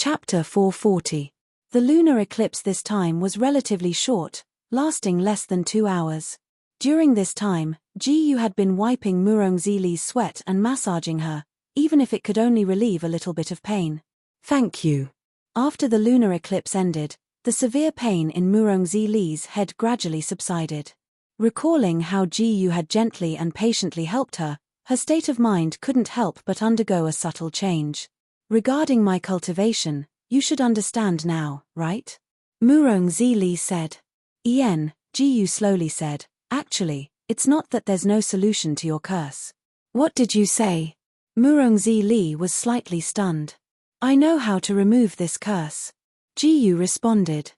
Chapter 440. The lunar eclipse this time was relatively short, lasting less than 2 hours. During this time, Ji-yu had been wiping Murong-Zili's sweat and massaging her, even if it could only relieve a little bit of pain. "Thank you." After the lunar eclipse ended, the severe pain in Murong-Zili's head gradually subsided. Recalling how Ji-yu had gently and patiently helped her, her state of mind couldn't help but undergo a subtle change. "Regarding my cultivation, you should understand now, right?" Murong-Zili said. Ji-yu slowly said, "Actually, it's not that there's no solution to your curse." "What did you say?" Murong-Zili was slightly stunned. "I know how to remove this curse." Ji-yu responded.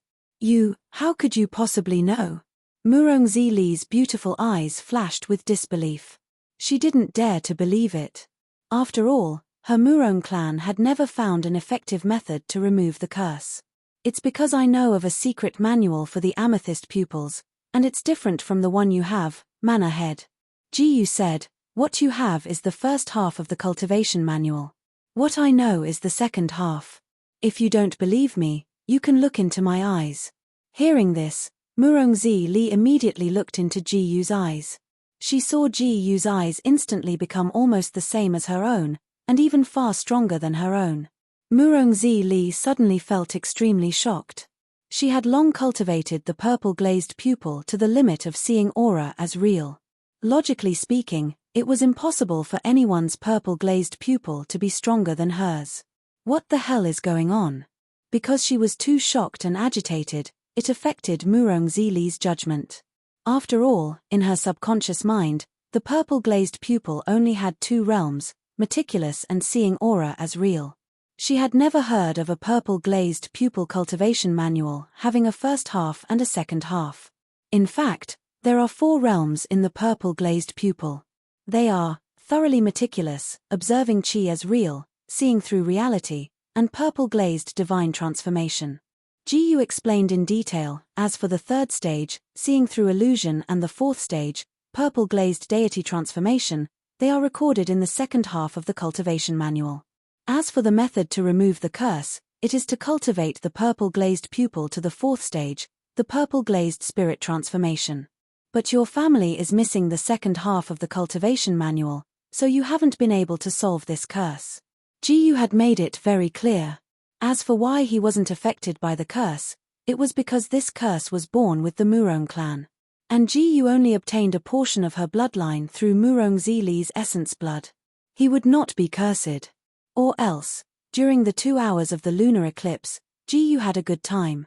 How could you possibly know?" Murong-Zili's beautiful eyes flashed with disbelief. She didn't dare to believe it. After all, her Murong clan had never found an effective method to remove the curse. "It's because I know of a secret manual for the amethyst pupils, and it's different from the one you have, Manna Head." Ji-yu said, "What you have is the first half of the cultivation manual. What I know is the second half. If you don't believe me, you can look into my eyes." Hearing this, Murong-Zili immediately looked into Ji-yu's eyes. She saw Ji-yu's eyes instantly become almost the same as her own, and even far stronger than her own. Murong-Zili suddenly felt extremely shocked. She had long cultivated the purple-glazed pupil to the limit of seeing aura as real. Logically speaking, it was impossible for anyone's purple-glazed pupil to be stronger than hers. What the hell is going on? Because she was too shocked and agitated, it affected Murong-Zili's judgment. After all, in her subconscious mind, the purple-glazed pupil only had two realms, meticulous and seeing aura as real. She had never heard of a purple-glazed pupil cultivation manual having a first half and a second half. In fact, there are 4 realms in the purple-glazed pupil. They are thoroughly meticulous, observing chi as real, seeing through reality, and purple-glazed divine transformation. Ji-yu explained in detail, as for the 3rd stage, seeing through illusion, and the 4th stage, purple-glazed deity transformation, they are recorded in the second half of the cultivation manual. As for the method to remove the curse, it is to cultivate the purple-glazed pupil to the 4th stage, the purple-glazed spirit transformation. But your family is missing the second half of the cultivation manual, so you haven't been able to solve this curse. Ji-yu had made it very clear. As for why he wasn't affected by the curse, it was because this curse was born with the Murong clan. And Ji-yu only obtained a portion of her bloodline through Murong-Zili's essence blood. He would not be cursed. Or else, during the 2 hours of the lunar eclipse, Ji-yu had a good time.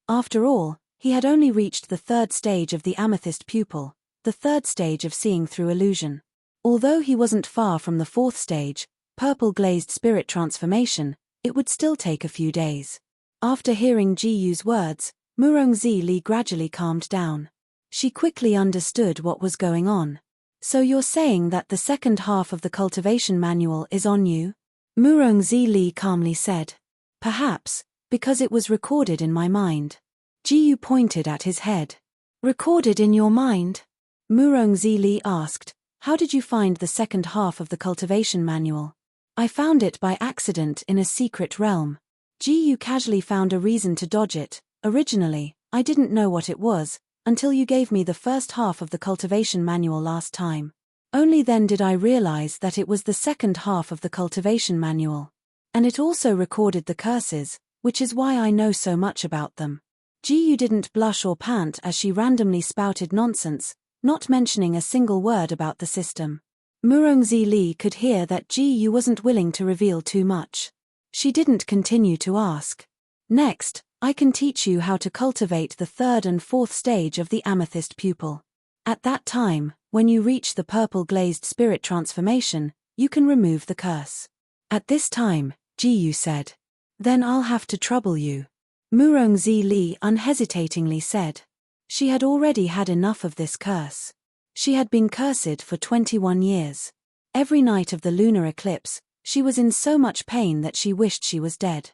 After all, he had only reached the 3rd stage of the amethyst pupil, the 3rd stage of seeing through illusion. Although he wasn't far from the 4th stage, purple-glazed spirit transformation, it would still take a few days. After hearing Ji-yu's words, Murong-Zili gradually calmed down. She quickly understood what was going on. "So you're saying that the second half of the cultivation manual is on you?" Murong-Zili calmly said. "Perhaps, because it was recorded in my mind." Ji-yu pointed at his head. "Recorded in your mind?" Murong-Zili asked, "How did you find the second half of the cultivation manual?" "I found it by accident in a secret realm." Ji-yu casually found a reason to dodge it. "Originally, I didn't know what it was, until you gave me the first half of the cultivation manual last time. Only then did I realize that it was the second half of the cultivation manual. And it also recorded the curses, which is why I know so much about them." Ji-yu didn't blush or pant as she randomly spouted nonsense, not mentioning a single word about the system. Murong-Zili could hear that Ji-yu wasn't willing to reveal too much. She didn't continue to ask. "Next, I can teach you how to cultivate the 3rd and 4th stage of the amethyst pupil. At that time, when you reach the purple-glazed spirit transformation, you can remove the curse." "At this time," Ji-yu said. "Then I'll have to trouble you," Murong-Zili unhesitatingly said. She had already had enough of this curse. She had been cursed for 21 years. Every night of the lunar eclipse, she was in so much pain that she wished she was dead.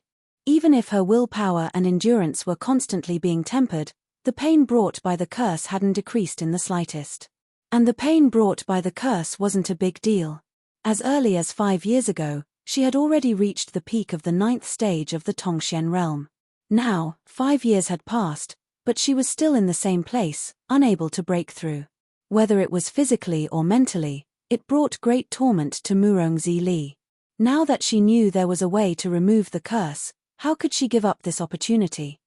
Even if her willpower and endurance were constantly being tempered, the pain brought by the curse hadn't decreased in the slightest. And the pain brought by the curse wasn't a big deal. As early as 5 years ago, she had already reached the peak of the 9th stage of the Tongxian realm. Now, 5 years had passed, but she was still in the same place, unable to break through. Whether it was physically or mentally, it brought great torment to Murongzi Li. Now that she knew there was a way to remove the curse, how could she give up this opportunity?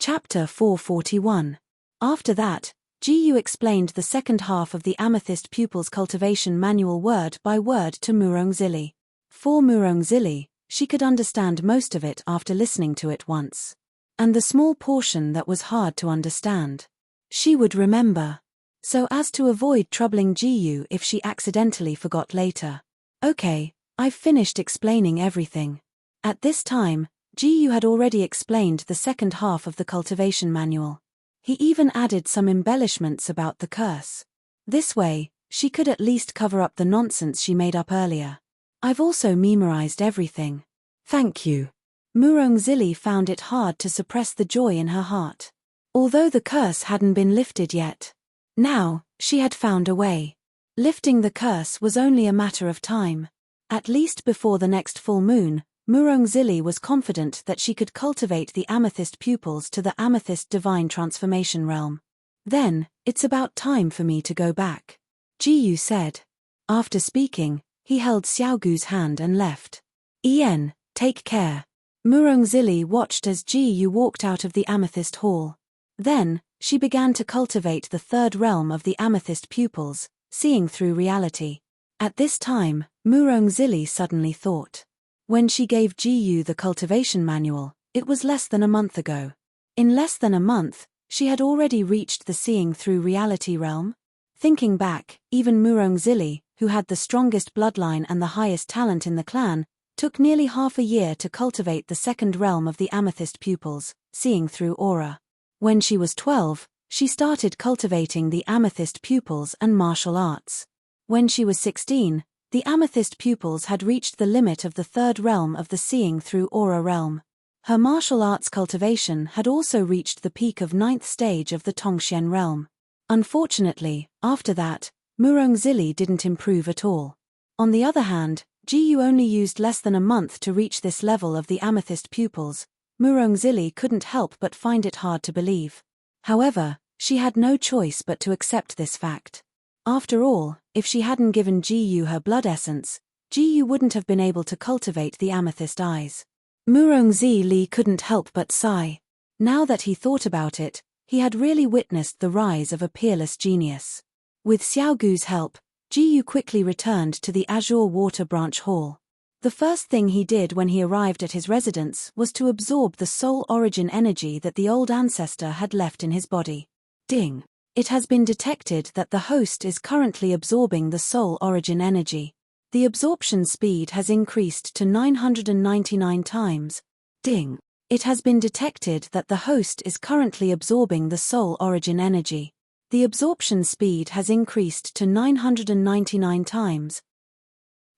Chapter 441. After that, Jiyu explained the second half of the Amethyst Pupils Cultivation Manual word by word to Murongzi Li. For Murongzi Li, she could understand most of it after listening to it once. And the small portion that was hard to understand, she would remember, so as to avoid troubling Jiyu if she accidentally forgot later. Okay, I've finished explaining everything. At this time, Jiyu had already explained the second half of the cultivation manual. He even added some embellishments about the curse. This way, she could at least cover up the nonsense she made up earlier. I've also memorized everything. Thank you. Murongzi Li found it hard to suppress the joy in her heart. Although the curse hadn't been lifted yet. Now, she had found a way. Lifting the curse was only a matter of time. At least before the next full moon, Murongzi Li was confident that she could cultivate the amethyst pupils to the amethyst divine transformation realm. Then, it's about time for me to go back, Jiyu said. After speaking, he held Xiaogu's hand and left. Ian, take care. Murongzi Li watched as Jiyu walked out of the amethyst hall. Then, she began to cultivate the third realm of the amethyst pupils, seeing through reality. At this time, Murongzi Li suddenly thought. When she gave Jiyu the cultivation manual, it was less than a month ago. In less than a month, she had already reached the seeing through reality realm. Thinking back, even Murongzi Li, who had the strongest bloodline and the highest talent in the clan, took nearly half a year to cultivate the second realm of the amethyst pupils, seeing through aura. When she was 12, she started cultivating the amethyst pupils and martial arts. When she was 16, the amethyst pupils had reached the limit of the third realm of the seeing through aura realm. Her martial arts cultivation had also reached the peak of 9th stage of the Tongxian realm. Unfortunately, after that, Murongzi Li didn't improve at all. On the other hand, Jiyu only used less than a month to reach this level of the amethyst pupils. Murongzi Li couldn't help but find it hard to believe. However, she had no choice but to accept this fact. After all, if she hadn't given Jiyu her blood essence, Jiyu wouldn't have been able to cultivate the amethyst eyes. Murongzi Li couldn't help but sigh. Now that he thought about it, he had really witnessed the rise of a peerless genius. With Xiaogu's help, Jiyu quickly returned to the Azure Water Branch Hall. The first thing he did when he arrived at his residence was to absorb the soul origin energy that the old ancestor had left in his body. Ding! It has been detected that the host is currently absorbing the soul origin energy. The absorption speed has increased to 999 times. Ding! It has been detected that the host is currently absorbing the soul origin energy. The absorption speed has increased to 999 times.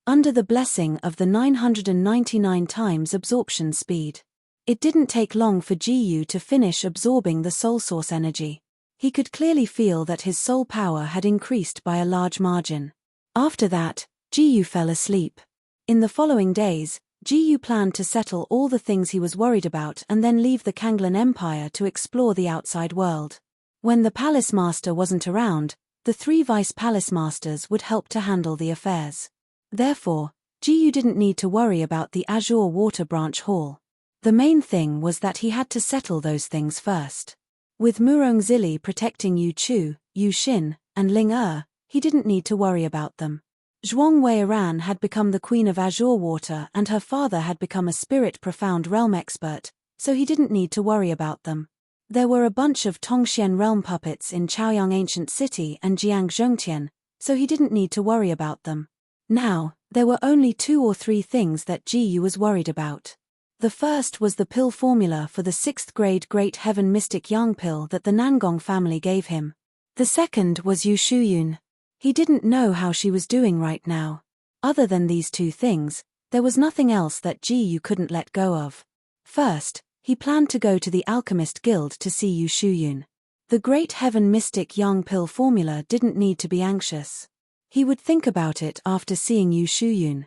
Under the blessing of the 999 times absorption speed, it didn't take long for Jiyu to finish absorbing the soul source energy. He could clearly feel that his soul power had increased by a large margin. After that, Jiyu fell asleep. In the following days, Jiyu planned to settle all the things he was worried about and then leave the Kanglan Empire to explore the outside world. When the palace master wasn't around, the 3 vice palace masters would help to handle the affairs. Therefore, Jiyu didn't need to worry about the Azure Water Branch Hall. The main thing was that he had to settle those things first. With Murongzi Li protecting Yu Chu, Yu Xin, and Ling he didn't need to worry about them. Zhuang Weiran had become the queen of Azure Water and her father had become a spirit profound realm expert, so he didn't need to worry about them. There were a bunch of Tongxian realm puppets in Chaoyang Ancient City and Jiang Zhongtian, so he didn't need to worry about them. Now, there were only 2 or 3 things that Jiyu was worried about. The first was the pill formula for the 6th grade Great Heaven Mystic Yang pill that the Nangong family gave him. The second was Yu Shuyun. He didn't know how she was doing right now. Other than these 2 things, there was nothing else that Jiyu couldn't let go of. First, he planned to go to the Alchemist Guild to see Yu Shuyun. The Great Heaven Mystic Yang pill formula didn't need to be anxious. He would think about it after seeing Yu Shuyun.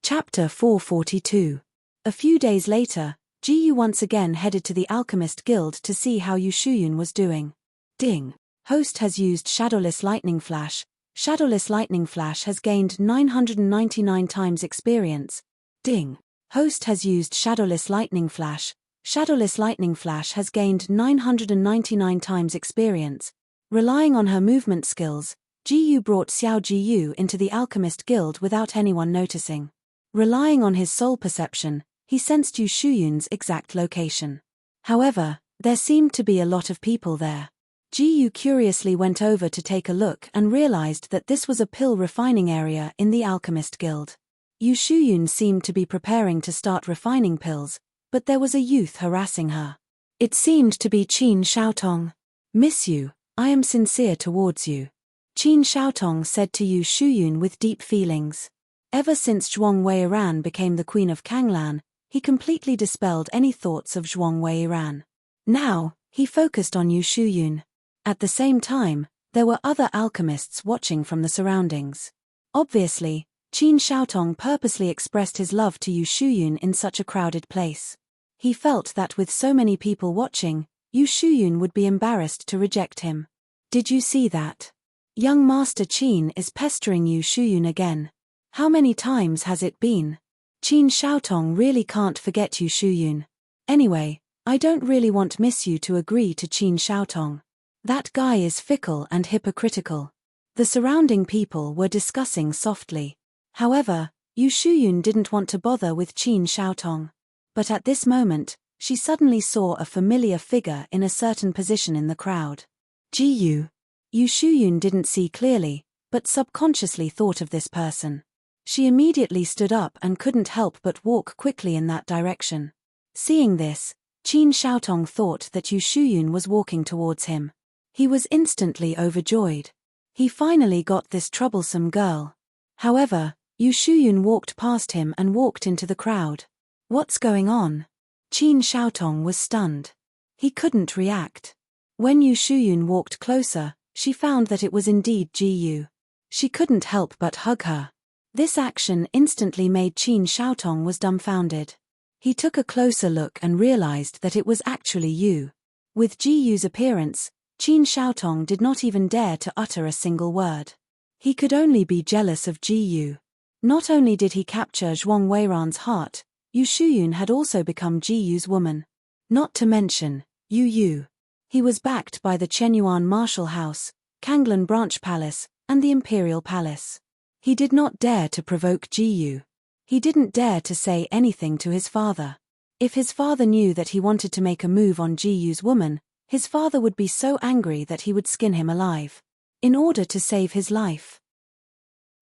Chapter 442. A few days later, Ji Yu once again headed to the Alchemist Guild to see how Yu Shuyun was doing. Ding. Host has used Shadowless Lightning Flash. Shadowless Lightning Flash has gained 999 times experience. Ding. Host has used Shadowless Lightning Flash. Shadowless Lightning Flash has gained 999 times experience. Relying on her movement skills, Ji Yu brought Xiao Ji Yu into the Alchemist Guild without anyone noticing. Relying on his soul perception, he sensed Yu Shuyun's exact location. However, there seemed to be a lot of people there. Ji Yu curiously went over to take a look and realized that this was a pill refining area in the Alchemist Guild. Yu Shuyun seemed to be preparing to start refining pills, but there was a youth harassing her. It seemed to be Qin Xiaotong. "Miss you, I am sincere towards you," Qin Xiaotong said to Yu Shuyun with deep feelings. Ever since Zhuang Weiran became the queen of Kanglan, he completely dispelled any thoughts of Zhuang Weiran. Now, he focused on Yu Shuyun. At the same time, there were other alchemists watching from the surroundings. Obviously, Qin Xiaotong purposely expressed his love to Yu Shuyun in such a crowded place. He felt that with so many people watching, Yu Shuyun would be embarrassed to reject him. "Did you see that? Young Master Qin is pestering Yu Shuyun again. How many times has it been? Qin Xiaotong really can't forget Yu Shuyun. Anyway, I don't really want Miss Yu to agree to Qin Xiaotong. That guy is fickle and hypocritical." The surrounding people were discussing softly. However, Yu Shuyun didn't want to bother with Qin Xiaotong. But at this moment, she suddenly saw a familiar figure in a certain position in the crowd. Ji Yu. Yu Shuyun didn't see clearly, but subconsciously thought of this person. She immediately stood up and couldn't help but walk quickly in that direction. Seeing this, Qin Xiaotong thought that Yu Shuyun was walking towards him. He was instantly overjoyed. He finally got this troublesome girl. However, Yu Shuyun walked past him and walked into the crowd. What's going on? Qin Xiaotong was stunned. He couldn't react. When Yu Shuyun walked closer, she found that it was indeed Ji Yu. She couldn't help but hug her. This action instantly made Qin Xiaotong was dumbfounded. He took a closer look and realized that it was actually Yu. With Ji Yu's appearance, Qin Xiaotong did not even dare to utter a single word. He could only be jealous of Ji Yu. Not only did he capture Zhuang Weiran's heart, Yu Shuyun had also become Ji Yu's woman. Not to mention, Yu Yu. He was backed by the Chenyuan Martial House, Kanglan Branch Palace, and the Imperial Palace. He did not dare to provoke Ji Yu. He didn't dare to say anything to his father. If his father knew that he wanted to make a move on Ji Yu's woman, his father would be so angry that he would skin him alive. In order to save his life,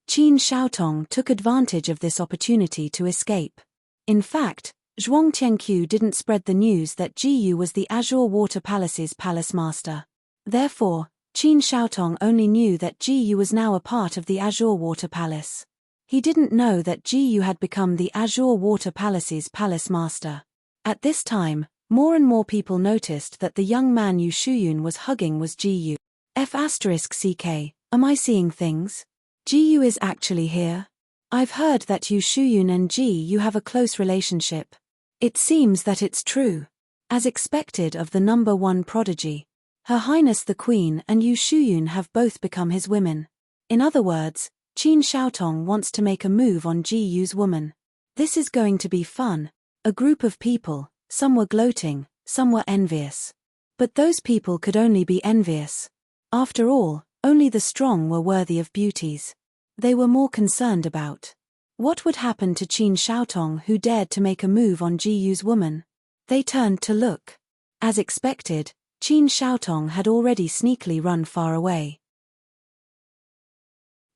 Qin Xiaotong took advantage of this opportunity to escape. In fact, Zhuang Tianqiu didn't spread the news that Ji Yu was the Azure Water Palace's palace master. Therefore, Qin Xiaotong only knew that Ji Yu was now a part of the Azure Water Palace. He didn't know that Ji Yu had become the Azure Water Palace's palace master. At this time, more and more people noticed that the young man Yu Shuyun was hugging was Ji Yu. F***ck, am I seeing things? Ji Yu is actually here? I've heard that Yu Shuyun and Ji Yu have a close relationship. It seems that it's true. As expected of the number one prodigy, Her Highness the Queen and Yu Shuyun have both become his women. In other words, Qin Xiaotong wants to make a move on Ji Yu's woman. This is going to be fun. A group of people, some were gloating, some were envious. But those people could only be envious. After all, only the strong were worthy of beauties. They were more concerned about what would happen to Qin Xiaotong, who dared to make a move on Ji Yu's woman. They turned to look. As expected, Qin Xiaotong had already sneakily run far away.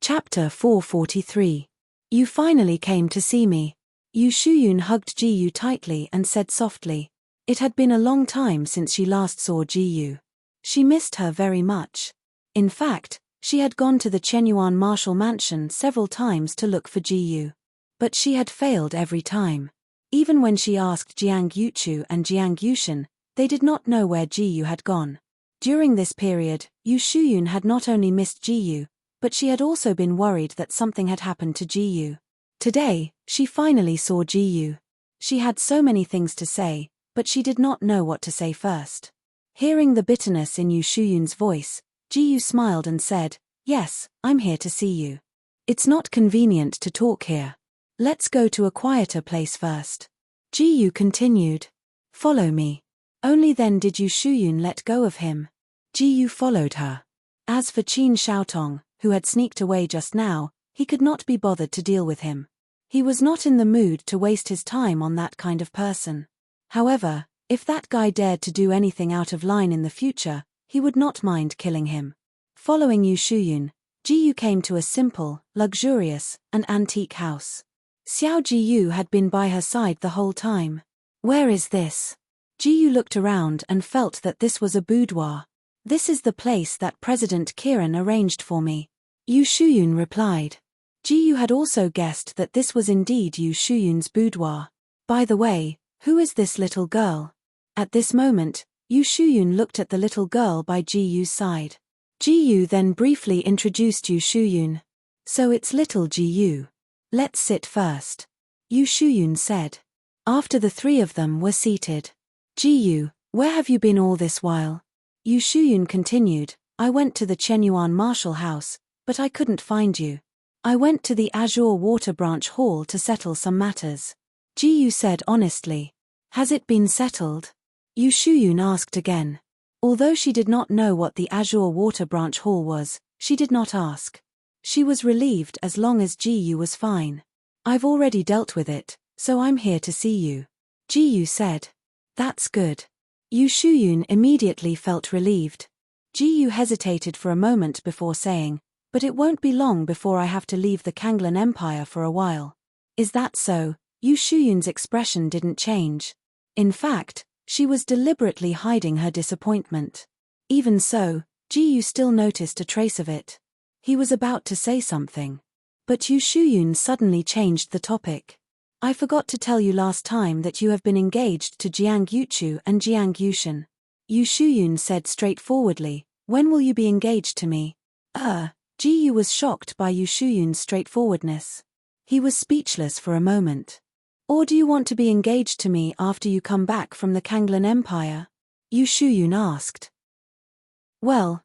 Chapter 443. You finally came to see me. Yu Shuyun hugged Ji Yu tightly and said softly. It had been a long time since she last saw Ji Yu. She missed her very much. In fact, she had gone to the Chenyuan Martial Mansion several times to look for Ji Yu. But she had failed every time. Even when she asked Jiang Yuchu and Jiang Yushin, they did not know where Ji Yu had gone. During this period, Yu Shuyun had not only missed Ji-yu, but she had also been worried that something had happened to Ji-yu. Today, she finally saw Ji-yu. She had so many things to say, but she did not know what to say first. Hearing the bitterness in Yu Shuyun's voice, Ji-yu smiled and said, "Yes, I'm here to see you. It's not convenient to talk here. Let's go to a quieter place first." Ji-yu continued, "Follow me." Only then did Yu Shuyun let go of him. Ji-yu followed her. As for Qin Shaotong, who had sneaked away just now, he could not be bothered to deal with him. He was not in the mood to waste his time on that kind of person. However, if that guy dared to do anything out of line in the future, he would not mind killing him. Following Yu Shuyun, Ji-yu came to a simple, luxurious, and antique house. Xiao Ji-yu had been by her side the whole time. "Where is this?" Ji-yu looked around and felt that this was a boudoir. "This is the place that President Kiran arranged for me," Yu Shuyun replied. Ji-yu had also guessed that this was indeed Yu Shuyun's boudoir. "By the way, who is this little girl?" At this moment, Yu Shuyun looked at the little girl by Ji-yu's side. Ji-yu then briefly introduced Yu Shuyun. "So it's little Ji-yu. Let's sit first," Yu Shuyun said. After the three of them were seated. "Ji-yu, where have you been all this while?" Yu Shuyun continued, "I went to the Chenyuan Marshal House, but I couldn't find you. I went to the Azure Water Branch Hall to settle some matters." Ji-yu said honestly. "Has it been settled?" Yu Shuyun asked again. Although she did not know what the Azure Water Branch Hall was, she did not ask. She was relieved as long as Ji-yu was fine. "I've already dealt with it, so I'm here to see you," Ji-yu said. "That's good." Yu Shuyun immediately felt relieved. Ji-yu hesitated for a moment before saying, "But it won't be long before I have to leave the Kanglan Empire for a while." "Is that so?" Yu Shuyun's expression didn't change. In fact, she was deliberately hiding her disappointment. Even so, Ji-yu still noticed a trace of it. He was about to say something. But Yu Shuyun suddenly changed the topic. "I forgot to tell you last time that you have been engaged to Jiang Yuchu and Jiang Yushin." Yu Shuyun said straightforwardly, "When will you be engaged to me?" Ji-yu was shocked by Yu Shuyun's straightforwardness. He was speechless for a moment. "Or do you want to be engaged to me after you come back from the Kanglan Empire?" Yu Shuyun asked. Well,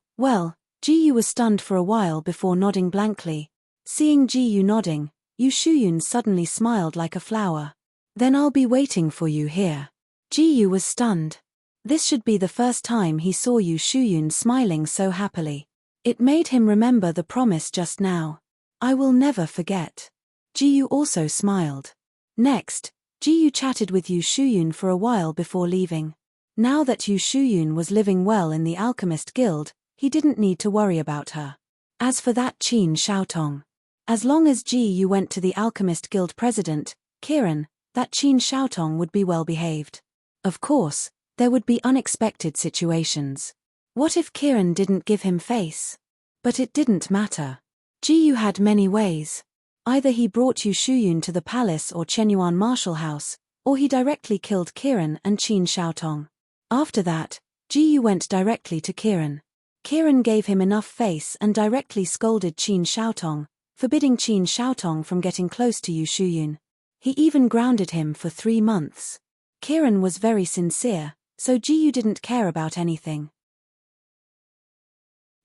Ji-yu was stunned for a while before nodding blankly. Seeing Ji-yu nodding, Yu Shuyun suddenly smiled like a flower. "Then I'll be waiting for you here." Ji-yu was stunned. This should be the first time he saw Yu Shuyun smiling so happily. It made him remember the promise just now. "I will never forget." Ji-yu also smiled. Next, Ji-yu chatted with Yu Shuyun for a while before leaving. Now that Yu Shuyun was living well in the Alchemist Guild, he didn't need to worry about her. As for that Qin Shaotong, as long as Ji-yu went to the Alchemist Guild president, Kiran, that Qin Shaotong would be well behaved. Of course, there would be unexpected situations. What if Kiran didn't give him face? But it didn't matter. Ji-yu had many ways. Either he brought Yu Shuyun to the palace or Chenyuan Marshal House, or he directly killed Kiran and Qin Shaotong. After that, Ji-yu went directly to Kiran. Kiran gave him enough face and directly scolded Qin Shaotong, forbidding Qin Shaotong from getting close to Yu Shuyun. He even grounded him for 3 months. Kiran was very sincere, so Ji-yu didn't care about anything.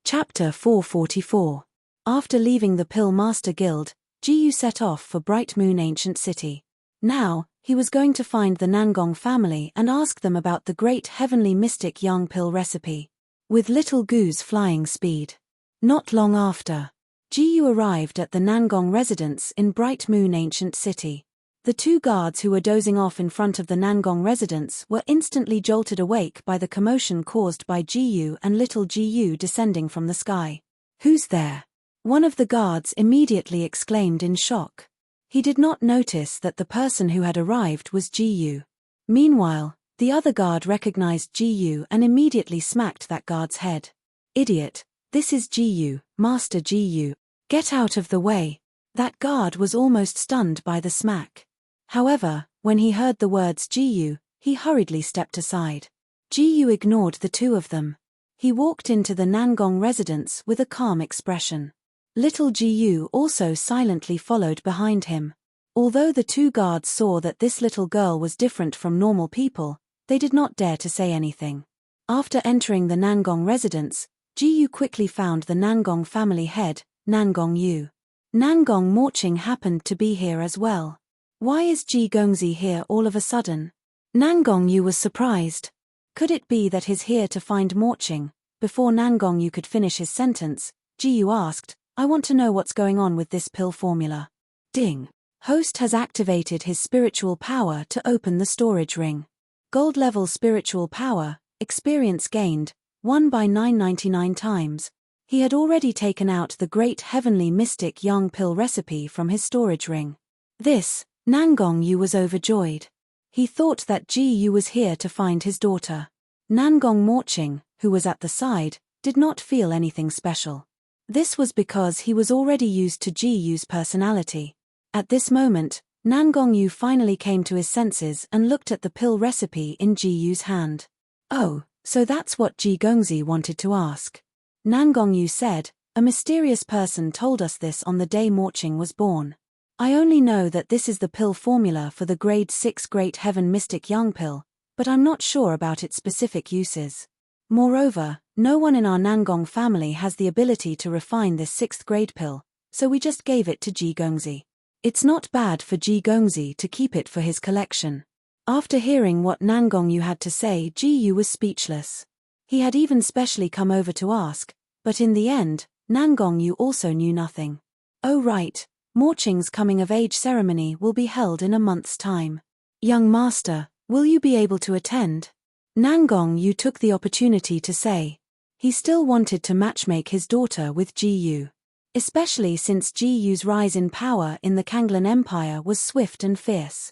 Chapter 444. After leaving the Pill Master Guild, Ji-yu set off for Bright Moon Ancient City. Now, he was going to find the Nangong family and ask them about the great heavenly mystic Yang pill recipe. With little Gu's flying speed. Not long after, Ji-yu arrived at the Nangong residence in Bright Moon Ancient City. The 2 guards who were dozing off in front of the Nangong residence were instantly jolted awake by the commotion caused by Ji-yu and little Ji-yu descending from the sky. "Who's there?" One of the guards immediately exclaimed in shock. He did not notice that the person who had arrived was Ji-yu. Meanwhile, the other guard recognized Ji-yu and immediately smacked that guard's head. "Idiot, this is Ji-yu, Master Ji-yu. Get out of the way." That guard was almost stunned by the smack. However, when he heard the words Ji-yu, he hurriedly stepped aside. Ji-yu ignored the 2 of them. He walked into the Nangong residence with a calm expression. Little Ji also silently followed behind him. Although the two guards saw that this little girl was different from normal people, they did not dare to say anything. After entering the Nangong residence, Ji quickly found the Nangong family head, Nangong Yu. Nangong Morching happened to be here as well. Why is Ji Gongzi here all of a sudden? Nangong Yu was surprised. Could it be that he's here to find Morching? Before Nangong Yu could finish his sentence, Ji asked, I want to know what's going on with this pill formula. Ding. Host has activated his spiritual power to open the storage ring. Gold level spiritual power, experience gained, 1 by 999 times. He had already taken out the great heavenly mystic young pill recipe from his storage ring. This, Nangong Yu was overjoyed. He thought that Ji Yu was here to find his daughter. Nangong Morching, who was at the side, did not feel anything special. This was because he was already used to Ji Yu's personality. At this moment, Nangong Yu finally came to his senses and looked at the pill recipe in Ji Yu's hand. Oh, so that's what Ji Gongzi wanted to ask. Nangong Yu said, a mysterious person told us this on the day Morching was born. I only know that this is the pill formula for the grade 6 Great Heaven Mystic Young pill, but I'm not sure about its specific uses. Moreover, no one in our Nangong family has the ability to refine this 6th grade pill, so we just gave it to Ji Gongzi. It's not bad for Ji Gongzi to keep it for his collection. After hearing what Nangong Yu had to say, Ji Yu was speechless. He had even specially come over to ask, but in the end, Nangong Yu also knew nothing. Oh right, Morching's coming-of-age ceremony will be held in a month's time. Young master, will you be able to attend? Nangong Yu took the opportunity to say. He still wanted to matchmake his daughter with Ji Yu. Especially since Ji Yu's rise in power in the Kanglan Empire was swift and fierce.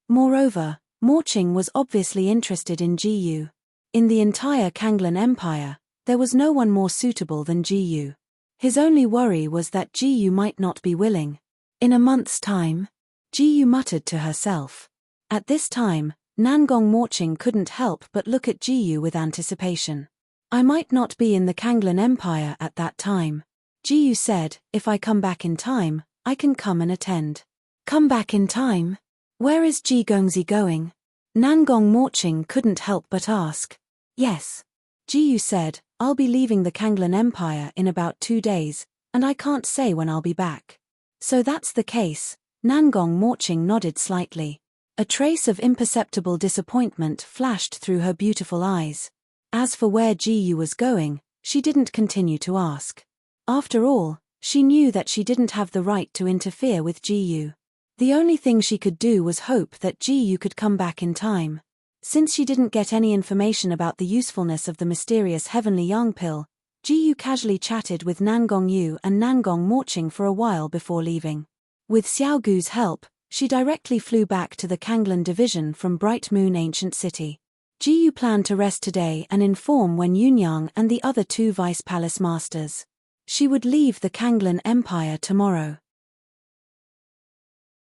Moreover, Morching was obviously interested in Ji Yu. In the entire Kanglan Empire, there was no one more suitable than Ji Yu. His only worry was that Ji Yu might not be willing. In a month's time? Ji Yu muttered to herself. At this time, Nangong Morching couldn't help but look at Ji Yu with anticipation. I might not be in the Kanglan Empire at that time. Ji Yu said, if I come back in time, I can come and attend. Come back in time? Where is Ji Gongzi going? Nangong Morching couldn't help but ask. Yes. Ji Yu said, I'll be leaving the Kanglan Empire in about 2 days, and I can't say when I'll be back. So that's the case. Nangong Morching nodded slightly. A trace of imperceptible disappointment flashed through her beautiful eyes. As for where Ji Yu was going, she didn't continue to ask. After all, she knew that she didn't have the right to interfere with Ji Yu. The only thing she could do was hope that Ji Yu could come back in time. Since she didn't get any information about the usefulness of the mysterious heavenly young pill, Ji Yu casually chatted with Nangong Yu and Nangong Morching for a while before leaving. With Xiao Gu's help, she directly flew back to the Kanglan division from Bright Moon Ancient City. Ji Yu planned to rest today and inform Wen Yunyang and the other 2 Vice Palace Masters. She would leave the Kanglan Empire tomorrow.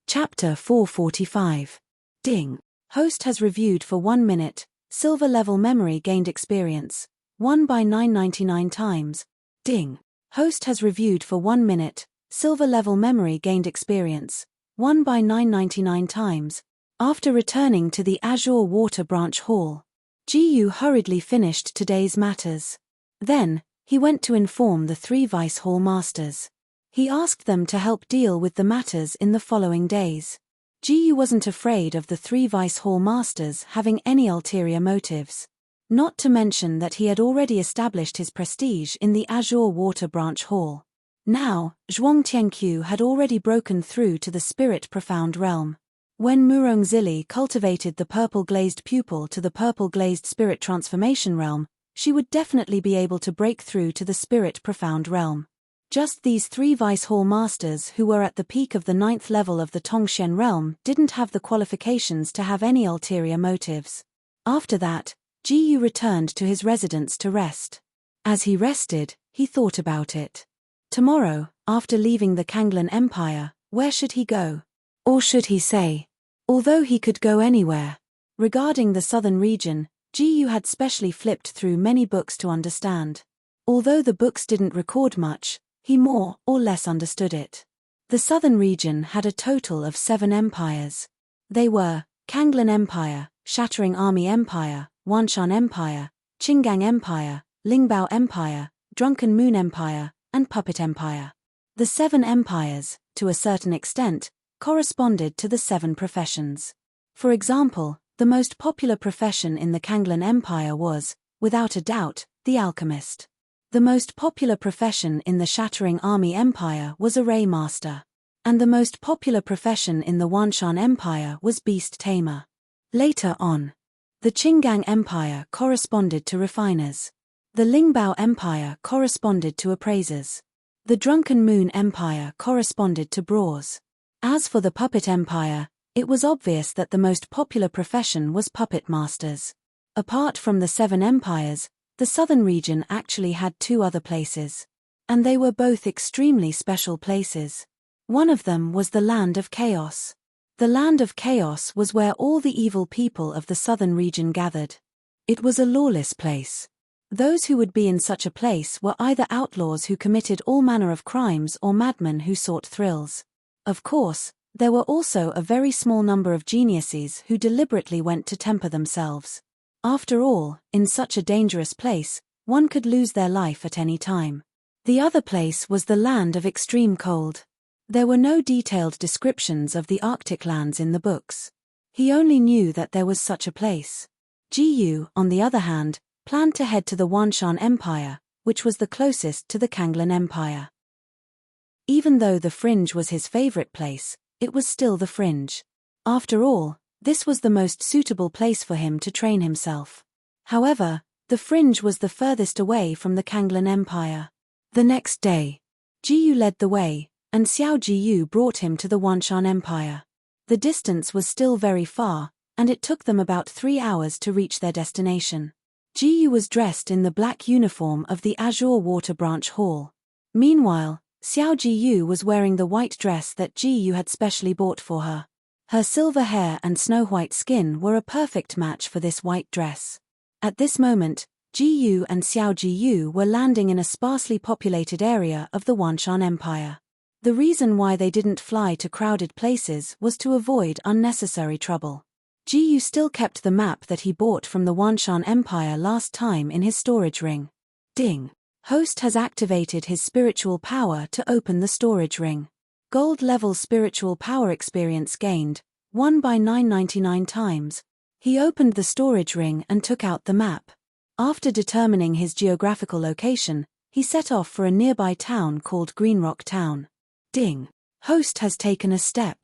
Chapter 445. Ding. Host has reviewed for 1 minute. Silver level memory gained experience. 1 by 999 times. Ding. Host has reviewed for 1 minute. Silver level memory gained experience. 1 by 999 times. After returning to the Azure Water Branch Hall, Ji Yu hurriedly finished today's matters. Then, he went to inform the 3 Vice Hall Masters. He asked them to help deal with the matters in the following days. Ji Yu wasn't afraid of the 3 Vice Hall Masters having any ulterior motives. Not to mention that he had already established his prestige in the Azure Water Branch Hall. Now, Zhuang Tianqiu had already broken through to the Spirit Profound Realm. When Murong Zili cultivated the purple-glazed pupil to the purple-glazed Spirit Transformation Realm, she would definitely be able to break through to the Spirit Profound Realm. Just these 3 Vice Hall Masters who were at the peak of the 9th level of the Tongxian realm didn't have the qualifications to have any ulterior motives. After that, Ji Yu returned to his residence to rest. As he rested, he thought about it. Tomorrow, after leaving the Kanglan Empire, where should he go? Or should he say? Although he could go anywhere. Regarding the southern region, Ji-yu had specially flipped through many books to understand. Although the books didn't record much, he more or less understood it. The southern region had a total of 7 empires. They were Kanglan Empire, Shattering Army Empire, Wanshan Empire, Qinggang Empire, Lingbao Empire, Drunken Moon Empire, and Puppet Empire. The 7 empires, to a certain extent, corresponded to the 7 professions. For example, the most popular profession in the Kanglan Empire was, without a doubt, the alchemist. The most popular profession in the Shattering Army Empire was a ray master. And the most popular profession in the Wanshan Empire was beast tamer. Later on, the Qinggang Empire corresponded to refiners. The Lingbao Empire corresponded to appraisers. The Drunken Moon Empire corresponded to brawls. As for the Puppet Empire, it was obvious that the most popular profession was puppet masters. Apart from the 7 empires, the southern region actually had 2 other places. And they were both extremely special places. One of them was the Land of Chaos. The Land of Chaos was where all the evil people of the southern region gathered. It was a lawless place. Those who would be in such a place were either outlaws who committed all manner of crimes or madmen who sought thrills. Of course, there were also a very small number of geniuses who deliberately went to temper themselves. After all, in such a dangerous place, one could lose their life at any time. The other place was the Land of Extreme Cold. There were no detailed descriptions of the Arctic lands in the books. He only knew that there was such a place. Ji-yu, on the other hand, planned to head to the Wanshan Empire, which was the closest to the Kanglan Empire. Even though the Fringe was his favorite place, it was still the Fringe. After all, this was the most suitable place for him to train himself. However, the Fringe was the furthest away from the Kanglan Empire. The next day, Ji-yu led the way, and Xiao Ji-yu brought him to the Wanshan Empire. The distance was still very far, and it took them about 3 hours to reach their destination. Ji-yu was dressed in the black uniform of the Azure Water Branch Hall. Meanwhile, Xiao Ji-yu was wearing the white dress that Ji-yu had specially bought for her. Her silver hair and snow-white skin were a perfect match for this white dress. At this moment, Ji-yu and Xiao Ji-yu were landing in a sparsely populated area of the Wanshan Empire. The reason why they didn't fly to crowded places was to avoid unnecessary trouble. Ji-yu still kept the map that he bought from the Wanshan Empire last time in his storage ring. Ding! Host has activated his spiritual power to open the storage ring. Gold level spiritual power experience gained, 1 by 999 times. He opened the storage ring and took out the map. After determining his geographical location, he set off for a nearby town called Greenrock Town. Ding! Host has taken a step.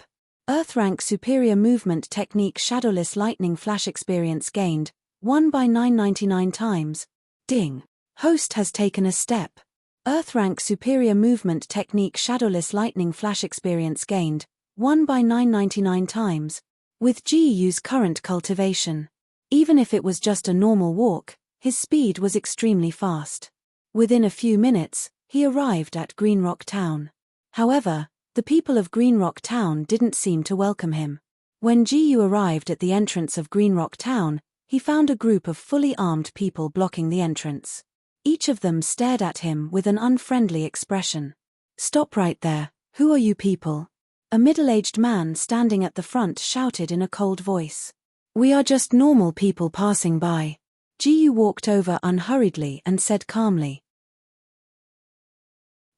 Earth rank superior movement technique shadowless lightning flash experience gained, 1 by 999 times. Ding! Host has taken a step. Earth rank superior movement technique shadowless lightning flash experience gained, 1 by 999 times. With Ji-yu's current cultivation, even if it was just a normal walk, his speed was extremely fast. Within a few minutes, he arrived at Greenrock Town. However, the people of Greenrock Town didn't seem to welcome him. When Ji-yu arrived at the entrance of Greenrock Town, he found a group of fully armed people blocking the entrance. Each of them stared at him with an unfriendly expression. "Stop right there, who are you people?" A middle-aged man standing at the front shouted in a cold voice. "We are just normal people passing by." Ji-yu walked over unhurriedly and said calmly.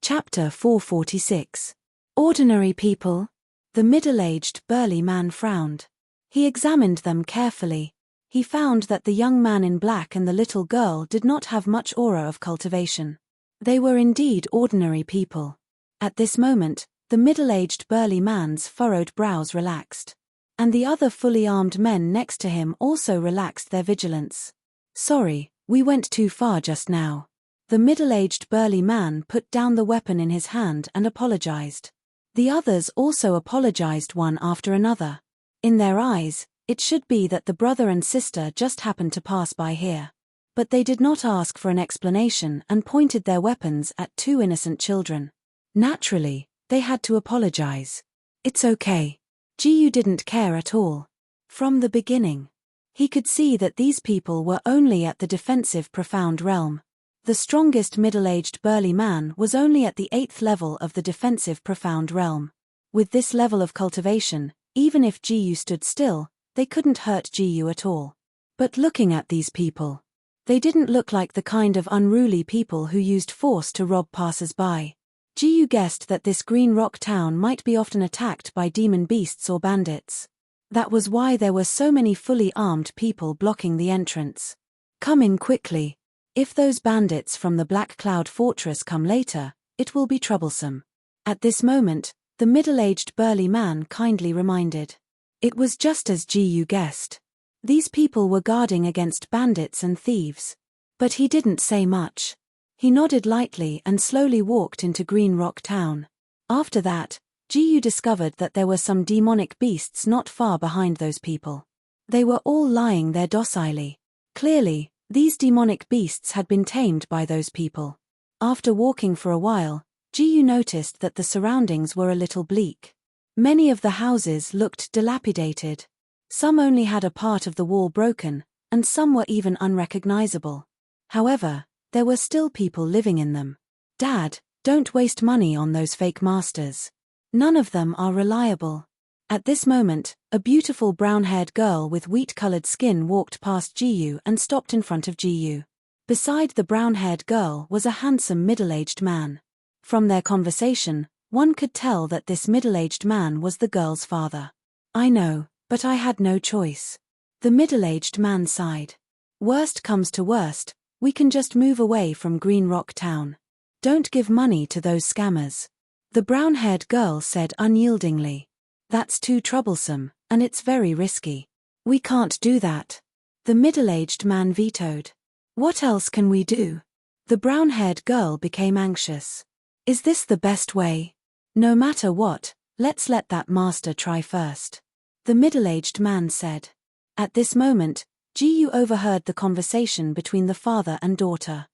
Chapter 446. Ordinary people? The middle-aged, burly man frowned. He examined them carefully. He found that the young man in black and the little girl did not have much aura of cultivation. They were indeed ordinary people. At this moment, the middle-aged burly man's furrowed brows relaxed. And the other fully armed men next to him also relaxed their vigilance. "Sorry, we went too far just now." The middle-aged burly man put down the weapon in his hand and apologized. The others also apologized one after another. In their eyes, it should be that the brother and sister just happened to pass by here. But they did not ask for an explanation and pointed their weapons at 2 innocent children. Naturally, they had to apologize. It's okay. Ji-yu didn't care at all. From the beginning. He could see that these people were only at the defensive profound realm. The strongest middle-aged burly man was only at the 8th level of the defensive profound realm. With this level of cultivation, even if Jiyu stood still, they couldn't hurt Jiyu at all. But looking at these people, they didn't look like the kind of unruly people who used force to rob passers-by. Jiyu guessed that this Green Rock town might be often attacked by demon beasts or bandits. That was why there were so many fully armed people blocking the entrance. Come in quickly. If those bandits from the Black Cloud Fortress come later, it will be troublesome. At this moment, the middle-aged burly man kindly reminded. It was just as Jiyu guessed. These people were guarding against bandits and thieves. But he didn't say much. He nodded lightly and slowly walked into Green Rock Town. After that, Jiyu discovered that there were some demonic beasts not far behind those people. They were all lying there docilely. Clearly, these demonic beasts had been tamed by those people. After walking for a while, Jiyu noticed that the surroundings were a little bleak. Many of the houses looked dilapidated. Some only had a part of the wall broken, and some were even unrecognizable. However, there were still people living in them. Dad, don't waste money on those fake masters. None of them are reliable. At this moment, a beautiful brown-haired girl with wheat-colored skin walked past Jiyu and stopped in front of Jiyu. Beside the brown-haired girl was a handsome middle-aged man. From their conversation, one could tell that this middle-aged man was the girl's father. I know, but I had no choice. The middle-aged man sighed. Worst comes to worst, we can just move away from Green Rock Town. Don't give money to those scammers. The brown-haired girl said unyieldingly. That's too troublesome, and it's very risky. We can't do that. The middle-aged man vetoed. What else can we do? The brown-haired girl became anxious. Is this the best way? No matter what, let's let that master try first. The middle-aged man said. At this moment, Jiyu overheard the conversation between the father and daughter.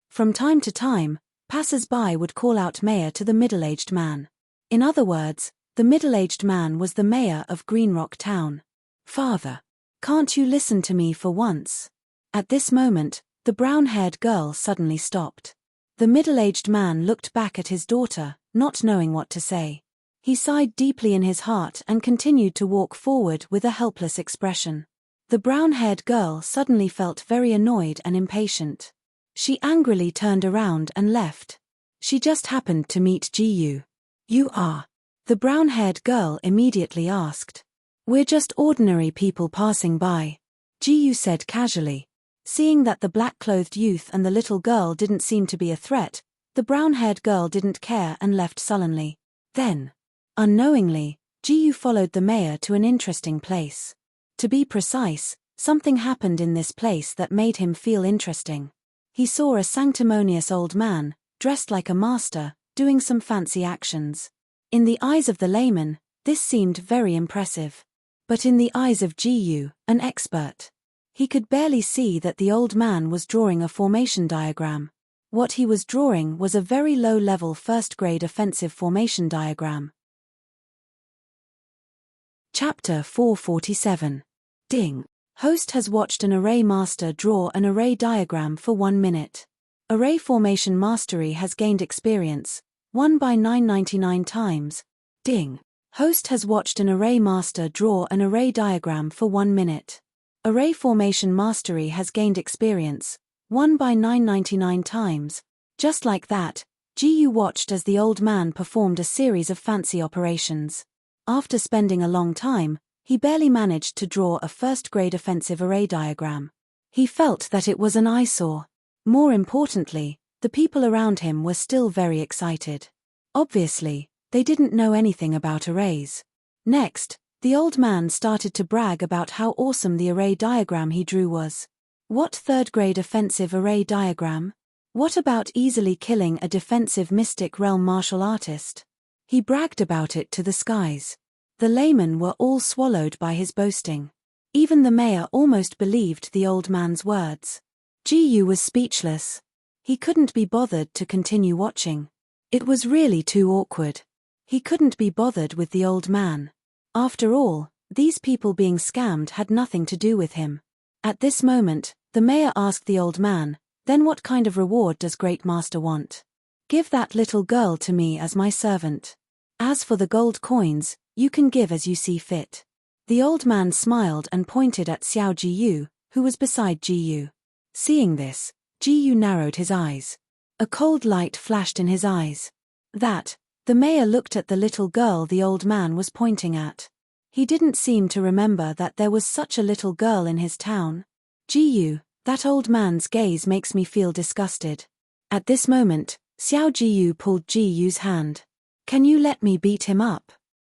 From time to time, passers-by would call out mayor to the middle-aged man. In other words, the middle-aged man was the mayor of Green Rock Town. Father, can't you listen to me for once? At this moment, the brown-haired girl suddenly stopped. The middle-aged man looked back at his daughter, not knowing what to say. He sighed deeply in his heart and continued to walk forward with a helpless expression. The brown-haired girl suddenly felt very annoyed and impatient. She angrily turned around and left. She just happened to meet Jiyu. You are? The brown-haired girl immediately asked. We're just ordinary people passing by, Jiyu said casually. Seeing that the black-clothed youth and the little girl didn't seem to be a threat, the brown-haired girl didn't care and left sullenly. Then, unknowingly, Jiyu followed the mayor to an interesting place. To be precise, something happened in this place that made him feel interesting. He saw a sanctimonious old man, dressed like a master, doing some fancy actions. In the eyes of the layman, this seemed very impressive. But in the eyes of Jiyu, an expert, he could barely see that the old man was drawing a formation diagram. What he was drawing was a very low-level first-grade offensive formation diagram. Chapter 447. Ding. Host has watched an array master draw an array diagram for 1 minute. Array formation mastery has gained experience, 1 by 999 times. Ding. Host has watched an array master draw an array diagram for 1 minute. Array formation mastery has gained experience, 1 by 999 times. Just like that, Jiyu watched as the old man performed a series of fancy operations. After spending a long time, he barely managed to draw a first-grade offensive array diagram. He felt that it was an eyesore. More importantly, the people around him were still very excited. Obviously, they didn't know anything about arrays. Next, the old man started to brag about how awesome the array diagram he drew was. What third-grade offensive array diagram? What about easily killing a defensive mystic realm martial artist? He bragged about it to the skies. The laymen were all swallowed by his boasting. Even the mayor almost believed the old man's words. Jiyu was speechless. He couldn't be bothered to continue watching. It was really too awkward. He couldn't be bothered with the old man. After all, These people being scammed had nothing to do with him. At this moment, the mayor asked the old man, "Then what kind of reward does Great Master want?" "Give that little girl to me as my servant. As for the gold coins, you can give as you see fit." The old man smiled and pointed at Xiao Jiyu, who was beside Jiyu. Seeing this, Jiyu narrowed his eyes. A cold light flashed in his eyes. The mayor looked at the little girl the old man was pointing at. He didn't seem to remember that there was such a little girl in his town. "Jiyu, that old man's gaze makes me feel disgusted." At this moment, Xiao Jiyu pulled Jiyu's hand. "Can you let me beat him up?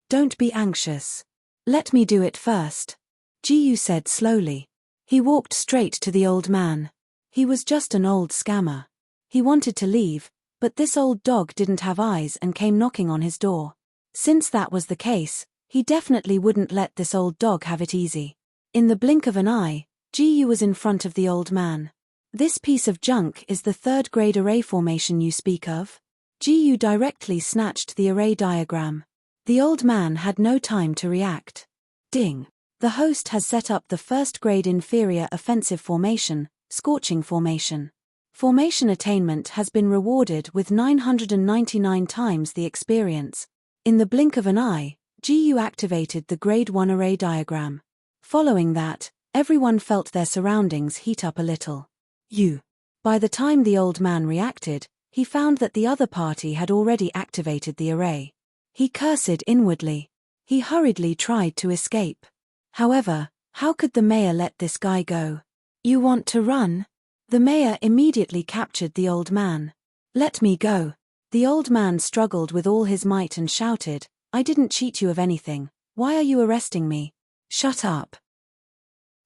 Don't be anxious. Let me do it first," Jiyu said slowly. He walked straight to the old man. He was just an old scammer. He wanted to leave, but this old dog didn't have eyes and came knocking on his door. Since that was the case, he definitely wouldn't let this old dog have it easy. In the blink of an eye, Jiyu was in front of the old man. "This piece of junk is the third-grade array formation you speak of?" Jiyu directly snatched the array diagram. The old man had no time to react. Ding! The host has set up the first-grade inferior offensive formation, scorching formation. Formation attainment has been rewarded with 999 times the experience. In the blink of an eye, Jiyu activated the Grade 1 array diagram. Following that, everyone felt their surroundings heat up a little. By the time the old man reacted, he found that the other party had already activated the array. He cursed inwardly. He hurriedly tried to escape. However, how could the mayor let this guy go? "You want to run?" The mayor immediately captured the old man. "Let me go." The old man struggled with all his might and shouted, "I didn't cheat you of anything. Why are you arresting me?" "Shut up."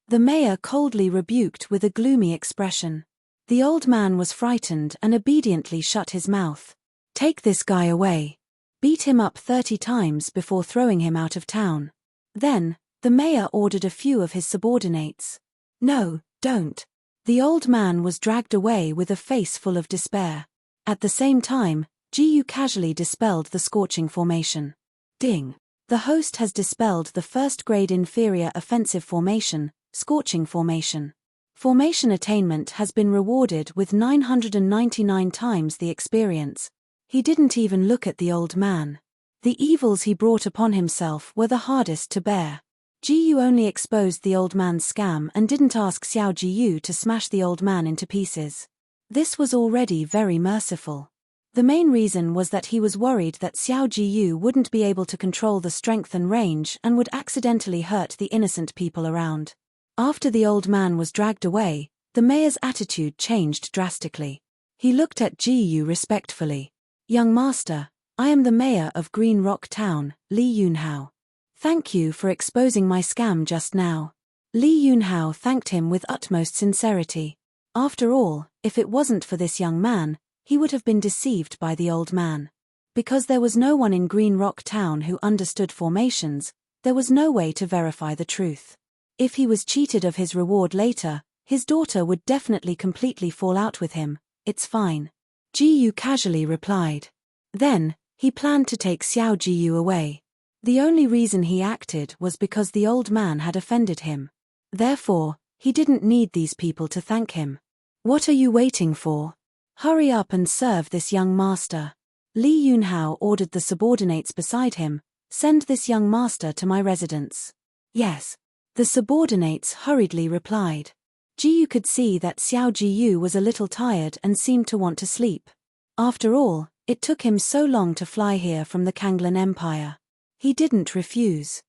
The mayor coldly rebuked with a gloomy expression. The old man was frightened and obediently shut his mouth. "Take this guy away. Beat him up 30 times before throwing him out of town." Then, the mayor ordered a few of his subordinates. "No, don't." The old man was dragged away with a face full of despair. At the same time, Jiyu casually dispelled the scorching formation. Ding! The host has dispelled the first-grade inferior offensive formation, scorching formation. Formation attainment has been rewarded with 999 times the experience. He didn't even look at the old man. The evils he brought upon himself were the hardest to bear. Jiyu only exposed the old man's scam and didn't ask Xiao Jiyu to smash the old man into pieces. This was already very merciful. The main reason was that he was worried that Xiao Jiyu wouldn't be able to control the strength and range and would accidentally hurt the innocent people around. After the old man was dragged away, the mayor's attitude changed drastically. He looked at Jiyu respectfully. "Young master, I am the mayor of Green Rock Town, Li Yunhao. Thank you for exposing my scam just now." Li Yunhao thanked him with utmost sincerity. After all, if it wasn't for this young man, he would have been deceived by the old man. Because there was no one in Green Rock Town who understood formations, there was no way to verify the truth. If he was cheated of his reward later, his daughter would definitely completely fall out with him. "It's fine," Jiyu casually replied. Then, he planned to take Xiao Jiyu away. The only reason he acted was because the old man had offended him. Therefore, he didn't need these people to thank him. "What are you waiting for? Hurry up and serve this young master." Li Yunhao ordered the subordinates beside him, "Send this young master to my residence." "Yes." The subordinates hurriedly replied. Jiyu could see that Xiao Jiyu was a little tired and seemed to want to sleep. After all, it took him so long to fly here from the Kanglan Empire. He didn't refuse.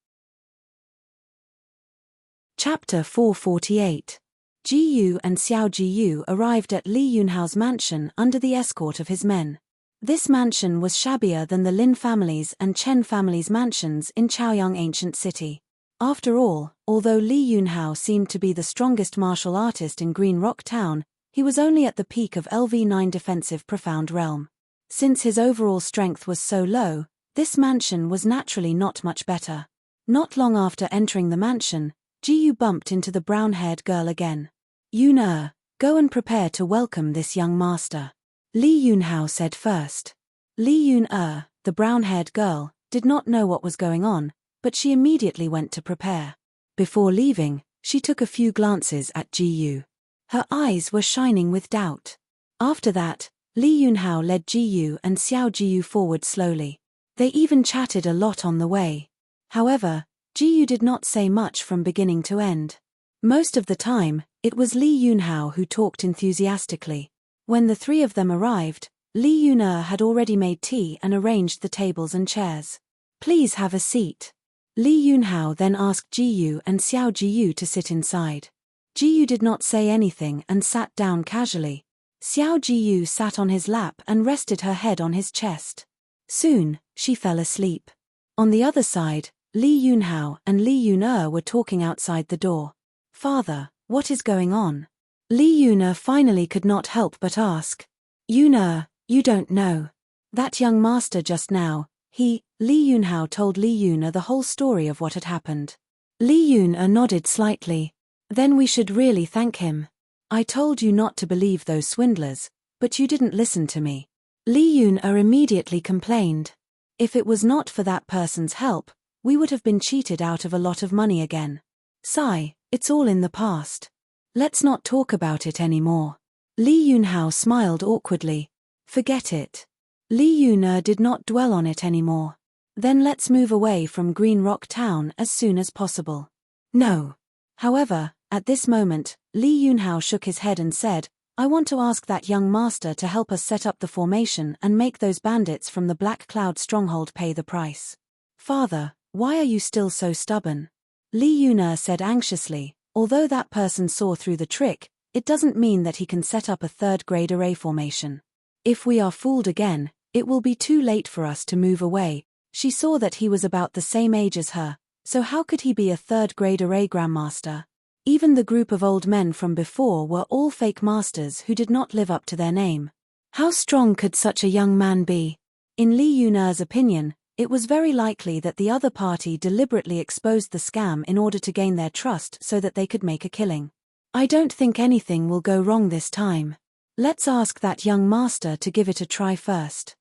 Chapter 448. Jiyu and Xiao Jiyu arrived at Li Yunhao's mansion under the escort of his men. This mansion was shabbier than the Lin family's and Chen family's mansions in Chaoyang ancient city. After all, although Li Yunhao seemed to be the strongest martial artist in Green Rock Town, he was only at the peak of LV9 defensive profound realm. Since his overall strength was so low, this mansion was naturally not much better. Not long after entering the mansion, Jiyu bumped into the brown-haired girl again. "Yun, go and prepare to welcome this young master," Li Yunhao said first. Li Yun, the brown-haired girl, did not know what was going on, but she immediately went to prepare. Before leaving, she took a few glances at Ji Yu. Her eyes were shining with doubt. After that, Li Yunhao led Ji Yu and Xiao Jiyu forward slowly. They even chatted a lot on the way. However, Ji Yu did not say much from beginning to end. Most of the time, it was Li Yunhao who talked enthusiastically. When the three of them arrived, Li Yuner had already made tea and arranged the tables and chairs. "Please have a seat." Li Yunhao then asked Ji Yu and Xiao Jiyu to sit inside. Ji Yu did not say anything and sat down casually. Xiao Jiyu sat on his lap and rested her head on his chest. Soon, she fell asleep. On the other side, Li Yunhao and Li Yuner were talking outside the door. "Father, what is going on?" Li Yuner finally could not help but ask. "Yuner, you don't know. That young master just now, Li Yunhao told Li Yuner the whole story of what had happened." Li Yuner nodded slightly. "Then we should really thank him. I told you not to believe those swindlers, but you didn't listen to me." Li Yuner immediately complained. "If it was not for that person's help, we would have been cheated out of a lot of money again. Sigh, it's all in the past. Let's not talk about it anymore." Li Yunhao smiled awkwardly. "Forget it." Li Yuner did not dwell on it anymore. "Then let's move away from Green Rock Town as soon as possible." "No." However, at this moment, Li Yunhao shook his head and said, "I want to ask that young master to help us set up the formation and make those bandits from the Black Cloud stronghold pay the price." "Father, why are you still so stubborn?" Li Yuner said anxiously. "Although that person saw through the trick, it doesn't mean that he can set up a third-grade array formation. If we are fooled again, it will be too late for us to move away." She saw that he was about the same age as her, so how could he be a third-grade array grandmaster? Even the group of old men from before were all fake masters who did not live up to their name. How strong could such a young man be? In Li Yuner's opinion, it was very likely that the other party deliberately exposed the scam in order to gain their trust so that they could make a killing. "I don't think anything will go wrong this time. Let's ask that young master to give it a try first."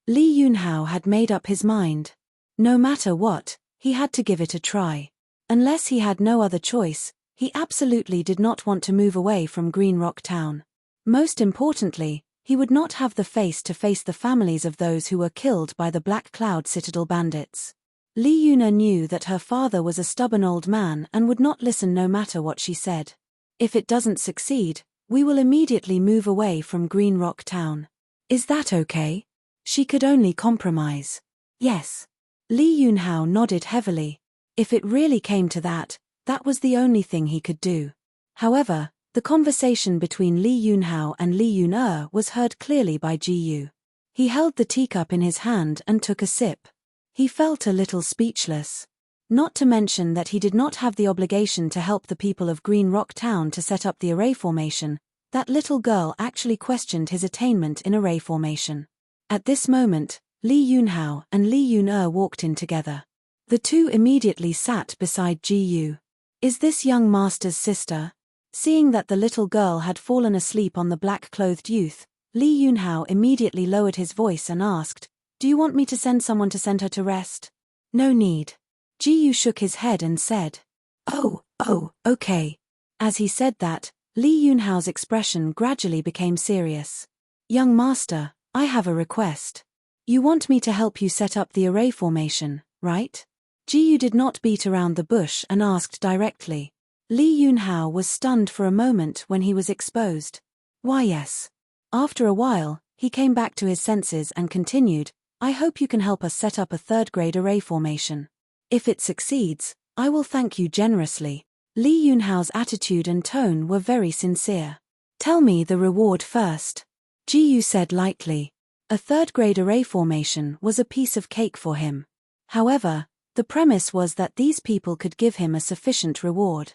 Li Yunhao had made up his mind. No matter what, he had to give it a try. Unless he had no other choice, he absolutely did not want to move away from Green Rock Town. Most importantly, he would not have the face to face the families of those who were killed by the Black Cloud Citadel bandits. Li Yuner knew that her father was a stubborn old man and would not listen no matter what she said. "If it doesn't succeed, we will immediately move away from Green Rock Town. Is that okay?" She could only compromise. "Yes." Li Yunhao nodded heavily. If it really came to that, that was the only thing he could do. However, the conversation between Li Yunhao and Li Yuner was heard clearly by Ji Yu. He held the teacup in his hand and took a sip. He felt a little speechless. Not to mention that he did not have the obligation to help the people of Green Rock Town to set up the array formation. That little girl actually questioned his attainment in array formation. At this moment, Li Yunhao and Li Yuner walked in together. The two immediately sat beside Ji Yu. "Is this young master's sister?" Seeing that the little girl had fallen asleep on the black-clothed youth, Li Yunhao immediately lowered his voice and asked, "Do you want me to send someone to send her to rest?" "No need." Ji Yu shook his head and said, Oh, okay." As he said that, Li Yunhao's expression gradually became serious. "Young master, I have a request. You want me to help you set up the array formation, right?" Ji Yu did not beat around the bush and asked directly. Li Yunhao was stunned for a moment when he was exposed. "Why yes." After a while, he came back to his senses and continued, "I hope you can help us set up a third-grade array formation. If it succeeds, I will thank you generously." Li Yunhao's attitude and tone were very sincere. "Tell me the reward first," Ji Yu said lightly. A third-grade array formation was a piece of cake for him. However, the premise was that these people could give him a sufficient reward.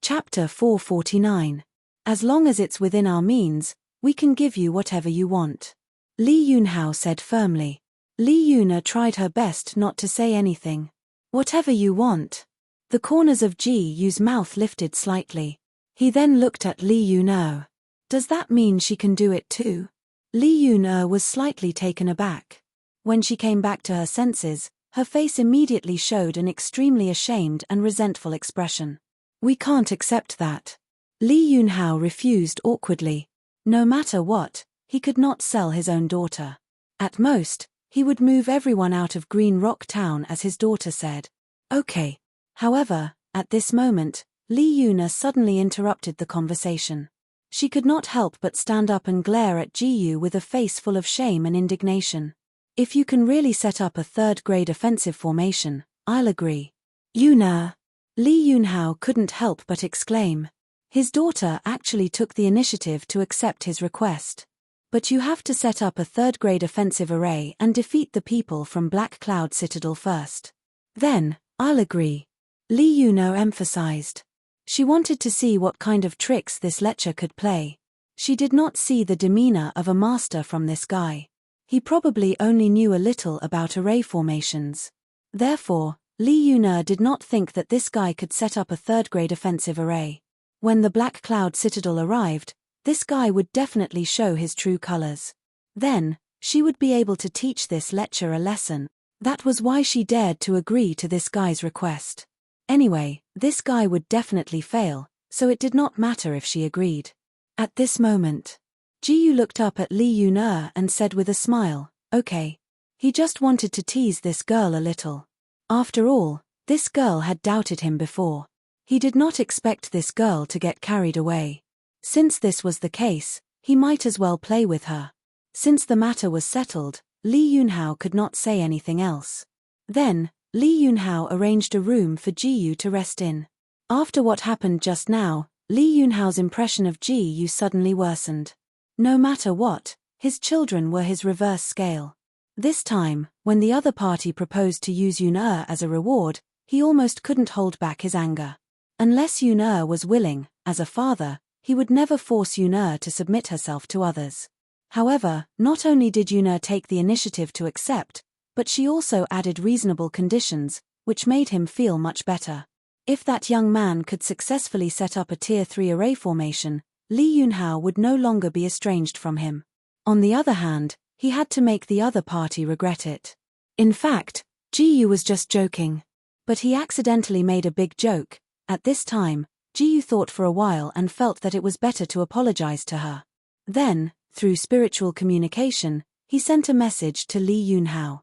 Chapter 449. As long as it's within our means, we can give you whatever you want, Li Yunhao said firmly. Li Yuner tried her best not to say anything. "Whatever you want." The corners of Ji Yu's mouth lifted slightly. He then looked at Li Yuner. "Does that mean she can do it too?" Li Yuner was slightly taken aback. When she came back to her senses, her face immediately showed an extremely ashamed and resentful expression. "We can't accept that." Li Yunhao refused awkwardly. No matter what, he could not sell his own daughter. At most, he would move everyone out of Green Rock Town, as his daughter said. Okay. However, at this moment, Li Yuna suddenly interrupted the conversation. She could not help but stand up and glare at Ji Yu with a face full of shame and indignation. "If you can really set up a third-grade offensive formation, I'll agree." "Yuna!" Li Yunhao couldn't help but exclaim. His daughter actually took the initiative to accept his request. "But you have to set up a third-grade offensive array and defeat the people from Black Cloud Citadel first. Then, I'll agree," Li Yunhao emphasized. She wanted to see what kind of tricks this lecher could play. She did not see the demeanor of a master from this guy. He probably only knew a little about array formations. Therefore, Li Yunhao did not think that this guy could set up a third-grade offensive array. When the Black Cloud Citadel arrived, this guy would definitely show his true colors. Then, she would be able to teach this lecher a lesson. That was why she dared to agree to this guy's request. Anyway, this guy would definitely fail, so it did not matter if she agreed. At this moment, Ji Yu looked up at Li Yunhao and said with a smile, "Okay." He just wanted to tease this girl a little. After all, this girl had doubted him before. He did not expect this girl to get carried away. Since this was the case, he might as well play with her. Since the matter was settled, Li Yunhao could not say anything else. Then, Li Yunhao arranged a room for Ji Yu to rest in. After what happened just now, Li Yunhao's impression of Ji Yu suddenly worsened. No matter what, his children were his reverse scale. This time, when the other party proposed to use Yun'er as a reward, he almost couldn't hold back his anger. Unless Yun'er was willing, as a father, he would never force Yun'er to submit herself to others. However, not only did Yun'er take the initiative to accept, but she also added reasonable conditions, which made him feel much better. If that young man could successfully set up a Tier 3 array formation, Li Yunhao would no longer be estranged from him. On the other hand, he had to make the other party regret it. In fact, Ji Yu was just joking. But he accidentally made a big joke. At this time, Ji Yu thought for a while and felt that it was better to apologize to her. Then, through spiritual communication, he sent a message to Li Yunhao.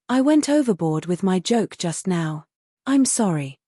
"I went overboard with my joke just now. I'm sorry."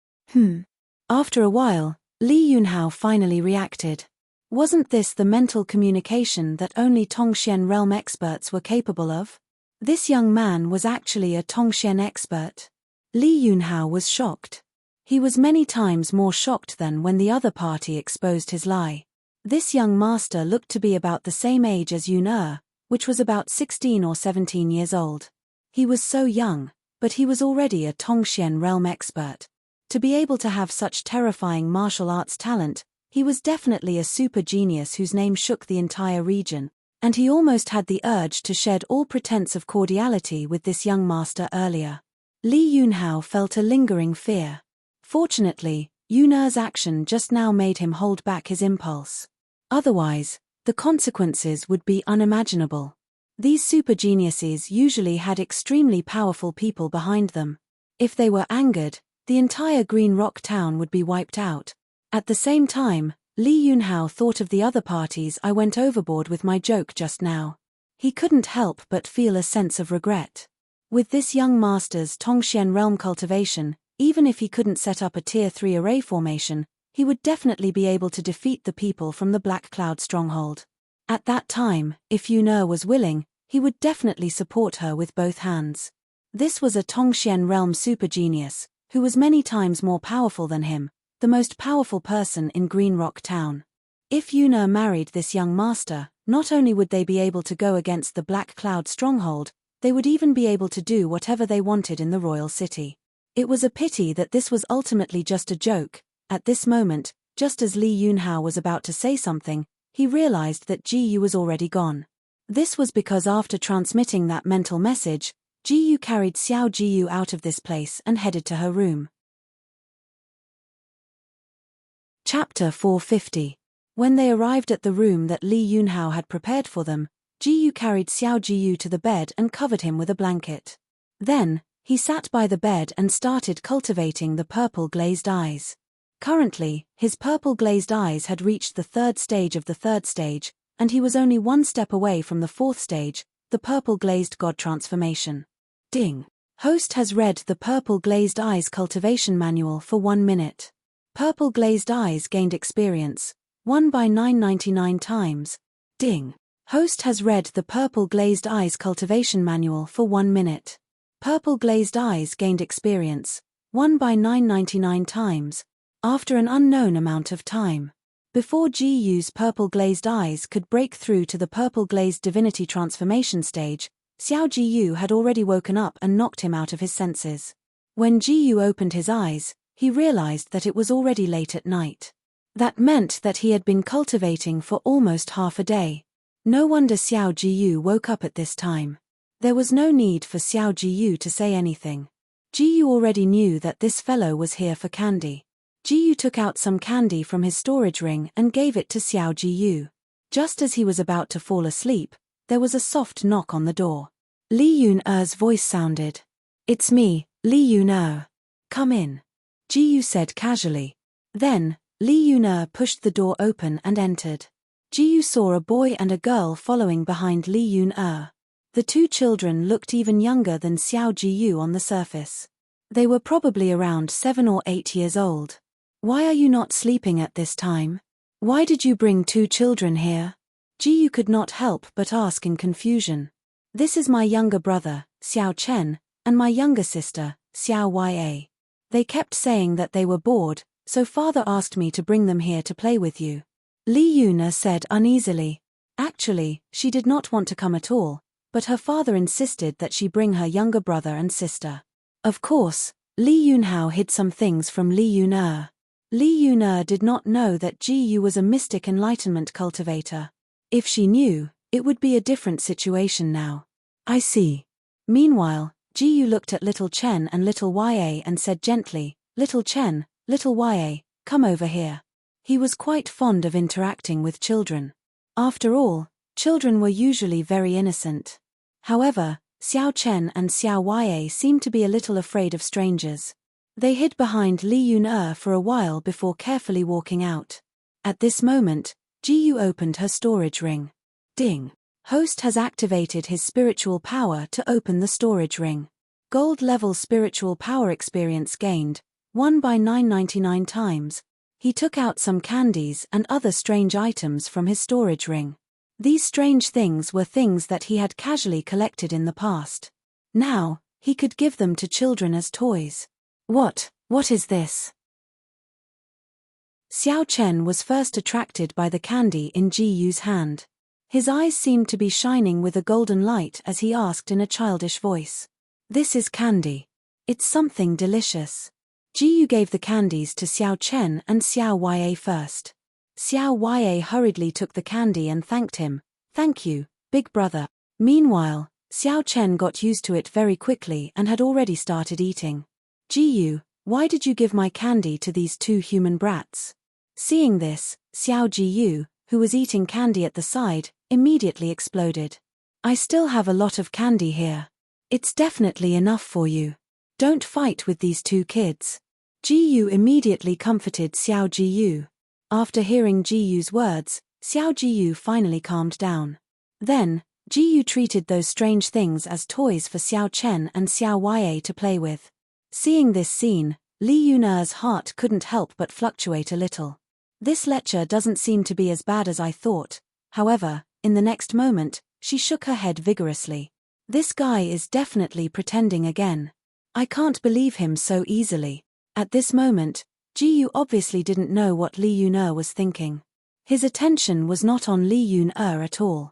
After a while, Li Yunhao finally reacted. Wasn't this the mental communication that only Tongxian realm experts were capable of? This young man was actually a Tongxian expert. Li Yunhao was shocked. He was many times more shocked than when the other party exposed his lie. This young master looked to be about the same age as Yun'er, which was about 16 or 17 years old. He was so young, but he was already a Tongxian realm expert. To be able to have such terrifying martial arts talent, he was definitely a super genius whose name shook the entire region, and he almost had the urge to shed all pretense of cordiality with this young master earlier. Li Yunhao felt a lingering fear. Fortunately, Yun'er's action just now made him hold back his impulse. Otherwise, the consequences would be unimaginable. These super geniuses usually had extremely powerful people behind them. If they were angered, the entire Green Rock town would be wiped out. At the same time, Li Yunhao thought of the other parties I went overboard with my joke just now. He couldn't help but feel a sense of regret. With this young master's Tongxian realm cultivation, even if he couldn't set up a Tier 3 array formation, he would definitely be able to defeat the people from the Black Cloud stronghold. At that time, if Yun'er was willing, he would definitely support her with both hands. This was a Tongxian realm super genius, who was many times more powerful than him, the most powerful person in Green Rock Town. If Yun'er married this young master, not only would they be able to go against the Black Cloud stronghold, they would even be able to do whatever they wanted in the royal city. It was a pity that this was ultimately just a joke. At this moment, just as Li Yunhao was about to say something, he realized that Ji Yu was already gone. This was because after transmitting that mental message, Ji Yu carried Xiao Ji Yu out of this place and headed to her room. Chapter 450. When they arrived at the room that Li Yunhao had prepared for them, Ji carried Xiao Jiyu to the bed and covered him with a blanket. Then, he sat by the bed and started cultivating the purple glazed eyes. Currently, his purple glazed eyes had reached the third stage of the third stage, and he was only one step away from the fourth stage, the purple glazed god transformation. Ding. Host has read the Purple Glazed Eyes Cultivation Manual for 1 minute. Purple Glazed Eyes gained experience, 1 by 999 times. Ding. Host has read the Purple Glazed Eyes Cultivation Manual for 1 minute. Purple Glazed Eyes gained experience, 1 by 999 times, after an unknown amount of time. Before Jiyu's Purple Glazed Eyes could break through to the Purple Glazed Divinity Transformation stage, Xiao Jiyu had already woken up and knocked him out of his senses. When Jiyu opened his eyes, he realized that it was already late at night. That meant that he had been cultivating for almost half a day. No wonder Xiao Jiyu woke up at this time. There was no need for Xiao Jiyu to say anything. Jiyu already knew that this fellow was here for candy. Jiyu took out some candy from his storage ring and gave it to Xiao Jiyu. Just as he was about to fall asleep, there was a soft knock on the door. Li Yun-er's voice sounded. "It's me, Li Yun-er. Come in," Jiyu said casually. Then, Li Yun-er pushed the door open and entered. Jiyu saw a boy and a girl following behind Li Yun-er. The two children looked even younger than Xiao Jiyu on the surface. They were probably around 7 or 8 years old. "Why are you not sleeping at this time? Why did you bring 2 children here?" Jiyu could not help but ask in confusion. "This is my younger brother, Xiao Chen, and my younger sister, Xiao Ya. They kept saying that they were bored, so father asked me to bring them here to play with you," Li Yuna said uneasily. Actually, she did not want to come at all, but her father insisted that she bring her younger brother and sister. Of course, Li Yunhao hid some things from Li Yuner. Li Yuner did not know that Jiyu was a mystic enlightenment cultivator. If she knew, it would be a different situation now. "I see." Meanwhile, Jiyu looked at little Chen and little Ya and said gently, "Little Chen, little Ya, come over here." He was quite fond of interacting with children. After all, children were usually very innocent. However, Xiao Chen and Xiao Ya seemed to be a little afraid of strangers. They hid behind Li Yun for a while before carefully walking out. At this moment, Jiyu opened her storage ring. Ding. Host has activated his spiritual power to open the storage ring. Gold level spiritual power experience gained, 1 by 999 times. He took out some candies and other strange items from his storage ring. These strange things were things that he had casually collected in the past. Now, he could give them to children as toys. What is this? Xiao Chen was first attracted by the candy in Jiyu's hand. His eyes seemed to be shining with a golden light as he asked in a childish voice. "This is candy. It's something delicious." Jiyu gave the candies to Xiao Chen and Xiao Ya first. Xiao Ya hurriedly took the candy and thanked him. "Thank you, big brother." Meanwhile, Xiao Chen got used to it very quickly and had already started eating. "Jiyu, why did you give my candy to these 2 human brats?" Seeing this, Xiao Jiyu, who was eating candy at the side, immediately exploded. "I still have a lot of candy here. It's definitely enough for you. Don't fight with these 2 kids." Jiyu immediately comforted Xiao Jiyu. After hearing Jiyu's words, Xiao Jiyu finally calmed down. Then, Jiyu treated those strange things as toys for Xiao Chen and Xiao Ya to play with. Seeing this scene, Li Yuner's heart couldn't help but fluctuate a little. This lecture doesn't seem to be as bad as I thought. However, in the next moment, she shook her head vigorously. This guy is definitely pretending again. I can't believe him so easily. At this moment, Jiyu obviously didn't know what Li Yuner was thinking. His attention was not on Li Yuner at all.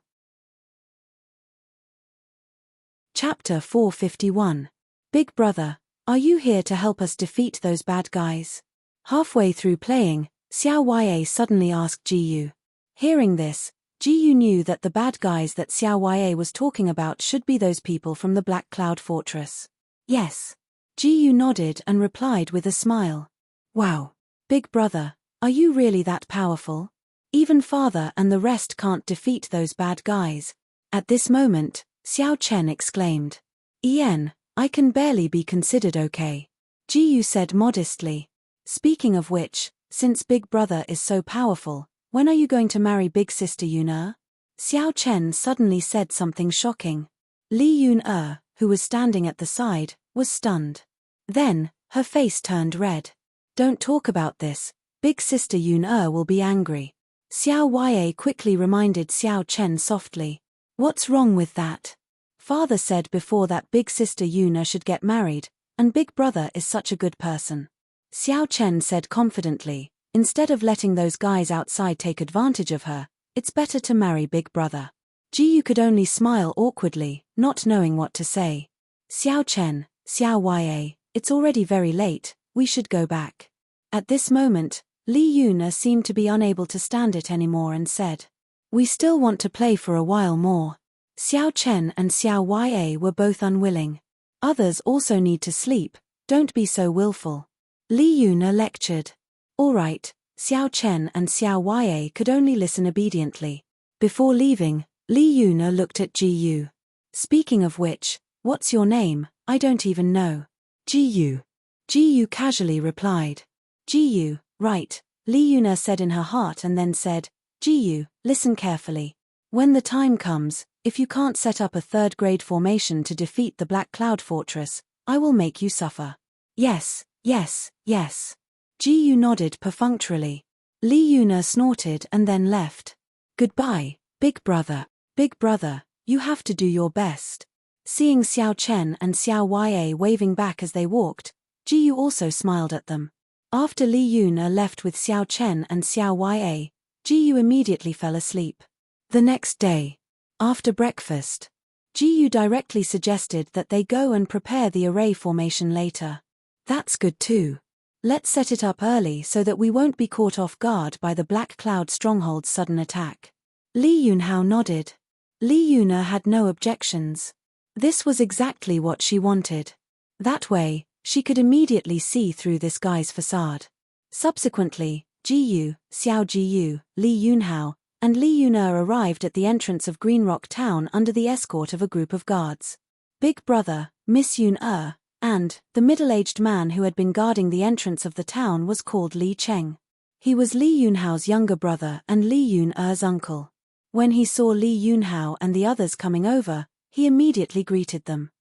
Chapter 451. Big Brother, are you here to help us defeat those bad guys? Halfway through playing, Xiao Ya suddenly asked Jiyu. Hearing this, Jiyu knew that the bad guys that Xiao Ya was talking about should be those people from the Black Cloud Fortress. Yes. Jiyu nodded and replied with a smile. Wow. Big brother, are you really that powerful? Even father and the rest can't defeat those bad guys. At this moment, Xiao Chen exclaimed. I can barely be considered okay. Ji Yu said modestly. Speaking of which, since Big Brother is so powerful, when are you going to marry Big Sister Yun? Xiao Chen suddenly said something shocking. Li Yun, who was standing at the side, was stunned. Then, her face turned red. Don't talk about this, Big Sister Yun will be angry. Xiao Ya quickly reminded Xiao Chen softly. What's wrong with that? Father said before that Big Sister Yun should get married, and Big Brother is such a good person. Xiao Chen said confidently, instead of letting those guys outside take advantage of her, it's better to marry Big Brother. Ji Yu could only smile awkwardly, not knowing what to say. Xiao Chen, Xiao Ya, it's already very late, we should go back. At this moment, Li Yun seemed to be unable to stand it anymore and said, we still want to play for a while more. Xiao Chen and Xiao Ya were both unwilling. Others also need to sleep, don't be so willful. Li Yun lectured. All right, Xiao Chen and Xiao Ya could only listen obediently. Before leaving, Li Yun looked at Ji Yu. Speaking of which, what's your name? I don't even know. Ji Yu. Ji Yu casually replied. Ji Yu, right, Li Yun said in her heart and then said, Ji Yu, listen carefully. When the time comes, if you can't set up a third-grade formation to defeat the Black Cloud Fortress, I will make you suffer. Yes. Ji Yu nodded perfunctorily. Li Yun snorted and then left. Goodbye, Big Brother. Big Brother, you have to do your best. Seeing Xiao Chen and Xiao Ya waving back as they walked, Ji Yu also smiled at them. After Li Yun left with Xiao Chen and Xiao Ya, Ji Yu immediately fell asleep. The next day, after breakfast, Ji Yu directly suggested that they go and prepare the array formation later. That's good too. Let's set it up early so that we won't be caught off guard by the Black Cloud Stronghold's sudden attack. Li Yunhao nodded. Li Yun had no objections. This was exactly what she wanted. That way, she could immediately see through this guy's facade. Subsequently, Ji Yu, Xiao Ji Yu, Li Yunhao, and Li Yun arrived at the entrance of Green Rock Town under the escort of a group of guards. Big Brother, Miss Yun and the middle-aged man who had been guarding the entrance of the town was called Li Cheng. He was Li Yunhao's younger brother and Li Yun-er's uncle. When he saw Li Yunhao and the others coming over, he immediately greeted them.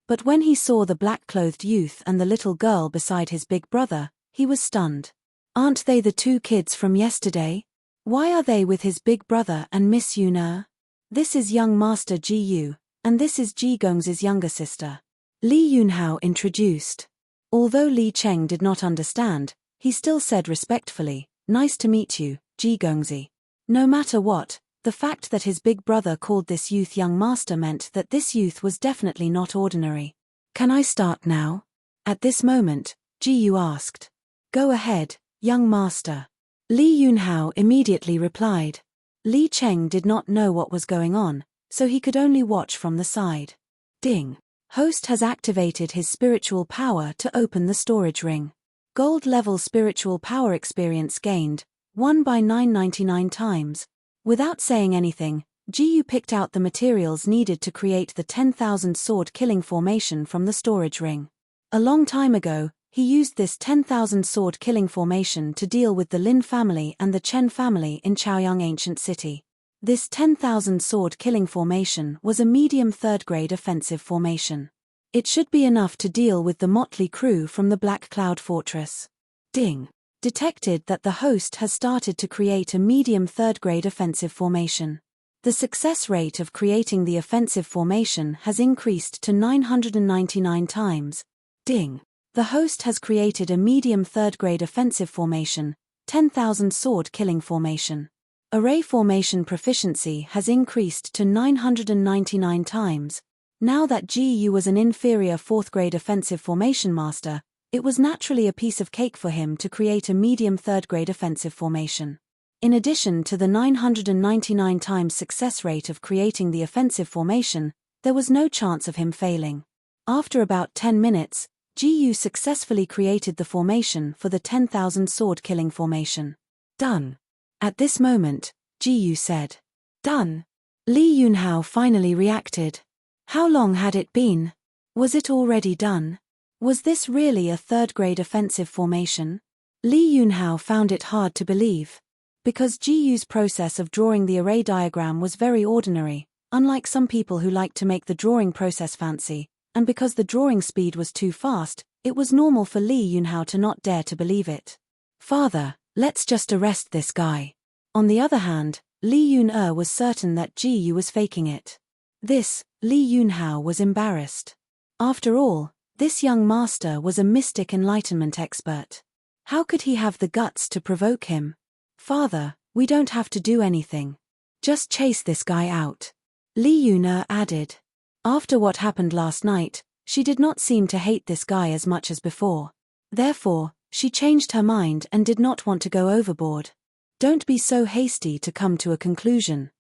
But when he saw the black-clothed youth and the little girl beside his big brother, he was stunned. Aren't they the two kids from yesterday? Why are they with his big brother and Miss Yun? This is young Master Ji Yu, and this is Ji Gong's younger sister. Li Yunhao introduced. Although Li Cheng did not understand, he still said respectfully, nice to meet you, Ji Gongzi. No matter what, the fact that his big brother called this youth young master meant that this youth was definitely not ordinary. Can I start now? At this moment, Ji Yu asked. Go ahead, young master. Li Yunhao immediately replied. Li Cheng did not know what was going on, so he could only watch from the side. Ding. Host has activated his spiritual power to open the storage ring. Gold level spiritual power experience gained, 1 by 999 times. Without saying anything, Ji Yu picked out the materials needed to create the 10,000 sword killing formation from the storage ring. A long time ago, he used this 10,000 sword killing formation to deal with the Lin family and the Chen family in Chaoyang Ancient City. This 10,000 sword killing formation was a medium third-grade offensive formation. It should be enough to deal with the motley crew from the Black Cloud Fortress. Ding. Detected that the host has started to create a medium third-grade offensive formation. The success rate of creating the offensive formation has increased to 999 times. Ding. The host has created a medium third-grade offensive formation, 10,000 sword killing formation. Array formation proficiency has increased to 999 times. Now that Ji Yu was an inferior 4th-grade offensive formation master, it was naturally a piece of cake for him to create a medium 3rd-grade offensive formation. In addition to the 999 times success rate of creating the offensive formation, there was no chance of him failing. After about 10 minutes, Ji Yu successfully created the formation for the 10,000 sword killing formation. Done. At this moment, Ji Yu said, Done. Li Yunhao finally reacted. How long had it been? Was it already done? Was this really a third-grade offensive formation? Li Yunhao found it hard to believe. Because Ji Yu's process of drawing the array diagram was very ordinary, unlike some people who like to make the drawing process fancy, and because the drawing speed was too fast, it was normal for Li Yunhao to not dare to believe it. Father, let's just arrest this guy. On the other hand, Li Yun-er was certain that Ji Yu was faking it. Li Yunhao was embarrassed. After all, this young master was a mystic enlightenment expert. How could he have the guts to provoke him? Father, we don't have to do anything. Just chase this guy out. Li Yun-er added. After what happened last night, she did not seem to hate this guy as much as before. Therefore, she changed her mind and did not want to go overboard. Don't be so hasty to come to a conclusion.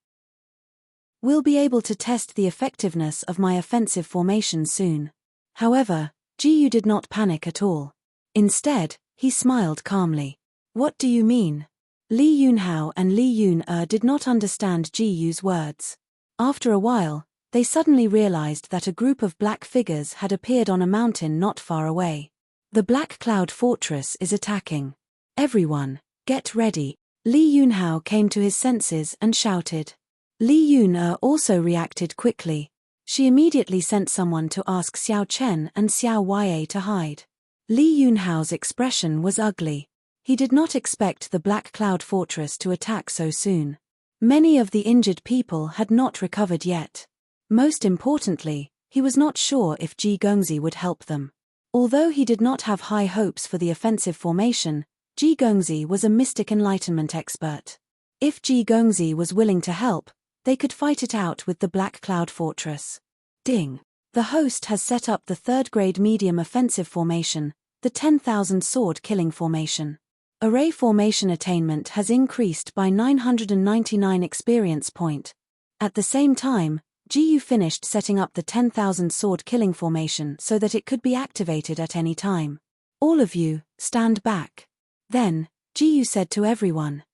We'll be able to test the effectiveness of my offensive formation soon. However, Ji Yu did not panic at all. Instead, he smiled calmly. What do you mean? Li Yunhao and Li Yun-er did not understand Ji Yu's words. After a while, they suddenly realized that a group of black figures had appeared on a mountain not far away. The Black Cloud Fortress is attacking. Everyone, get ready. Li Yunhao came to his senses and shouted. Li Yun-er also reacted quickly. She immediately sent someone to ask Xiao Chen and Xiao Ye to hide. Li Yunhao's expression was ugly. He did not expect the Black Cloud Fortress to attack so soon. Many of the injured people had not recovered yet. Most importantly, he was not sure if Ji Gongzi would help them. Although he did not have high hopes for the offensive formation, Ji Gongzi was a mystic enlightenment expert. If Ji Gongzi was willing to help, they could fight it out with the Black Cloud Fortress. Ding! The host has set up the third-grade medium offensive formation, the 10,000 sword killing formation. Array formation attainment has increased by 999 experience point. At the same time, Ji Yu finished setting up the 10,000 sword killing formation so that it could be activated at any time. All of you, stand back. Then, Ji Yu said to everyone.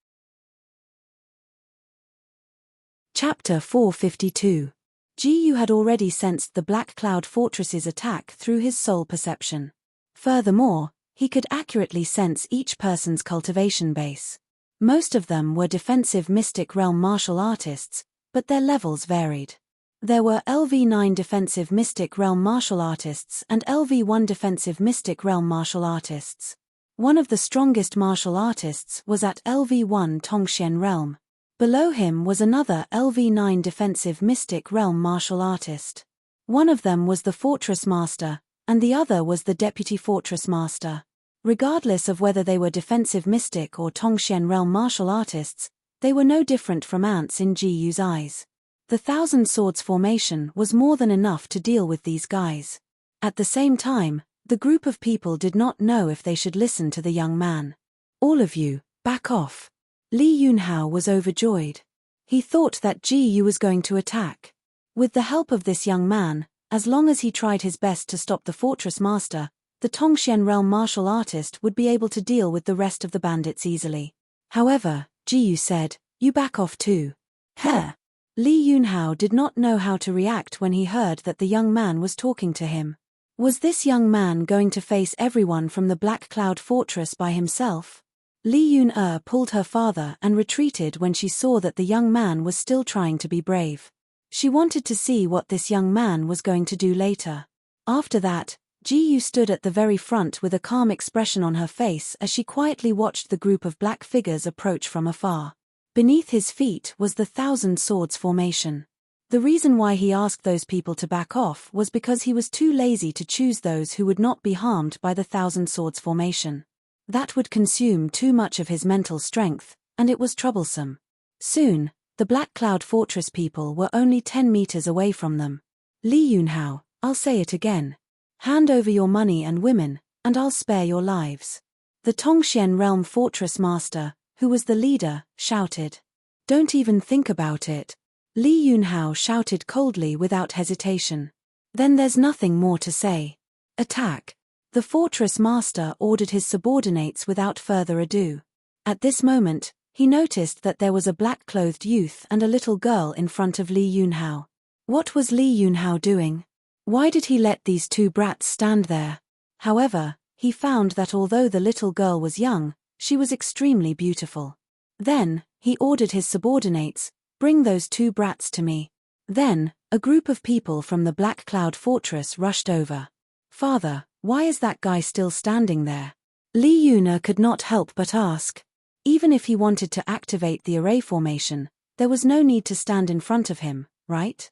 Chapter 452. Ji Yu had already sensed the Black Cloud Fortress's attack through his soul perception. Furthermore, he could accurately sense each person's cultivation base. Most of them were defensive mystic realm martial artists, but their levels varied. There were LV9 defensive mystic realm martial artists and LV1 defensive mystic realm martial artists. One of the strongest martial artists was at LV1 Tongxian realm. Below him was another LV9 defensive mystic realm martial artist. One of them was the fortress master, and the other was the deputy fortress master. Regardless of whether they were defensive mystic or Tongxian realm martial artists, they were no different from ants in Ji Yu's eyes. The Thousand Swords formation was more than enough to deal with these guys. At the same time, the group of people did not know if they should listen to the young man. All of you, back off. Li Yunhao was overjoyed. He thought that Ji Yu was going to attack. With the help of this young man, as long as he tried his best to stop the fortress master, the Tongxian realm martial artist would be able to deal with the rest of the bandits easily. However, Ji Yu said, "You back off too." Heh! Li Yunhao did not know how to react when he heard that the young man was talking to him. Was this young man going to face everyone from the Black Cloud Fortress by himself? Li Yun-er pulled her father and retreated when she saw that the young man was still trying to be brave. She wanted to see what this young man was going to do later. After that, Ji Yu stood at the very front with a calm expression on her face as she quietly watched the group of black figures approach from afar. Beneath his feet was the Thousand Swords formation. The reason why he asked those people to back off was because he was too lazy to choose those who would not be harmed by the Thousand Swords formation. That would consume too much of his mental strength, and it was troublesome. Soon, the Black Cloud Fortress people were only 10 meters away from them. Li Yunhao, I'll say it again. Hand over your money and women, and I'll spare your lives. The Tongxian Realm Fortress Master, who was the leader, shouted. Don't even think about it. Li Yunhao shouted coldly without hesitation. Then there's nothing more to say. Attack. The Fortress Master ordered his subordinates without further ado. At this moment, He noticed that there was a black-clothed youth and a little girl in front of Li Yunhao. What was Li Yunhao doing? Why did he let these two brats stand there? However, he found that although the little girl was young, she was extremely beautiful. Then, he ordered his subordinates, "Bring those two brats to me." Then, a group of people from the Black Cloud Fortress rushed over. "Father, why is that guy still standing there?" Li Yuna could not help but ask. Even if he wanted to activate the array formation, there was no need to stand in front of him, right?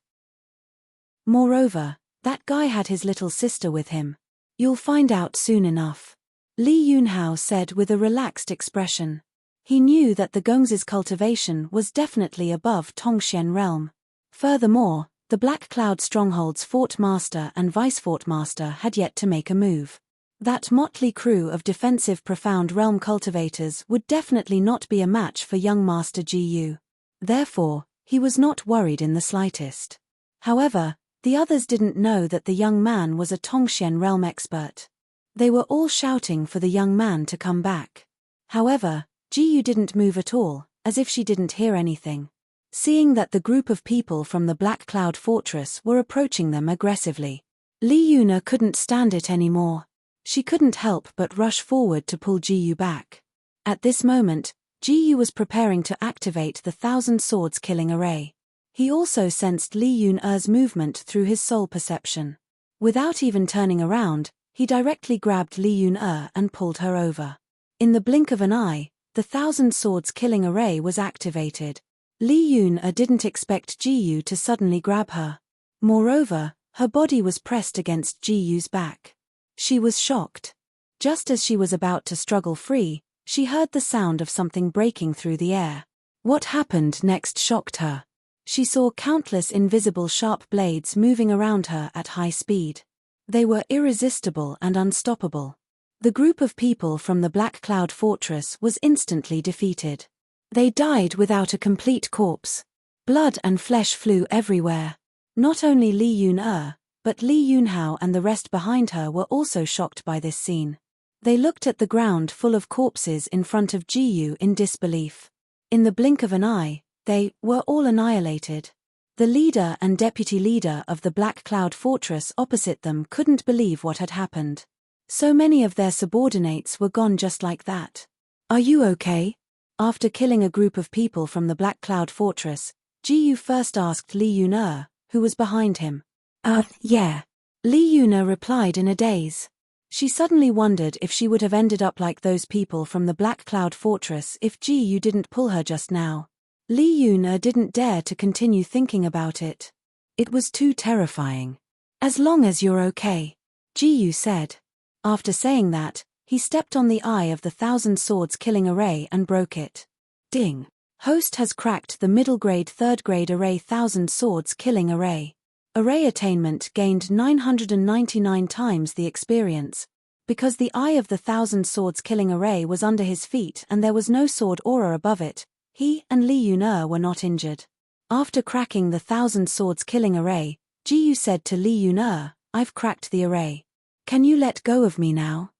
Moreover, that guy had his little sister with him. "You'll find out soon enough," Li Yunhao said with a relaxed expression. He knew that the Gong's cultivation was definitely above Tongxian realm. Furthermore, the Black Cloud Stronghold's Fort Master and Vice Fort Master had yet to make a move. That motley crew of defensive Profound Realm cultivators would definitely not be a match for young Master Gu. Therefore, he was not worried in the slightest. However, the others didn't know that the young man was a Tongxian realm expert. They were all shouting for the young man to come back. However, Gu didn't move at all, as if she didn't hear anything. Seeing that the group of people from the Black Cloud Fortress were approaching them aggressively, Li Yuna couldn't stand it anymore. She couldn't help but rush forward to pull Gu back. At this moment, Gu was preparing to activate the Thousand Swords killing array. He also sensed Li Yun's movement through his soul perception. Without even turning around, he directly grabbed Li Yun and pulled her over. In the blink of an eye, the Thousand Swords killing array was activated. Li Yun didn't expect Gu to suddenly grab her. Moreover, her body was pressed against Gu's back. She was shocked. Just as she was about to struggle free, she heard the sound of something breaking through the air. What happened next shocked her. She saw countless invisible sharp blades moving around her at high speed. They were irresistible and unstoppable. The group of people from the Black Cloud Fortress was instantly defeated. They died without a complete corpse. Blood and flesh flew everywhere. Not only Li Yun but Li Yunhao and the rest behind her were also shocked by this scene. They looked at the ground full of corpses in front of Gu in disbelief. In the blink of an eye, they were all annihilated. The leader and deputy leader of the Black Cloud Fortress opposite them couldn't believe what had happened. So many of their subordinates were gone just like that. "Are you okay?" After killing a group of people from the Black Cloud Fortress, Gu first asked Li Yun, who was behind him. Yeah," Li Yun replied in a daze. She suddenly wondered if she would have ended up like those people from the Black Cloud Fortress if Gu didn't pull her just now. Li Yun didn't dare to continue thinking about it. It was too terrifying. "As long as you're okay," Gu said. After saying that, he stepped on the eye of the Thousand Swords killing array and broke it. Ding! Host has cracked the middle grade third grade array Thousand Swords killing array. Array attainment gained 999 times the experience. Because the eye of the Thousand Swords killing array was under his feet and there was no sword aura above it, he and Li Yun were not injured. After cracking the Thousand Swords killing array, Gu said to Li Yun, "I've cracked the array. Can you let go of me now?"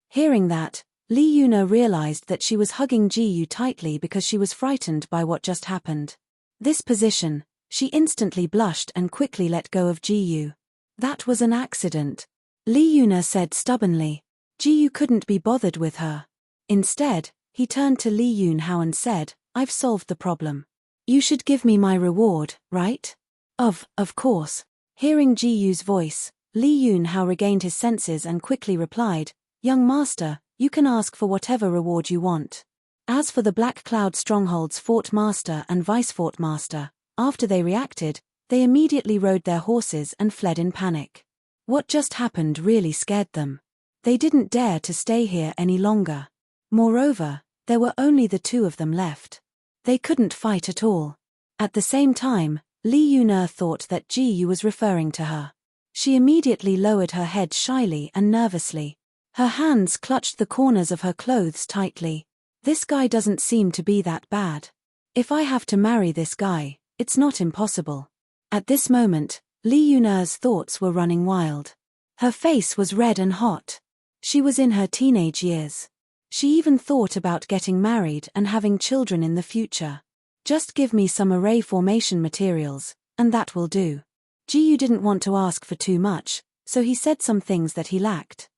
Hearing that, Li Yun realized that she was hugging Gu tightly because she was frightened by what just happened. This position, she instantly blushed and quickly let go of Gu. "That was an accident," Li Yun said stubbornly. Gu couldn't be bothered with her. Instead, he turned to Li Yunhao and said, "I've solved the problem. You should give me my reward, right?" Of course." Hearing Gu's voice, Li Yunhao regained his senses and quickly replied, "Young master, you can ask for whatever reward you want." As for the Black Cloud Stronghold's Fort Master and Vice Fort Master, after they reacted, they immediately rode their horses and fled in panic. What just happened really scared them. They didn't dare to stay here any longer. Moreover, there were only the two of them left. They couldn't fight at all. At the same time, Li Yun thought that Gu was referring to her. She immediately lowered her head shyly and nervously. Her hands clutched the corners of her clothes tightly. "This guy doesn't seem to be that bad. If I have to marry this guy, it's not impossible." At this moment, Li Yun's thoughts were running wild. Her face was red and hot. She was in her teenage years. She even thought about getting married and having children in the future. Just give me some array formation materials, and that will do. Ji Yu didn't want to ask for too much, so he said some things that he lacked.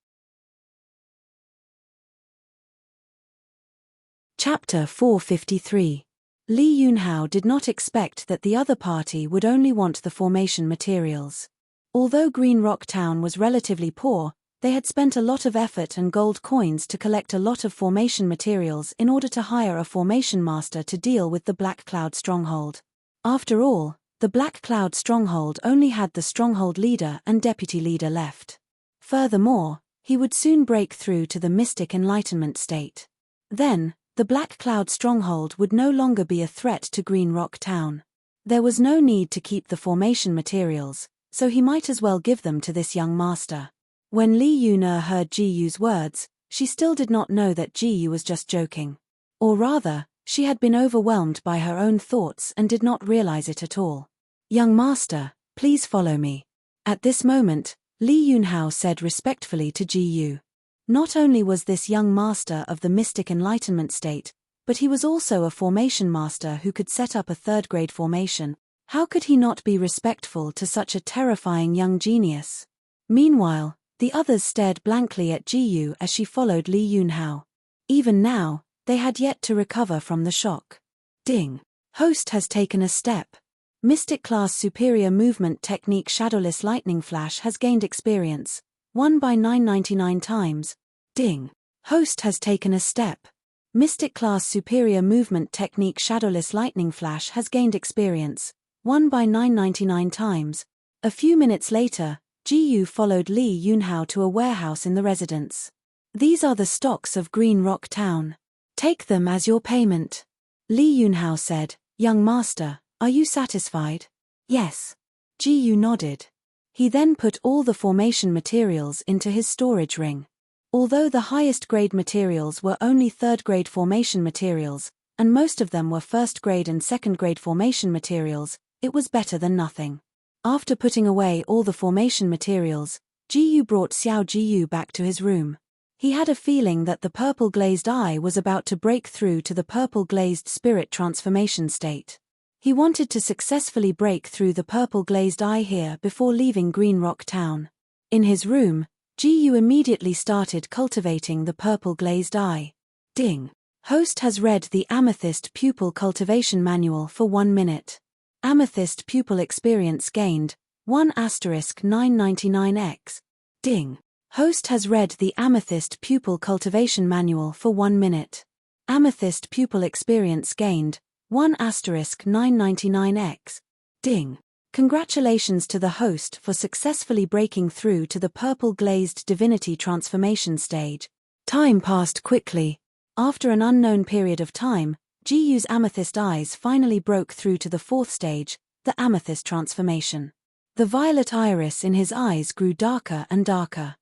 Chapter 453. Li Yunhao did not expect that the other party would only want the formation materials. Although Green Rock Town was relatively poor, they had spent a lot of effort and gold coins to collect a lot of formation materials in order to hire a formation master to deal with the Black Cloud stronghold. After all, the Black Cloud stronghold only had the stronghold leader and deputy leader left. Furthermore, he would soon break through to the mystic enlightenment state. Then, the Black Cloud stronghold would no longer be a threat to Green Rock Town. There was no need to keep the formation materials, so he might as well give them to this young master. When Li Yun'er heard Ji Yu's words, she still did not know that Ji Yu was just joking. Or rather, she had been overwhelmed by her own thoughts and did not realize it at all. "Young master, please follow me." At this moment, Li Yunhao said respectfully to Ji Yu. Not only was this young master of the mystic enlightenment state, but he was also a formation master who could set up a third-grade formation. How could he not be respectful to such a terrifying young genius? Meanwhile, the others stared blankly at Ji Yu as she followed Li Yunhao. Even now, they had yet to recover from the shock. Ding! Host has taken a step. Mystic Class Superior Movement Technique Shadowless Lightning Flash has gained experience. 1 by 999 times. Ding! Host has taken a step. Mystic Class Superior Movement Technique Shadowless Lightning Flash has gained experience. 1 by 999 times. A few minutes later, Ji Yu followed Li Yunhao to a warehouse in the residence. "These are the stocks of Green Rock Town. Take them as your payment." Li Yunhao said, "Young master, are you satisfied?" "Yes." Ji Yu nodded. He then put all the formation materials into his storage ring. Although the highest grade materials were only third-grade formation materials, and most of them were first-grade and second-grade formation materials, it was better than nothing. After putting away all the formation materials, Ji Yu brought Xiao Ji Yu back to his room. He had a feeling that the purple glazed eye was about to break through to the purple glazed spirit transformation state. He wanted to successfully break through the purple glazed eye here before leaving Green Rock Town. In his room, Ji Yu immediately started cultivating the purple glazed eye. Ding! Host has read the Amethyst Pupil Cultivation Manual for 1 minute. Amethyst Pupil Experience gained, 1*999x. Ding! Host has read the Amethyst Pupil Cultivation Manual for 1 minute. Amethyst Pupil Experience gained, 1*999x. Ding! Congratulations to the host for successfully breaking through to the purple glazed divinity transformation stage. Time passed quickly. After an unknown period of time, Ji Yu's amethyst eyes finally broke through to the 4th stage, the amethyst transformation. The violet iris in his eyes grew darker and darker.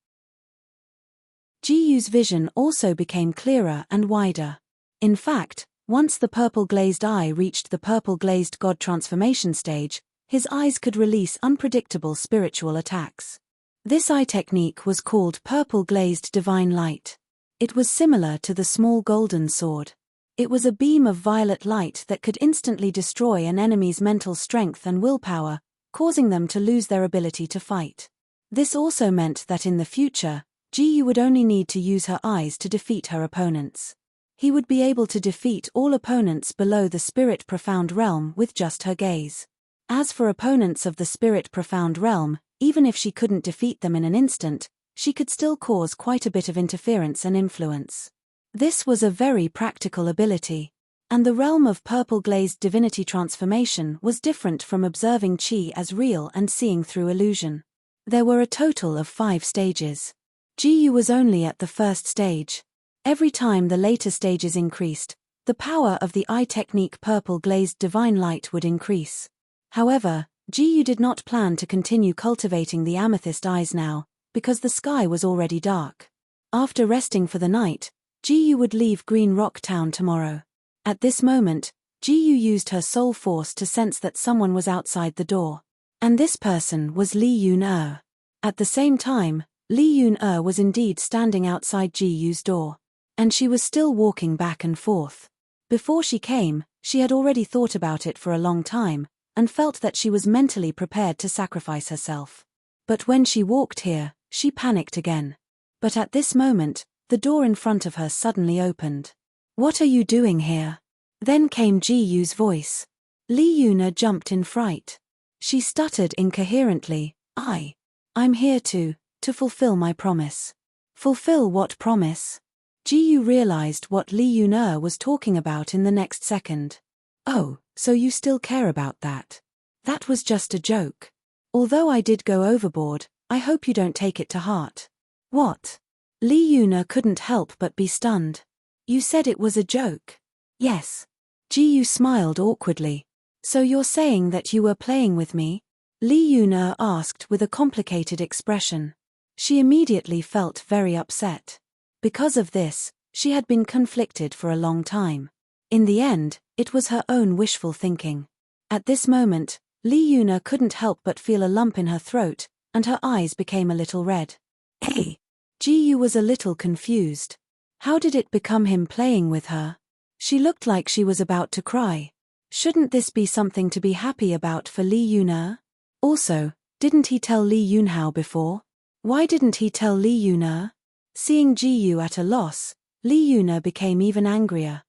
Ji Yu's vision also became clearer and wider. In fact, once the purple glazed eye reached the purple glazed god transformation stage, his eyes could release unpredictable spiritual attacks. This eye technique was called purple glazed divine light. It was similar to the small golden sword. It was a beam of violet light that could instantly destroy an enemy's mental strength and willpower, causing them to lose their ability to fight. This also meant that in the future, Ji Yu would only need to use her eyes to defeat her opponents. He would be able to defeat all opponents below the Spirit Profound Realm with just her gaze. As for opponents of the Spirit Profound Realm, even if she couldn't defeat them in an instant, she could still cause quite a bit of interference and influence. This was a very practical ability. And the realm of purple glazed divinity transformation was different from observing Qi as real and seeing through illusion. There were a total of 5 stages. Ji Yu was only at the 1st stage. Every time the later stages increased, the power of the eye technique purple glazed divine light would increase. However, Ji Yu did not plan to continue cultivating the amethyst eyes now, because the sky was already dark. After resting for the night, Ji Yu would leave Green Rock Town tomorrow. At this moment, Ji Yu used her soul force to sense that someone was outside the door. And this person was Li Yun'er. At the same time, Li Yun'er was indeed standing outside Ji Yu's door. And she was still walking back and forth. Before she came, she had already thought about it for a long time, and felt that she was mentally prepared to sacrifice herself. But when she walked here, she panicked again. But at this moment, the door in front of her suddenly opened. "What are you doing here?" Then came Ji Yu's voice. Li Yuna jumped in fright. She stuttered incoherently, I'm here to fulfill my promise." "Fulfill what promise?" Ji Yu realized what Li Yuna was talking about in the next second. "Oh, so you still care about that? That was just a joke. Although I did go overboard, I hope you don't take it to heart." "What?" Li Yuna couldn't help but be stunned. "You said it was a joke." "Yes." Ji Yu smiled awkwardly. "So you're saying that you were playing with me?" Li Yuna asked with a complicated expression. She immediately felt very upset. Because of this, she had been conflicted for a long time. In the end, it was her own wishful thinking. At this moment, Li Yuna couldn't help but feel a lump in her throat, and her eyes became a little red. Hey! Ji Yu was a little confused. How did it become him playing with her? She looked like she was about to cry. Shouldn't this be something to be happy about for Li Yuna? Also, didn't he tell Li Yunhao before? Why didn't he tell Li Yuna? Seeing Ji Yu at a loss, Li Yuna became even angrier.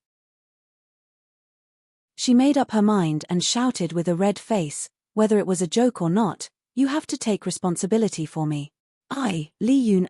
She made up her mind and shouted with a red face, "Whether it was a joke or not, you have to take responsibility for me. I, Li Yun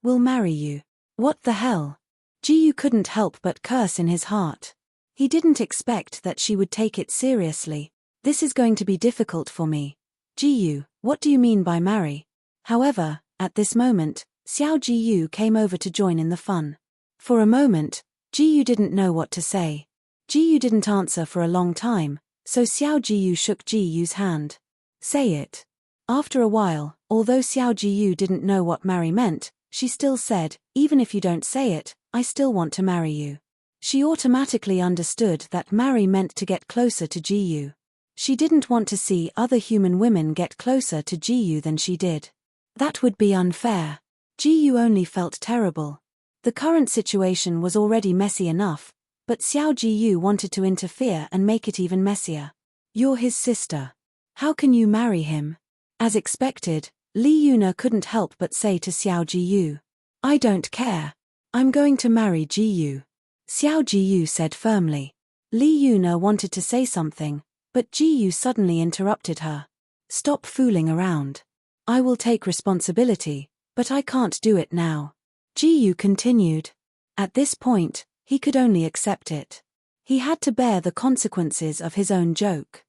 will marry you." What the hell? Ji Yu couldn't help but curse in his heart. He didn't expect that she would take it seriously. "This is going to be difficult for me." "Ji Yu, what do you mean by marry?" However, at this moment, Xiao Ji Yu came over to join in the fun. For a moment, Ji Yu didn't know what to say. Ji Yu didn't answer for a long time, so Xiao Ji Yu shook Ji Yu's hand. "Say it." After a while, although Xiao Ji Yu didn't know what marry meant, she still said, "Even if you don't say it, I still want to marry you." She automatically understood that marry meant to get closer to Ji Yu. She didn't want to see other human women get closer to Ji Yu than she did. That would be unfair. Ji Yu only felt terrible. The current situation was already messy enough, but Xiao Ji Yu wanted to interfere and make it even messier. "You're his sister. How can you marry him?" As expected, Li Yuna couldn't help but say to Xiao Ji Yu, "I don't care. I'm going to marry Ji Yu." Xiao Ji Yu said firmly. Li Yuna wanted to say something, but Ji Yu suddenly interrupted her. "Stop fooling around. I will take responsibility, but I can't do it now." Ji Yu continued. At this point, he could only accept it. He had to bear the consequences of his own joke.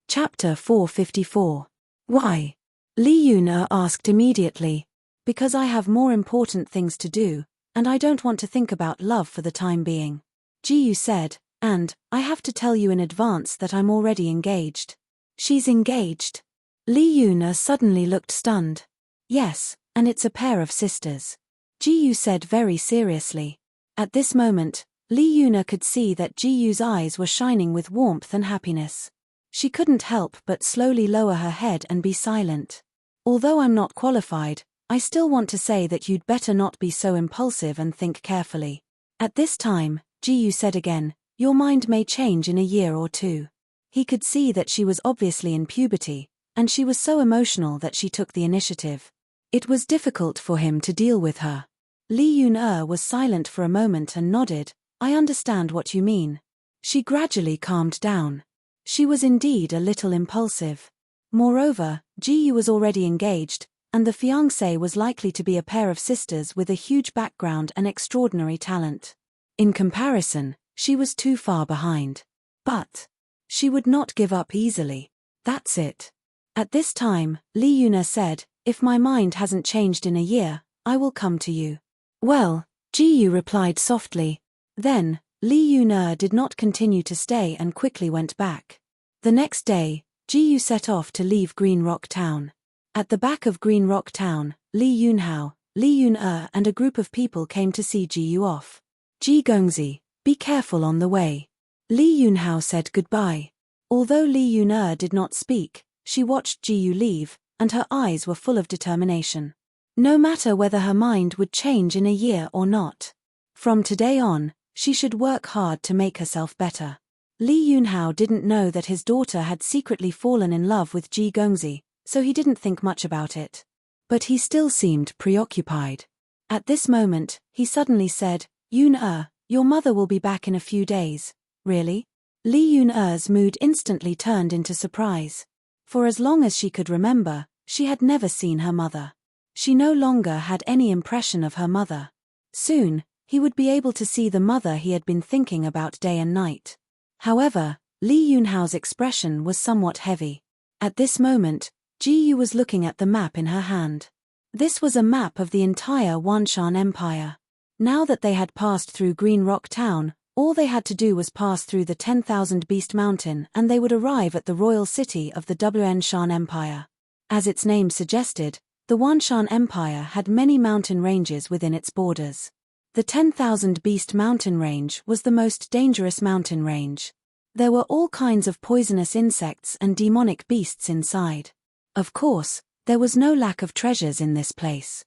Chapter 454. Why? Li Yuna asked immediately. "Because I have more important things to do, and I don't want to think about love for the time being," Ji Yu said, "and I have to tell you in advance that I'm already engaged." "She's engaged?" Li Yuna suddenly looked stunned. "Yes, and it's a pair of sisters," Ji Yu said very seriously. At this moment, Li Yuna could see that Ji Yu's eyes were shining with warmth and happiness. She couldn't help but slowly lower her head and be silent. "Although I'm not qualified, I still want to say that you'd better not be so impulsive and think carefully." At this time, Ji Yu said again, "Your mind may change in a year or two." He could see that she was obviously in puberty, and she was so emotional that she took the initiative. It was difficult for him to deal with her. Li Yun was silent for a moment and nodded, "I understand what you mean." She gradually calmed down. She was indeed a little impulsive. Moreover, Ji Yu was already engaged, and the fiancé was likely to be a pair of sisters with a huge background and extraordinary talent. In comparison, she was too far behind. But she would not give up easily. That's it. At this time, Li Yuna said, "If my mind hasn't changed in a year, I will come to you." "Well," Ji Yu replied softly. Then, Li Yuna did not continue to stay and quickly went back. The next day, Ji Yu set off to leave Green Rock Town. At the back of Green Rock Town, Li Yunhao, Li Yun and a group of people came to see Ji Yu off. "Ji Gongzi, be careful on the way." Li Yunhao said goodbye. Although Li Yun did not speak, she watched Ji Yu leave, and her eyes were full of determination. No matter whether her mind would change in a year or not. From today on, she should work hard to make herself better. Lee Yunhao didn't know that his daughter had secretly fallen in love with Ji Gongzi, so he didn't think much about it. But he still seemed preoccupied. At this moment, he suddenly said, Yun-er, your mother will be back in a few days. Really? Lee Yun-er's mood instantly turned into surprise. For as long as she could remember, she had never seen her mother. She no longer had any impression of her mother. Soon, he would be able to see the mother he had been thinking about day and night. However, Lee Yunhao's expression was somewhat heavy. At this moment, Ji Yu was looking at the map in her hand. This was a map of the entire Wanshan Empire. Now that they had passed through Green Rock Town, all they had to do was pass through the 10,000 Beast Mountain and they would arrive at the royal city of the Wanshan Empire. As its name suggested, the Wanshan Empire had many mountain ranges within its borders. The 10,000 Beast Mountain Range was the most dangerous mountain range. There were all kinds of poisonous insects and demonic beasts inside. Of course, there was no lack of treasures in this place.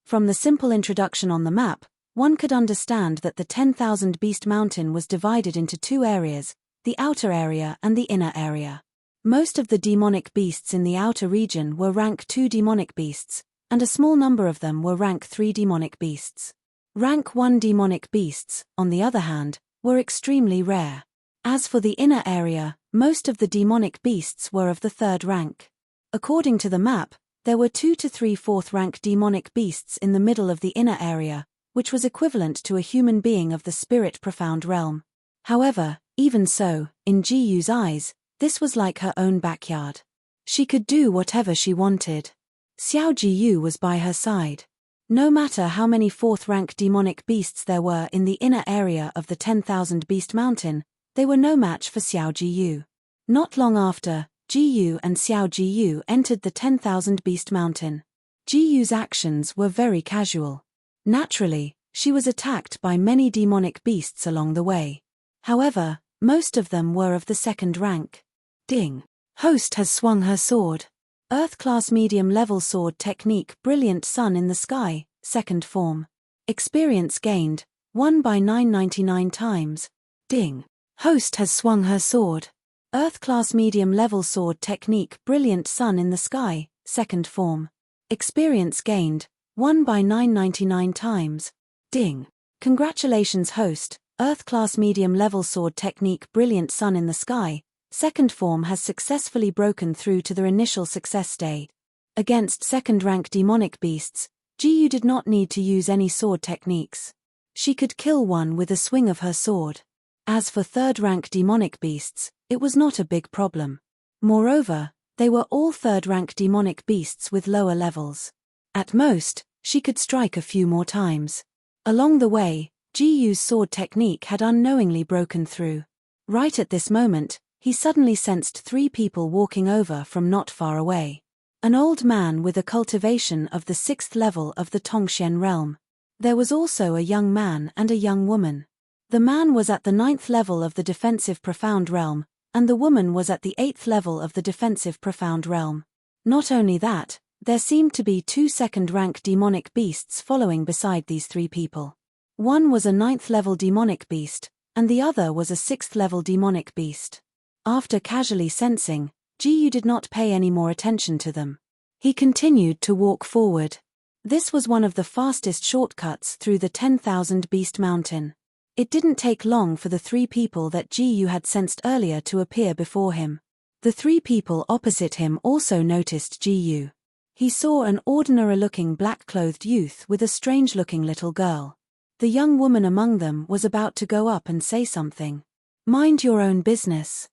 From the simple introduction on the map, one could understand that the 10,000 Beast Mountain was divided into two areas, the outer area and the inner area. Most of the demonic beasts in the outer region were rank 2 demonic beasts, and a small number of them were rank 3 demonic beasts. Rank 1 demonic beasts, on the other hand, were extremely rare. As for the inner area, most of the demonic beasts were of the 3rd rank. According to the map, there were 2 to 3 4th rank demonic beasts in the middle of the inner area, which was equivalent to a human being of the spirit profound realm. However, even so, in Ji Yu's eyes, this was like her own backyard. She could do whatever she wanted. Xiao Ji Yu was by her side. No matter how many 4th rank demonic beasts there were in the inner area of the 10,000 Beast Mountain, they were no match for Xiao Ji Yu. Not long after, Ji Yu and Xiao Ji Yu entered the 10,000 Beast Mountain. Ji Yu's actions were very casual. Naturally, she was attacked by many demonic beasts along the way. However, most of them were of the 2nd rank. Ding! Host has swung her sword. Earth-class medium-level sword technique Brilliant Sun in the Sky, 2nd form. Experience gained, 1 by 999 times. Ding! Host has swung her sword. Earth-class medium-level sword technique Brilliant Sun in the Sky, 2nd form. Experience gained, 1 by 999 times. Ding! Congratulations host, Earth-class medium-level sword technique Brilliant Sun in the Sky, 2nd form has successfully broken through to their initial success state. Against 2nd rank demonic beasts, Ji Yu did not need to use any sword techniques. She could kill one with a swing of her sword. As for 3rd rank demonic beasts, it was not a big problem. Moreover, they were all 3rd rank demonic beasts with lower levels. At most, she could strike a few more times. Along the way, Ji Yu's sword technique had unknowingly broken through. Right at this moment, he suddenly sensed 3 people walking over from not far away. An old man with a cultivation of the 6th level of the Tongxian realm. There was also a young man and a young woman. The man was at the 9th level of the defensive profound realm, and the woman was at the 8th level of the defensive profound realm. Not only that, there seemed to be 2 2nd-rank demonic beasts following beside these 3 people. One was a 9th level demonic beast, and the other was a 6th level demonic beast. After casually sensing, Ji Yu did not pay any more attention to them. He continued to walk forward. This was one of the fastest shortcuts through the 10,000 Beast Mountain. It didn't take long for the 3 people that Ji Yu had sensed earlier to appear before him. The 3 people opposite him also noticed Ji Yu. He saw an ordinary-looking black-clothed youth with a strange-looking little girl. The young woman among them was about to go up and say something. Mind your own business.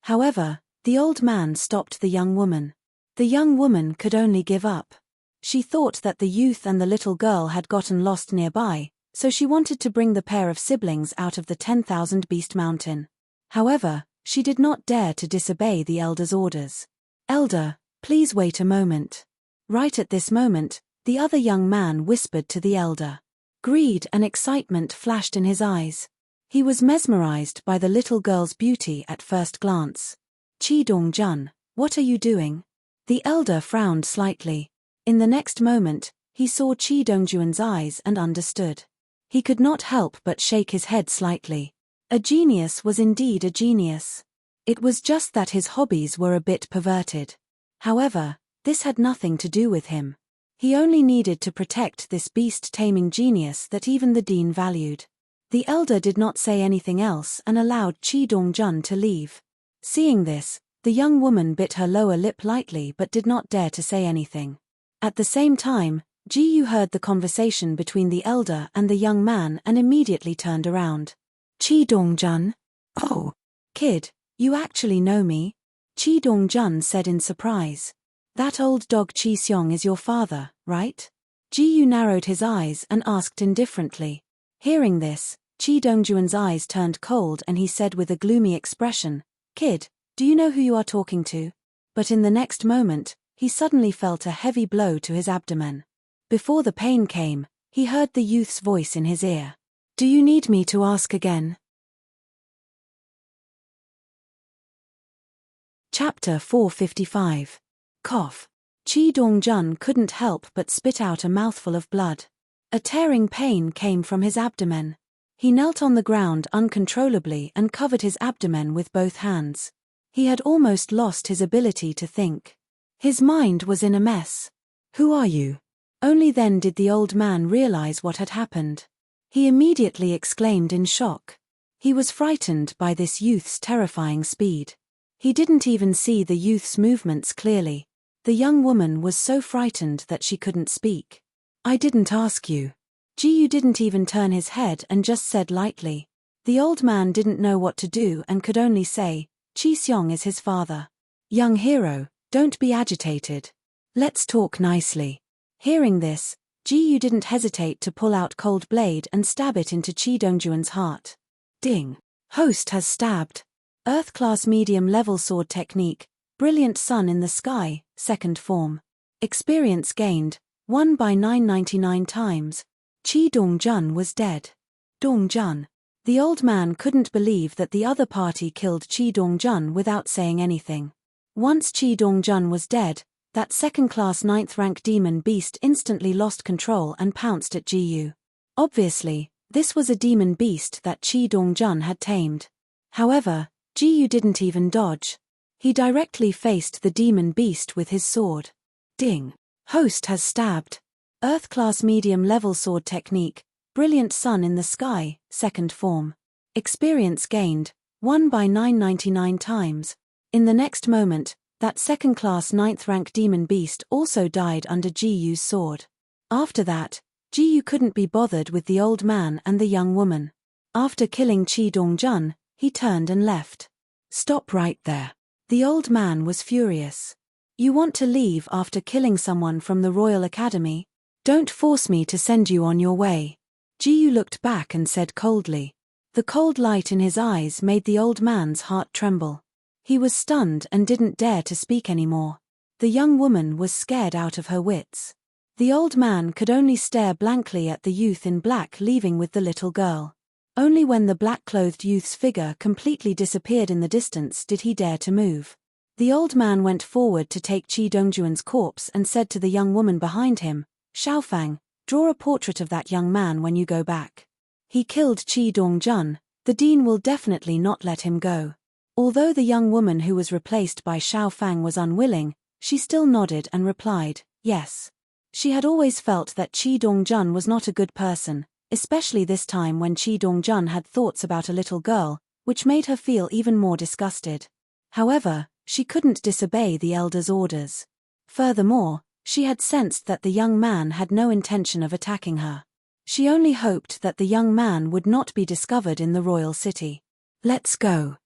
However, the old man stopped the young woman. The young woman could only give up. She thought that the youth and the little girl had gotten lost nearby, so she wanted to bring the pair of siblings out of the 10,000 Beast Mountain. However, she did not dare to disobey the elder's orders. Elder, please wait a moment. Right at this moment, the other young man whispered to the elder. Greed and excitement flashed in his eyes. He was mesmerized by the little girl's beauty at first glance. Qi Dongjun, what are you doing? The elder frowned slightly. In the next moment, he saw Chi Dongjuan's eyes and understood. He could not help but shake his head slightly. A genius was indeed a genius. It was just that his hobbies were a bit perverted. However, this had nothing to do with him. He only needed to protect this beast-taming genius that even the dean valued. The elder did not say anything else and allowed Chi Dongjun to leave. Seeing this, the young woman bit her lower lip lightly but did not dare to say anything. At the same time, Ji Yu heard the conversation between the elder and the young man and immediately turned around. Chi Dongjun? Oh, kid, you actually know me? Chi Dongjun said in surprise. That old dog Chi Seong is your father, right? Ji Yu narrowed his eyes and asked indifferently. Hearing this, Chi Dongjuan's eyes turned cold and he said with a gloomy expression, Kid, do you know who you are talking to? But in the next moment, he suddenly felt a heavy blow to his abdomen. Before the pain came, he heard the youth's voice in his ear. Do you need me to ask again? Chapter 455. Cough. Chi Dongjun couldn't help but spit out a mouthful of blood. A tearing pain came from his abdomen. He knelt on the ground uncontrollably and covered his abdomen with both hands. He had almost lost his ability to think. His mind was in a mess. Who are you? Only then did the old man realize what had happened. He immediately exclaimed in shock. He was frightened by this youth's terrifying speed. He didn't even see the youth's movements clearly. The young woman was so frightened that she couldn't speak. I didn't ask you. Ji Yu didn't even turn his head and just said lightly. The old man didn't know what to do and could only say, Chi Seong is his father. Young hero, don't be agitated. Let's talk nicely. Hearing this, Ji Yu didn't hesitate to pull out cold blade and stab it into Chi Dongjuan's heart. Ding. Host has stabbed. Earth-class medium-level sword technique, brilliant sun in the sky, second form. Experience gained, 1 by 999 times. Chi Dongjun was dead. Dongjun. The old man couldn't believe that the other party killed Chi Dongjun without saying anything. Once Chi Dongjun was dead, that second-class 9th-rank demon beast instantly lost control and pounced at Ji Yu. Obviously, this was a demon beast that Chi Dongjun had tamed. However, Ji Yu didn't even dodge. He directly faced the demon beast with his sword. Ding. Host has stabbed. Earth-class medium-level sword technique, brilliant sun in the sky, second form. Experience gained, 1 by 999 times. In the next moment, that second-class 9th-rank demon beast also died under Ji Yu's sword. After that, Ji Yu couldn't be bothered with the old man and the young woman. After killing Chi Dongjun, he turned and left. Stop right there. The old man was furious. You want to leave after killing someone from the Royal Academy? Don't force me to send you on your way. Ji Yu looked back and said coldly. The cold light in his eyes made the old man's heart tremble. He was stunned and didn't dare to speak anymore. The young woman was scared out of her wits. The old man could only stare blankly at the youth in black leaving with the little girl. Only when the black-clothed youth's figure completely disappeared in the distance did he dare to move. The old man went forward to take Chi Dongjuan's corpse and said to the young woman behind him, Xiaofang, draw a portrait of that young man when you go back. He killed Chi Dongjun, the dean will definitely not let him go. Although the young woman who was replaced by Xiaofang was unwilling, she still nodded and replied, yes. She had always felt that Chi Dongjun was not a good person, especially this time when Chi Dongjun had thoughts about a little girl, which made her feel even more disgusted. However, she couldn't disobey the elder's orders. Furthermore, she had sensed that the young man had no intention of attacking her. She only hoped that the young man would not be discovered in the royal city. Let's go.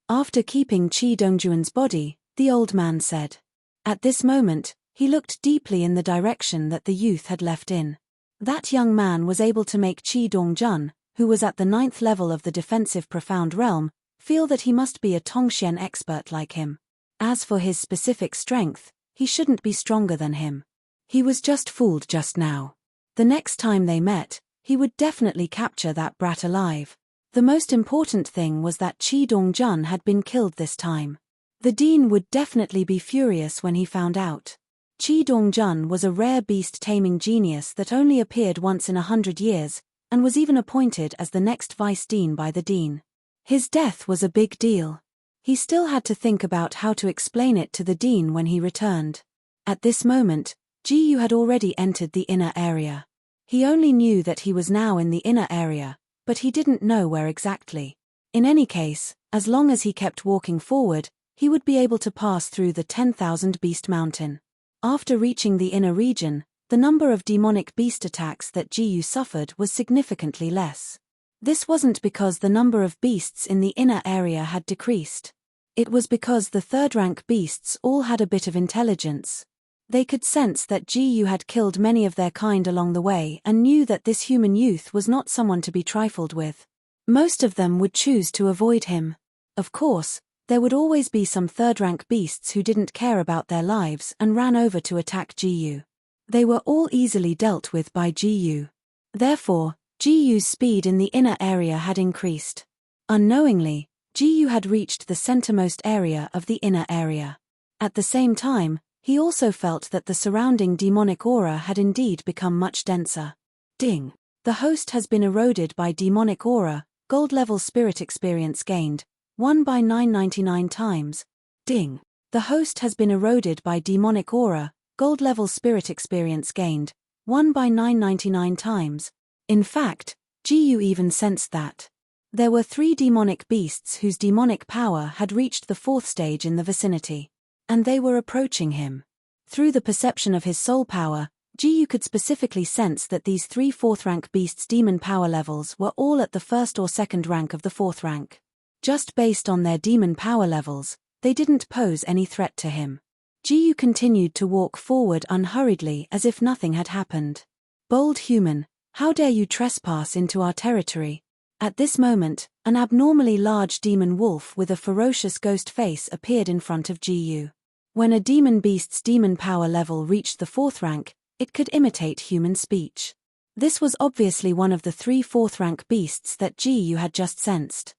After keeping Chi Dongjuan's body, the old man said. At this moment, he looked deeply in the direction that the youth had left in. That young man was able to make Chi Dongjun, who was at the 9th level of the defensive profound realm, feel that he must be a Tongxian expert like him. As for his specific strength, he shouldn't be stronger than him. He was just fooled just now. The next time they met, he would definitely capture that brat alive. The most important thing was that Chi Dongjun had been killed this time. The Dean would definitely be furious when he found out. Qi Dongjun was a rare beast-taming genius that only appeared once in 100 years, and was even appointed as the next vice dean by the dean. His death was a big deal. He still had to think about how to explain it to the dean when he returned. At this moment, Ji Yu had already entered the inner area. He only knew that he was now in the inner area, but he didn't know where exactly. In any case, as long as he kept walking forward, he would be able to pass through the 10,000 Beast Mountain. After reaching the inner region, the number of demonic beast attacks that Ji Yu suffered was significantly less. This wasn't because the number of beasts in the inner area had decreased. It was because the third-rank beasts all had a bit of intelligence. They could sense that Ji Yu had killed many of their kind along the way and knew that this human youth was not someone to be trifled with. Most of them would choose to avoid him. Of course, there would always be some third-rank beasts who didn't care about their lives and ran over to attack Ji Yu. They were all easily dealt with by Ji Yu. Therefore, Ji Yu's speed in the inner area had increased. Unknowingly, Ji Yu had reached the centermost area of the inner area. At the same time, he also felt that the surrounding demonic aura had indeed become much denser. Ding. The host has been eroded by demonic aura, gold level spirit experience gained, 1 by 999 times. Ding. The host has been eroded by demonic aura, gold level spirit experience gained, 1 by 999 times. In fact, Ji Yu even sensed that. There were 3 demonic beasts whose demonic power had reached the 4th stage in the vicinity. And they were approaching him. Through the perception of his soul power, Ji Yu could specifically sense that these 3 4th-rank beasts' demon power levels were all at the 1st or 2nd rank of the 4th rank. Just based on their demon power levels, they didn't pose any threat to him. Ji Yu continued to walk forward unhurriedly as if nothing had happened. Bold human, how dare you trespass into our territory? At this moment, an abnormally large demon wolf with a ferocious ghost face appeared in front of Ji Yu. When a demon beast's demon power level reached the 4th rank, it could imitate human speech. This was obviously one of the 3 4th-rank beasts that Ji Yu had just sensed.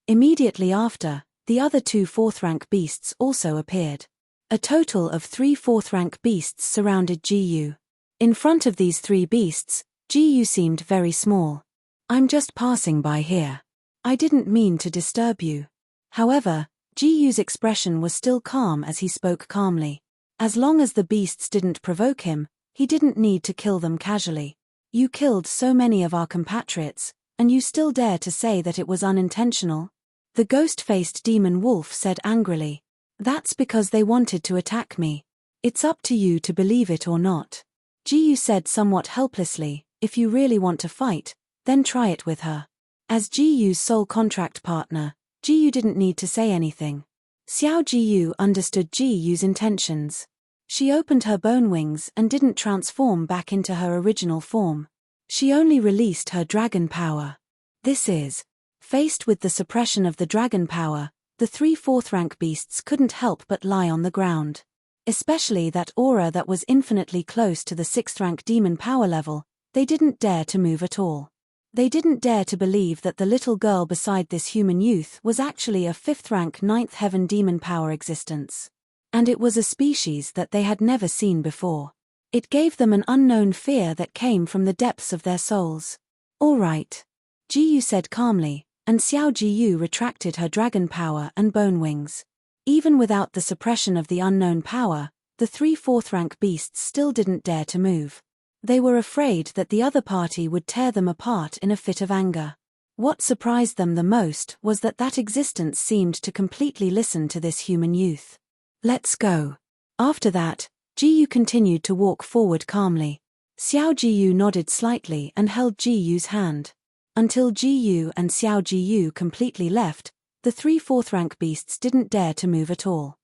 Immediately after, the other 2 4th-rank beasts also appeared. A total of 3 4th-rank beasts surrounded Ji Yu. In front of these 3 beasts, Ji Yu seemed very small. I'm just passing by here. I didn't mean to disturb you. However, Ji Yu's expression was still calm as he spoke calmly. As long as the beasts didn't provoke him, he didn't need to kill them casually. You killed so many of our compatriots, and you still dare to say that it was unintentional? The ghost-faced demon wolf said angrily. That's because they wanted to attack me. It's up to you to believe it or not. Ji Yu said somewhat helplessly, if you really want to fight, then try it with her. As Ji Yu's sole contract partner, Ji Yu didn't need to say anything. Xiao Ji Yu understood Ji Yu's intentions. She opened her bone wings and didn't transform back into her original form. She only released her dragon power. This is. Faced with the suppression of the dragon power, the 3 4th-rank beasts couldn't help but lie on the ground. Especially that aura that was infinitely close to the 6th-rank demon power level, they didn't dare to move at all. They didn't dare to believe that the little girl beside this human youth was actually a 5th-rank 9th heaven demon power existence. And it was a species that they had never seen before. It gave them an unknown fear that came from the depths of their souls. All right. Ji Yu said calmly, and Xiao Ji Yu retracted her dragon power and bone wings. Even without the suppression of the unknown power, the 3 4th-rank beasts still didn't dare to move. They were afraid that the other party would tear them apart in a fit of anger. What surprised them the most was that existence seemed to completely listen to this human youth. Let's go. After that, Ji Yu continued to walk forward calmly. Xiao Ji Yu nodded slightly and held Ji Yu's hand. Until Ji Yu and Xiao Ji Yu completely left, the 3 4th-rank beasts didn't dare to move at all.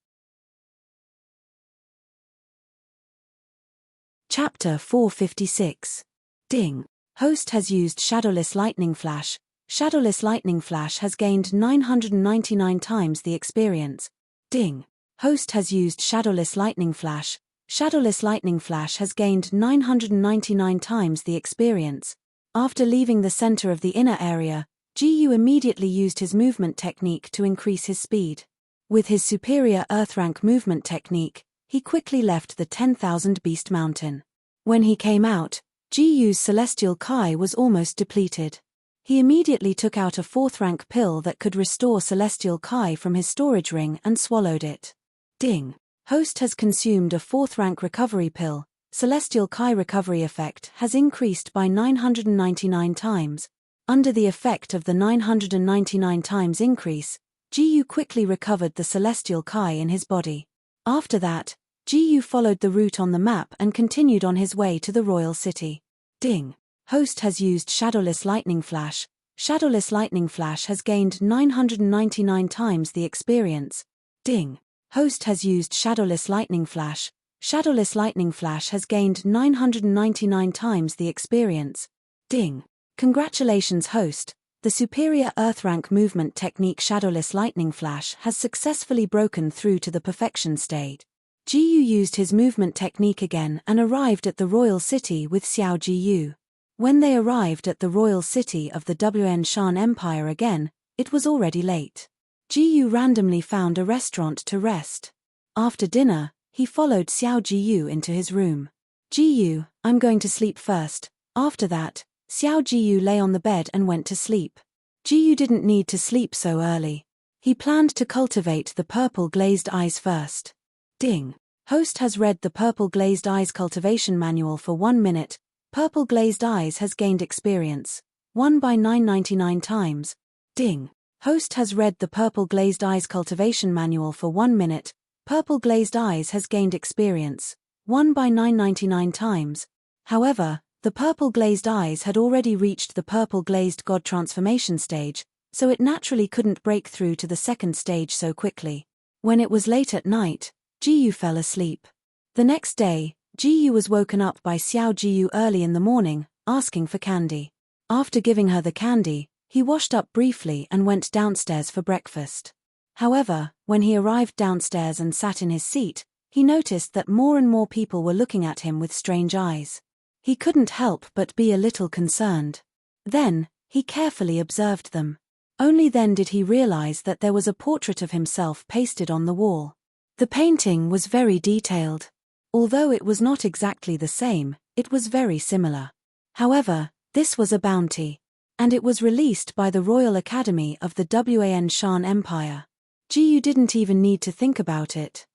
Chapter 456. Ding. Host has used Shadowless Lightning Flash. Shadowless Lightning Flash has gained 999 times the experience. Ding. Host has used Shadowless Lightning Flash. Shadowless Lightning Flash has gained 999 times the experience. After leaving the center of the inner area, Ji Yu immediately used his movement technique to increase his speed. With his superior Earth-rank movement technique, he quickly left the 10,000 Beast Mountain. When he came out, Ji Yu's celestial Kai was almost depleted. He immediately took out a 4th-rank pill that could restore celestial Kai from his storage ring and swallowed it. Ding! Host has consumed a 4th-rank recovery pill. Celestial Kai recovery effect has increased by 999 times. Under the effect of the 999 times increase, Ji Yu quickly recovered the celestial Kai in his body. After that, Ji Yu followed the route on the map and continued on his way to the royal city. Ding! Host has used Shadowless Lightning Flash. Shadowless Lightning Flash has gained 999 times the experience. Ding! Host has used Shadowless Lightning Flash. Shadowless Lightning Flash has gained 999 times the experience. Ding! Congratulations, Host. The superior Earth-rank movement technique Shadowless Lightning Flash has successfully broken through to the perfection state. Ji Yu used his movement technique again and arrived at the royal city with Xiao Ji Yu. When they arrived at the royal city of the Wn Shan Empire again, it was already late. Ji Yu randomly found a restaurant to rest. After dinner, he followed Xiao Ji Yu into his room. Ji Yu, I'm going to sleep first. After that, Xiao Ji Yu lay on the bed and went to sleep. Ji Yu didn't need to sleep so early. He planned to cultivate the purple glazed eyes first. Ding! Host has read the purple glazed eyes cultivation manual for 1 minute. Purple glazed eyes has gained experience. 1 by 999 times. Ding! Host has read the purple glazed eyes cultivation manual for 1 minute. Purple glazed eyes has gained experience. 1 by 999 times. However, the purple glazed eyes had already reached the purple glazed god transformation stage, so it naturally couldn't break through to the second stage so quickly. When it was late at night, Ji Yu fell asleep. The next day, Ji Yu was woken up by Xiao Ji Yu early in the morning, asking for candy. After giving her the candy, he washed up briefly and went downstairs for breakfast. However, when he arrived downstairs and sat in his seat, he noticed that more and more people were looking at him with strange eyes. He couldn't help but be a little concerned. Then, he carefully observed them. Only then did he realize that there was a portrait of himself pasted on the wall. The painting was very detailed. Although it was not exactly the same, it was very similar. However, this was a bounty. And it was released by the Royal Academy of the Wan Shan Empire. Ji Yu didn't even need to think about it.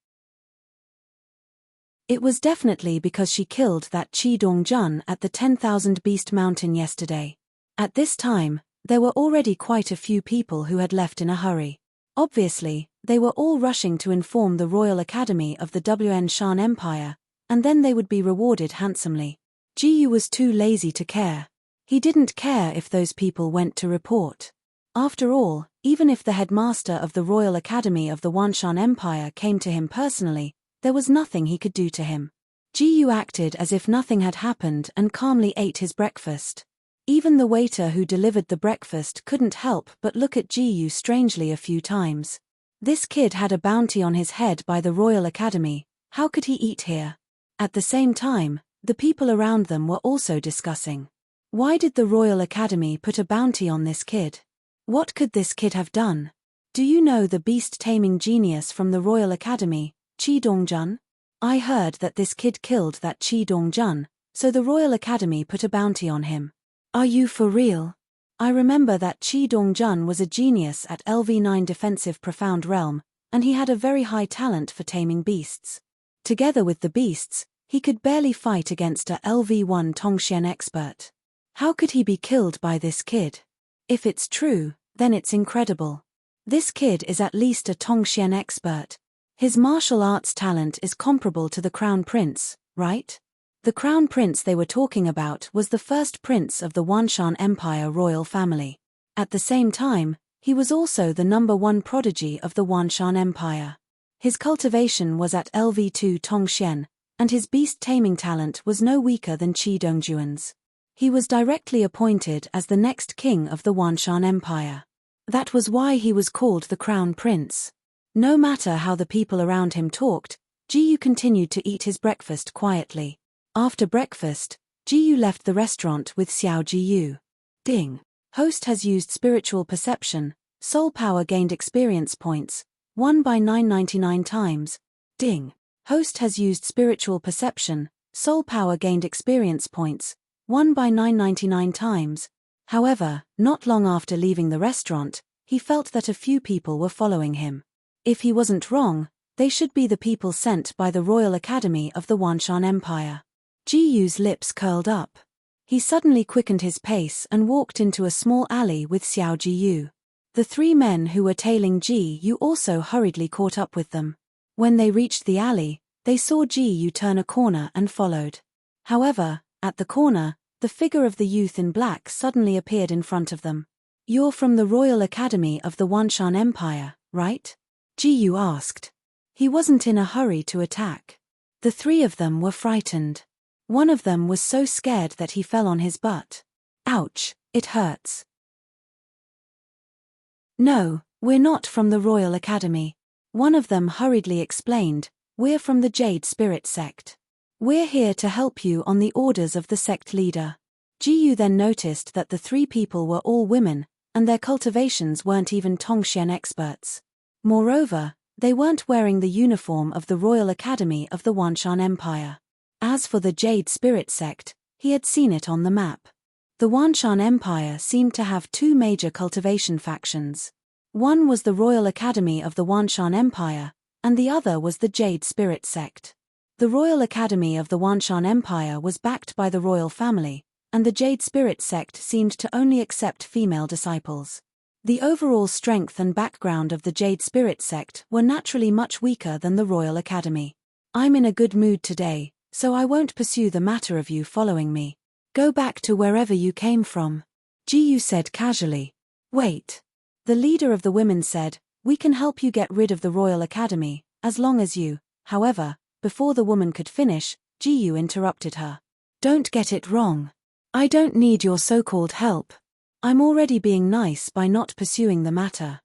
It was definitely because she killed that Qi Dongjun at the 10,000 Beast Mountain yesterday. At this time, there were already quite a few people who had left in a hurry. Obviously, they were all rushing to inform the Royal Academy of the Wan Shan Empire, and then they would be rewarded handsomely. Ji Yu was too lazy to care. He didn't care if those people went to report. After all, even if the headmaster of the Royal Academy of the Wanshan Empire came to him personally, there was nothing he could do to him. Ji Yu acted as if nothing had happened and calmly ate his breakfast. Even the waiter who delivered the breakfast couldn't help but look at Ji Yu strangely a few times. This kid had a bounty on his head by the Royal Academy. How could he eat here? At the same time, the people around them were also discussing. Why did the Royal Academy put a bounty on this kid? What could this kid have done? Do you know the beast-taming genius from the Royal Academy, Qi Dongjun? I heard that this kid killed that Qi Dongjun, so the Royal Academy put a bounty on him. Are you for real? I remember that Qi Dongjun was a genius at LV9 Defensive Profound Realm, and he had a very high talent for taming beasts. Together with the beasts, he could barely fight against a LV1 Tongxian expert. How could he be killed by this kid? If it's true, then it's incredible. This kid is at least a Tongxian expert. His martial arts talent is comparable to the Crown Prince, right? The Crown Prince they were talking about was the first prince of the Wanshan Empire royal family. At the same time, he was also the #1 prodigy of the Wanshan Empire. His cultivation was at LV2 Tongxian, and his beast-taming talent was no weaker than Qi Dongjuan's. He was directly appointed as the next king of the Wanshan Empire. That was why he was called the Crown Prince. No matter how the people around him talked, Ji Yu continued to eat his breakfast quietly. After breakfast, Ji Yu left the restaurant with Xiao Ji Yu. Ding! Host has used spiritual perception, soul power gained experience points, 1 by 999 times. Ding. Host has used spiritual perception, soul power gained experience points, 1 by 999 times. However, not long after leaving the restaurant, he felt that a few people were following him. If he wasn't wrong, they should be the people sent by the Royal Academy of the Wanshan Empire. Ji Yu's lips curled up. He suddenly quickened his pace and walked into a small alley with Xiao Jiyu. The three men who were tailing Ji Yu also hurriedly caught up with them. When they reached the alley, they saw Ji Yu turn a corner and followed. However, at the corner, the figure of the youth in black suddenly appeared in front of them. "You're from the Royal Academy of the Wanshan Empire, right?" Ji Yu asked. He wasn't in a hurry to attack. The three of them were frightened. One of them was so scared that he fell on his butt. "Ouch, it hurts." "No, we're not from the Royal Academy," one of them hurriedly explained. "We're from the Jade Spirit Sect. We're here to help you on the orders of the sect leader." Ji Yu then noticed that the three people were all women, and their cultivations weren't even Tongxian experts. Moreover, they weren't wearing the uniform of the Royal Academy of the Wanshan Empire. As for the Jade Spirit Sect, he had seen it on the map. The Wanshan Empire seemed to have two major cultivation factions. One was the Royal Academy of the Wanshan Empire, and the other was the Jade Spirit Sect. The Royal Academy of the Wanshan Empire was backed by the royal family, and the Jade Spirit Sect seemed to only accept female disciples. The overall strength and background of the Jade Spirit Sect were naturally much weaker than the Royal Academy. "I'm in a good mood today, so I won't pursue the matter of you following me. Go back to wherever you came from," Ji Yu said casually. "Wait." The leader of the women said, "We can help you get rid of the Royal Academy, as long as you..." However, before the woman could finish, Ji Yu interrupted her. "Don't get it wrong. I don't need your so-called help. I'm already being nice by not pursuing the matter."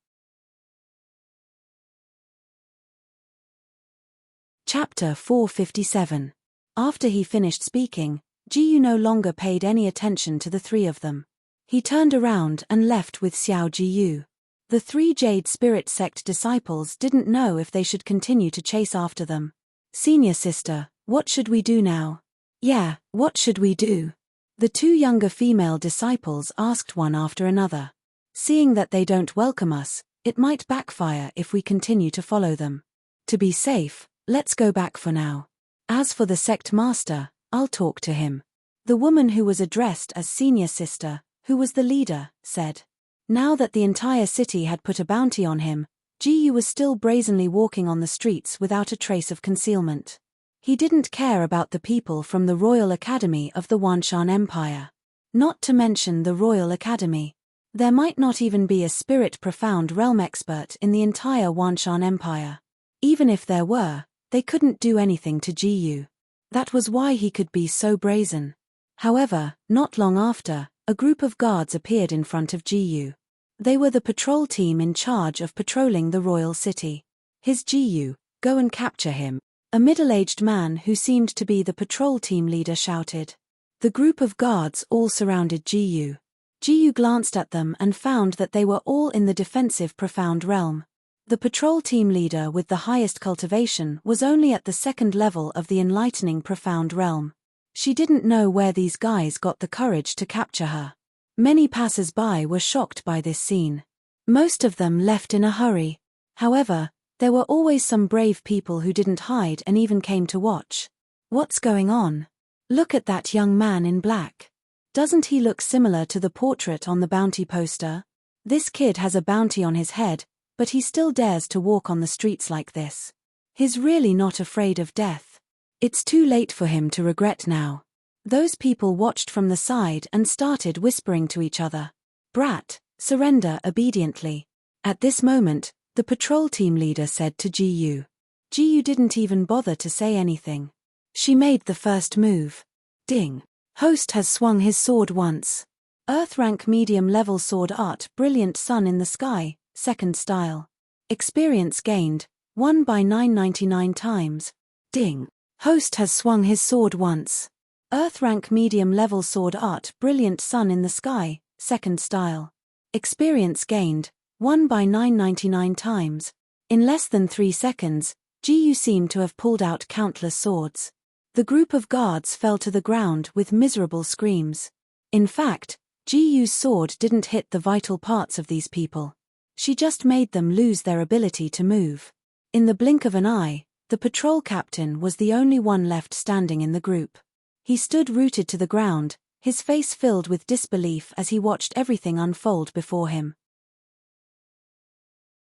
Chapter 457. After he finished speaking, Ji Yu no longer paid any attention to the three of them. He turned around and left with Xiao Jiyu. The three Jade Spirit Sect disciples didn't know if they should continue to chase after them. "Senior sister, what should we do now?" "Yeah, what should we do?" The two younger female disciples asked one after another. "Seeing that they don't welcome us, it might backfire if we continue to follow them. To be safe, let's go back for now. As for the sect master, I'll talk to him." The woman who was addressed as senior sister, who was the leader, said. Now that the entire city had put a bounty on him, Ji Yu was still brazenly walking on the streets without a trace of concealment. He didn't care about the people from the Royal Academy of the Wanshan Empire. Not to mention the Royal Academy. There might not even be a spirit profound realm expert in the entire Wanshan Empire. Even if there were, they couldn't do anything to Ji Yu. That was why he could be so brazen. However, not long after, a group of guards appeared in front of Ji Yu. They were the patrol team in charge of patrolling the royal city. "Here's Ji Yu, go and capture him," a middle-aged man who seemed to be the patrol team leader shouted. The group of guards all surrounded Ji Yu. Ji Yu glanced at them and found that they were all in the defensive profound realm. The patrol team leader with the highest cultivation was only at the second level of the enlightening profound realm. She didn't know where these guys got the courage to capture her. Many passers-by were shocked by this scene. Most of them left in a hurry. However, there were always some brave people who didn't hide and even came to watch. "What's going on? Look at that young man in black. Doesn't he look similar to the portrait on the bounty poster? This kid has a bounty on his head, but he still dares to walk on the streets like this. He's really not afraid of death. It's too late for him to regret now." Those people watched from the side and started whispering to each other. "Brat, surrender obediently." At this moment, the patrol team leader said to Ji Yu. Ji Yu didn't even bother to say anything. She made the first move. Ding. Host has swung his sword once. Earth rank medium level sword art brilliant sun in the sky, second style. Experience gained, 1 by 999 times. Ding. Host has swung his sword once. Earth rank medium level sword art brilliant sun in the sky, second style. Experience gained, 1 by 999 times. In less than 3 seconds, Ji seemed to have pulled out countless swords. The group of guards fell to the ground with miserable screams. In fact, Ji's sword didn't hit the vital parts of these people. She just made them lose their ability to move. In the blink of an eye, the patrol captain was the only one left standing in the group. He stood rooted to the ground, his face filled with disbelief as he watched everything unfold before him.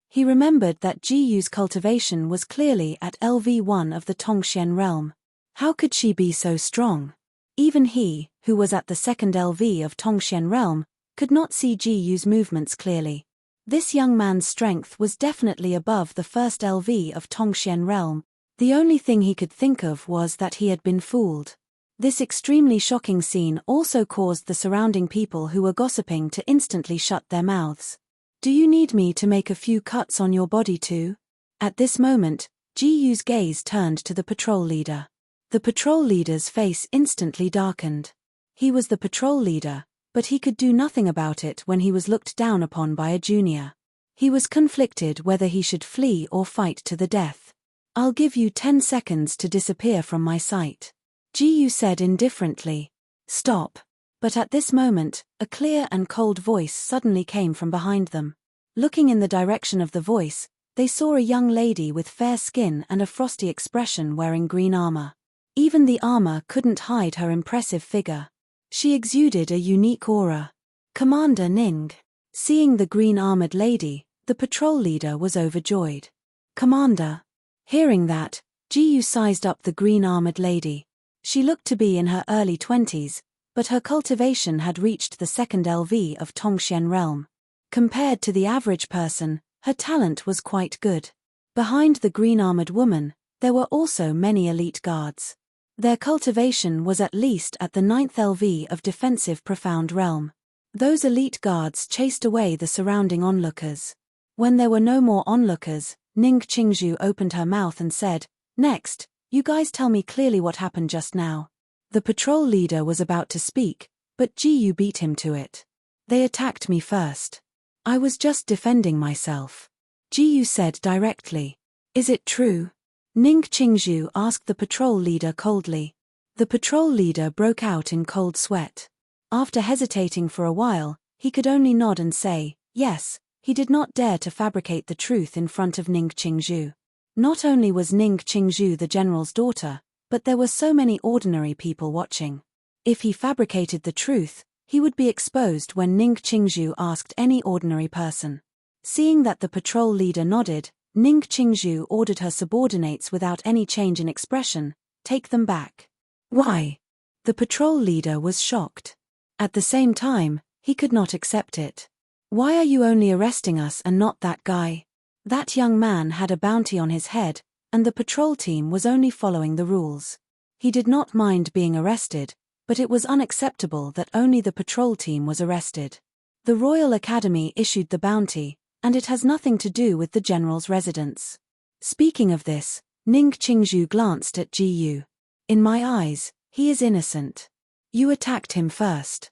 He remembered that Ji's cultivation was clearly at LV1 of the Tongxian realm. How could she be so strong? Even he, who was at the second LV of Tongxian realm, could not see Ji's movements clearly. This young man's strength was definitely above the first LV of Tongxian realm. The only thing he could think of was that he had been fooled. This extremely shocking scene also caused the surrounding people who were gossiping to instantly shut their mouths. Do you need me to make a few cuts on your body too? At this moment, Ji's gaze turned to the patrol leader. The patrol leader's face instantly darkened. He was the patrol leader, but he could do nothing about it when he was looked down upon by a junior. He was conflicted whether he should flee or fight to the death. I'll give you 10 seconds to disappear from my sight. Ji said indifferently. Stop. But at this moment, a clear and cold voice suddenly came from behind them. Looking in the direction of the voice, they saw a young lady with fair skin and a frosty expression wearing green armor. Even the armor couldn't hide her impressive figure. She exuded a unique aura. Commander Ning. Seeing the green-armored lady, the patrol leader was overjoyed. Commander. Hearing that, Ji sized up the green-armored lady. She looked to be in her early 20s, but her cultivation had reached the second LV of Tongxian realm. Compared to the average person, her talent was quite good. Behind the green-armored woman, there were also many elite guards. Their cultivation was at least at the 9th LV of defensive profound realm. Those elite guards chased away the surrounding onlookers. When there were no more onlookers, Ning Qingzhu opened her mouth and said, "Next, you guys tell me clearly what happened just now." The patrol leader was about to speak, but Ji beat him to it. They attacked me first. I was just defending myself. Ji said directly. Is it true? Ning Qingzhu asked the patrol leader coldly. The patrol leader broke out in cold sweat. After hesitating for a while, he could only nod and say, yes. He did not dare to fabricate the truth in front of Ning Qingzhu. Not only was Ning Qingzhu the general's daughter, but there were so many ordinary people watching. If he fabricated the truth, he would be exposed when Ning Qingzhu asked any ordinary person. Seeing that the patrol leader nodded, Ning Qingzhu ordered her subordinates without any change in expression, take them back. Why? The patrol leader was shocked. At the same time, he could not accept it. Why are you only arresting us and not that guy? That young man had a bounty on his head, and the patrol team was only following the rules. He did not mind being arrested, but it was unacceptable that only the patrol team was arrested. The Royal Academy issued the bounty, and it has nothing to do with the general's residence. Speaking of this, Ning Qingzhu glanced at Ji. In my eyes, he is innocent. You attacked him first.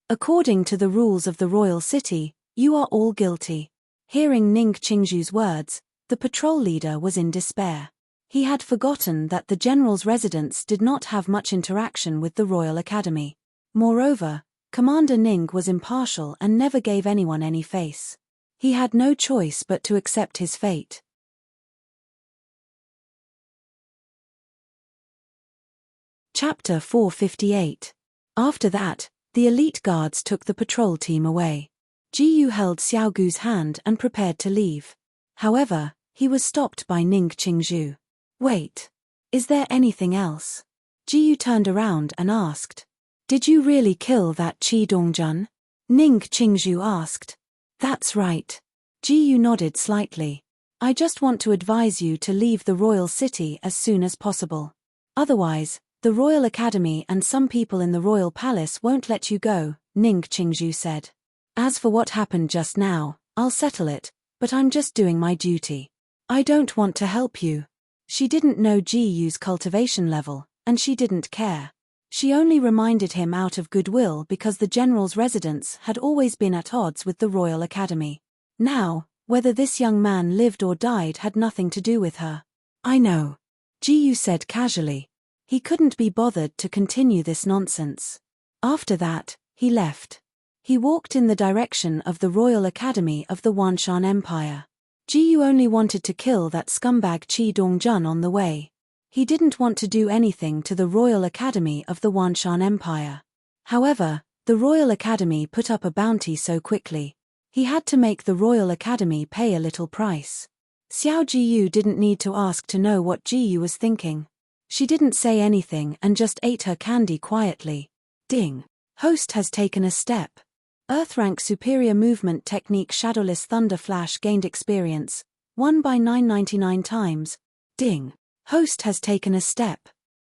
According to the rules of the royal city, you are all guilty. Hearing Ning Qingzhu's words, the patrol leader was in despair. He had forgotten that the general's residence did not have much interaction with the Royal Academy. Moreover, Commander Ning was impartial and never gave anyone any face. He had no choice but to accept his fate. Chapter 458. After that, the elite guards took the patrol team away. Ji held Xiaogu's hand and prepared to leave. However, he was stopped by Ning Qingzhu. Wait. Is there anything else? Ji turned around and asked. Did you really kill that Qi Dongjun? Ning Qingzhu asked. That's right. Ji nodded slightly. I just want to advise you to leave the royal city as soon as possible. Otherwise, the Royal Academy and some people in the royal palace won't let you go, Ning Qingzhu said. As for what happened just now, I'll settle it, but I'm just doing my duty. I don't want to help you. She didn't know Ji's cultivation level, and she didn't care. She only reminded him out of goodwill because the general's residence had always been at odds with the Royal Academy. Now, whether this young man lived or died had nothing to do with her. I know, Ji said casually. He couldn't be bothered to continue this nonsense. After that, he left. He walked in the direction of the Royal Academy of the Wanshan Empire. Ji only wanted to kill that scumbag Qi Dongjun on the way. He didn't want to do anything to the Royal Academy of the Wanshan Empire. However, the Royal Academy put up a bounty so quickly. He had to make the Royal Academy pay a little price. Xiao Jiyu didn't need to ask to know what Jiyu was thinking. She didn't say anything and just ate her candy quietly. Ding. Host has taken a step. Earth rank superior movement technique Shadowless Thunder Flash gained experience. 1 by 999 times. Ding. Host has taken a step.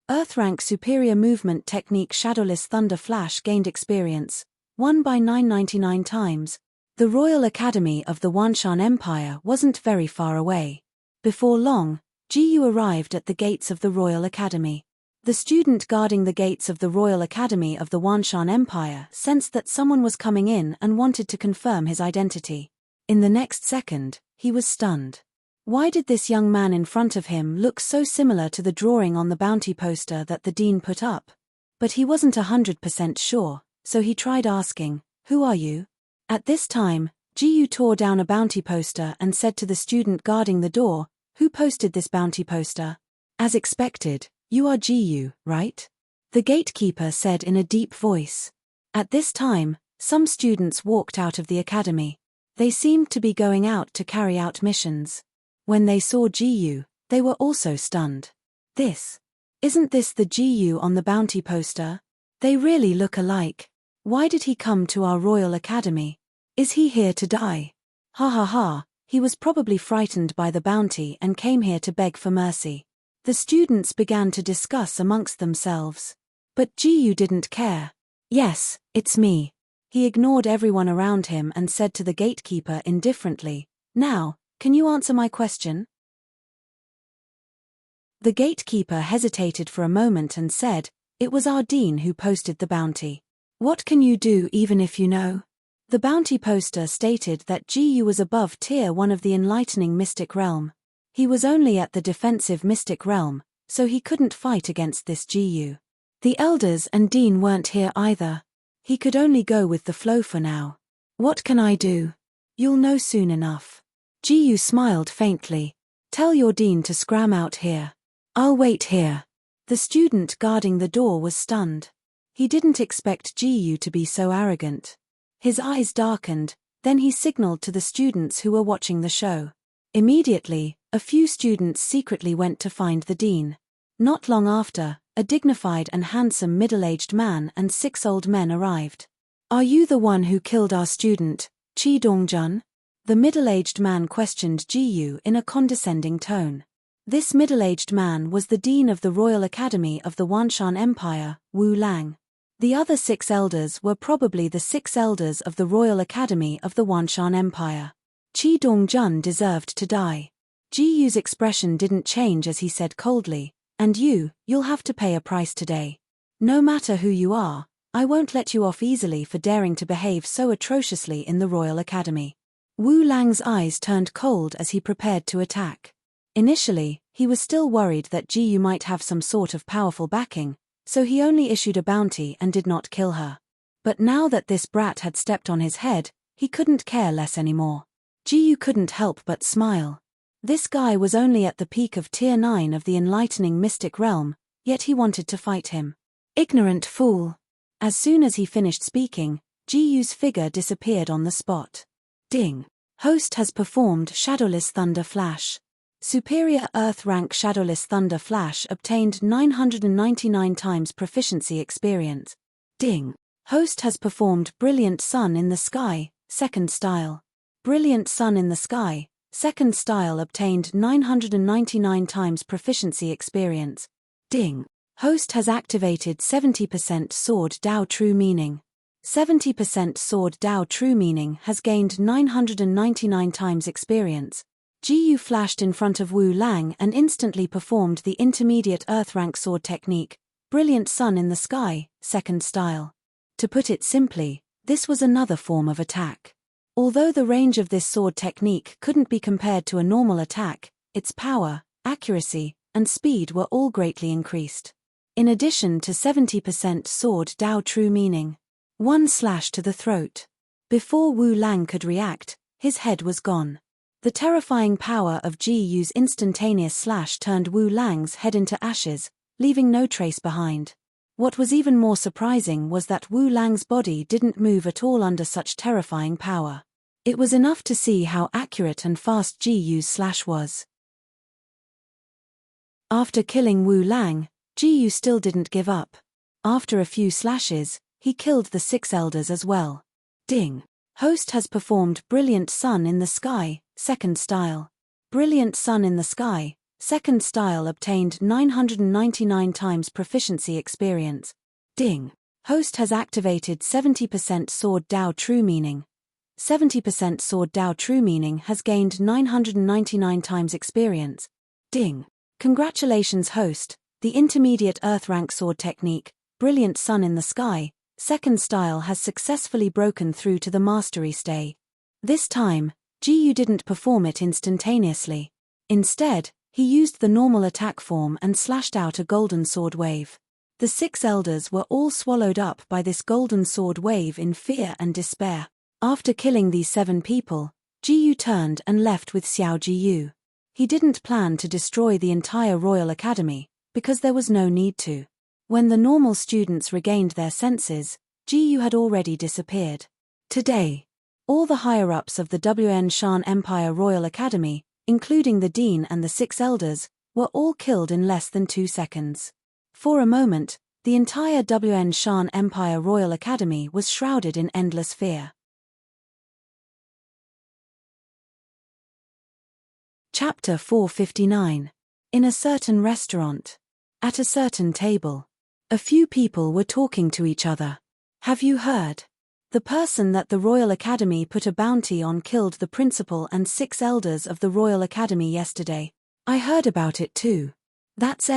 Earth rank superior movement technique Shadowless Thunder Flash gained experience. 1 by 999 times. The Royal Academy of the Wanshan Empire wasn't very far away. Before long, Jiyu arrived at the gates of the Royal Academy. The student guarding the gates of the Royal Academy of the Wanshan Empire sensed that someone was coming in and wanted to confirm his identity. In the next second, he was stunned. Why did this young man in front of him look so similar to the drawing on the bounty poster that the dean put up? But he wasn't 100% sure, so he tried asking, "Who are you?" At this time, Jiyu tore down a bounty poster and said to the student guarding the door, "Who posted this bounty poster?" As expected, "You are Jiyu, right?" the gatekeeper said in a deep voice. At this time, some students walked out of the academy. They seemed to be going out to carry out missions. When they saw Jiyu, they were also stunned. Isn't this the Jiyu on the bounty poster? They really look alike. Why did he come to our Royal Academy? Is he here to die? Ha ha ha, he was probably frightened by the bounty and came here to beg for mercy. The students began to discuss amongst themselves. But Jiyu didn't care. "Yes, it's me." He ignored everyone around him and said to the gatekeeper indifferently, "Now, can you answer my question?" The gatekeeper hesitated for a moment and said, "It was our dean who posted the bounty. What can you do even if you know?" The bounty poster stated that Jiyu was above Tier 1 of the enlightening mystic realm. He was only at the defensive mystic realm, so he couldn't fight against this Jiyu. The elders and dean weren't here either. He could only go with the flow for now. "What can I do?" "You'll know soon enough." Jiyu smiled faintly. "Tell your dean to scram out here. I'll wait here." The student guarding the door was stunned. He didn't expect Jiyu to be so arrogant. His eyes darkened, then he signaled to the students who were watching the show. Immediately, a few students secretly went to find the dean. Not long after, a dignified and handsome middle-aged man and 6 old men arrived. "Are you the one who killed our student, Qi Dongjun?" The middle-aged man questioned Jiyu in a condescending tone. This middle-aged man was the dean of the Royal Academy of the Wanshan Empire, Wu Lang. The other 6 elders were probably the 6 elders of the Royal Academy of the Wanshan Empire. Qi Dongjun deserved to die. Jiyu's expression didn't change as he said coldly, "And you'll have to pay a price today. No matter who you are, I won't let you off easily for daring to behave so atrociously in the Royal Academy." Wu Lang's eyes turned cold as he prepared to attack. Initially, he was still worried that Jiyu might have some sort of powerful backing, so he only issued a bounty and did not kill her. But now that this brat had stepped on his head, he couldn't care less anymore. Jiyu couldn't help but smile. This guy was only at the peak of Tier 9 of the enlightening mystic realm, yet he wanted to fight him. Ignorant fool. As soon as he finished speaking, Jiyu's figure disappeared on the spot. Ding. Host has performed Shadowless Thunder Flash. Superior Earth rank Shadowless Thunder Flash obtained 999 times proficiency experience. Ding. Host has performed Brilliant Sun in the Sky, 2nd style. Brilliant Sun in the Sky, 2nd style obtained 999 times proficiency experience. Ding. Host has activated 70% Sword Dao True Meaning. 70% Sword Dao True Meaning has gained 999 times experience. Jiyu flashed in front of Wu Lang and instantly performed the intermediate Earth rank sword technique, brilliant sun in the sky, second style. To put it simply, this was another form of attack. Although the range of this sword technique couldn't be compared to a normal attack, its power, accuracy, and speed were all greatly increased. In addition to 70% sword Dao true meaning. One slash to the throat. Before Wu Lang could react, his head was gone. The terrifying power of Ji Yu's instantaneous slash turned Wu Lang's head into ashes, leaving no trace behind. What was even more surprising was that Wu Lang's body didn't move at all under such terrifying power. It was enough to see how accurate and fast Ji Yu's slash was. After killing Wu Lang, Ji Yu still didn't give up. After a few slashes, he killed the 6 elders as well. Ding. Host has performed Brilliant Sun in the Sky, second style. Brilliant Sun in the Sky, second style obtained 999 times proficiency experience. Ding. Host has activated 70% Sword Dao True Meaning. 70% Sword Dao True Meaning has gained 999 times experience. Ding. Congratulations Host, the intermediate Earth rank sword technique, Brilliant Sun in the Sky, second style has successfully broken through to the mastery stay. This time, Ji Yu didn't perform it instantaneously. Instead, he used the normal attack form and slashed out a golden sword wave. The 6 elders were all swallowed up by this golden sword wave in fear and despair. After killing these 7 people, Ji Yu turned and left with Xiao Ji Yu. He didn't plan to destroy the entire Royal Academy, because there was no need to. When the normal students regained their senses, Ji Yu had already disappeared. Today, all the higher-ups of the WN Shan Empire Royal Academy, including the Dean and the 6 elders, were all killed in less than 2 seconds. For a moment, the entire WN Shan Empire Royal Academy was shrouded in endless fear. Chapter 459. In a certain restaurant. At a certain table. A few people were talking to each other. Have you heard? The person that the Royal Academy put a bounty on killed the principal and 6 elders of the Royal Academy yesterday. I heard about it too. That's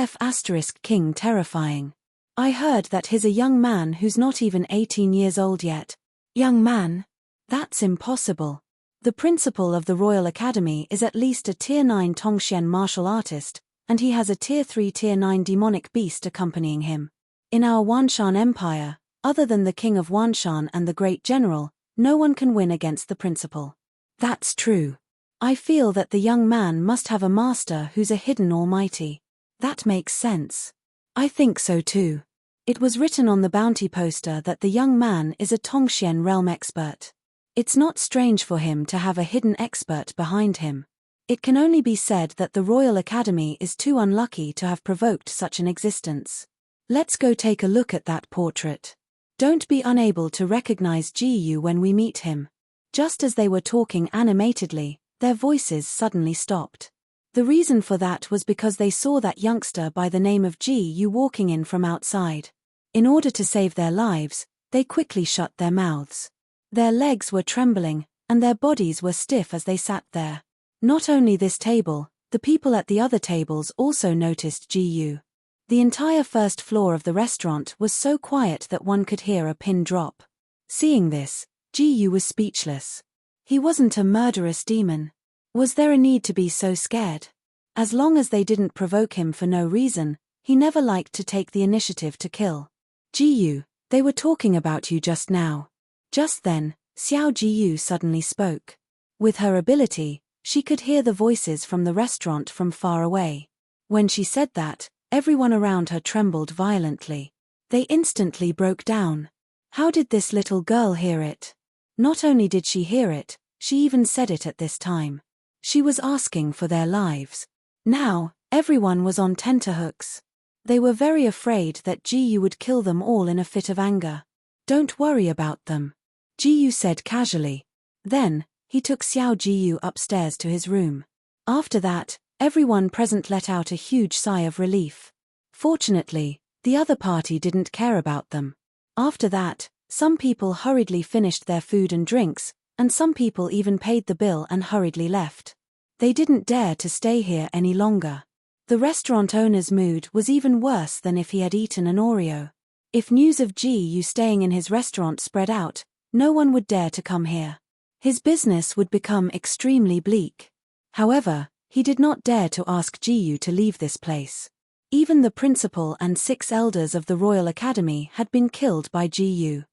King terrifying. I heard that he's a young man who's not even 18 years old yet. Young man? That's impossible. The principal of the Royal Academy is at least a Tier 9 Tongxian martial artist, and he has a Tier 3 Tier 9 demonic beast accompanying him. In our Wanshan Empire, other than the King of Wanshan and the Great General, no one can win against the principal. That's true. I feel that the young man must have a master who's a hidden almighty. That makes sense. I think so too. It was written on the bounty poster that the young man is a Tongxian realm expert. It's not strange for him to have a hidden expert behind him. It can only be said that the Royal Academy is too unlucky to have provoked such an existence. Let's go take a look at that portrait. Don't be unable to recognize Ji Yu when we meet him. Just as they were talking animatedly, their voices suddenly stopped. The reason for that was because they saw that youngster by the name of Ji Yu walking in from outside. In order to save their lives, they quickly shut their mouths. Their legs were trembling, and their bodies were stiff as they sat there. Not only this table, the people at the other tables also noticed Ji Yu. The entire first floor of the restaurant was so quiet that one could hear a pin drop. Seeing this, Ji Yu was speechless. He wasn't a murderous demon. Was there a need to be so scared? As long as they didn't provoke him for no reason, he never liked to take the initiative to kill. Ji Yu, they were talking about you just now. Just then, Xiao Ji Yu suddenly spoke. With her ability, she could hear the voices from the restaurant from far away. When she said that, everyone around her trembled violently. They instantly broke down. How did this little girl hear it? Not only did she hear it, she even said it at this time. She was asking for their lives. Now, everyone was on tenterhooks. They were very afraid that Ji Yu would kill them all in a fit of anger. Don't worry about them, Ji Yu said casually. Then, he took Xiao Ji Yu upstairs to his room. After that, everyone present let out a huge sigh of relief. Fortunately, the other party didn't care about them. After that, some people hurriedly finished their food and drinks, and some people even paid the bill and hurriedly left. They didn't dare to stay here any longer. The restaurant owner's mood was even worse than if he had eaten an Oreo. If news of Ji-yu staying in his restaurant spread out, no one would dare to come here. His business would become extremely bleak. However, he did not dare to ask Ji-yu to leave this place. Even the principal and 6 elders of the Royal Academy had been killed by Ji-yu.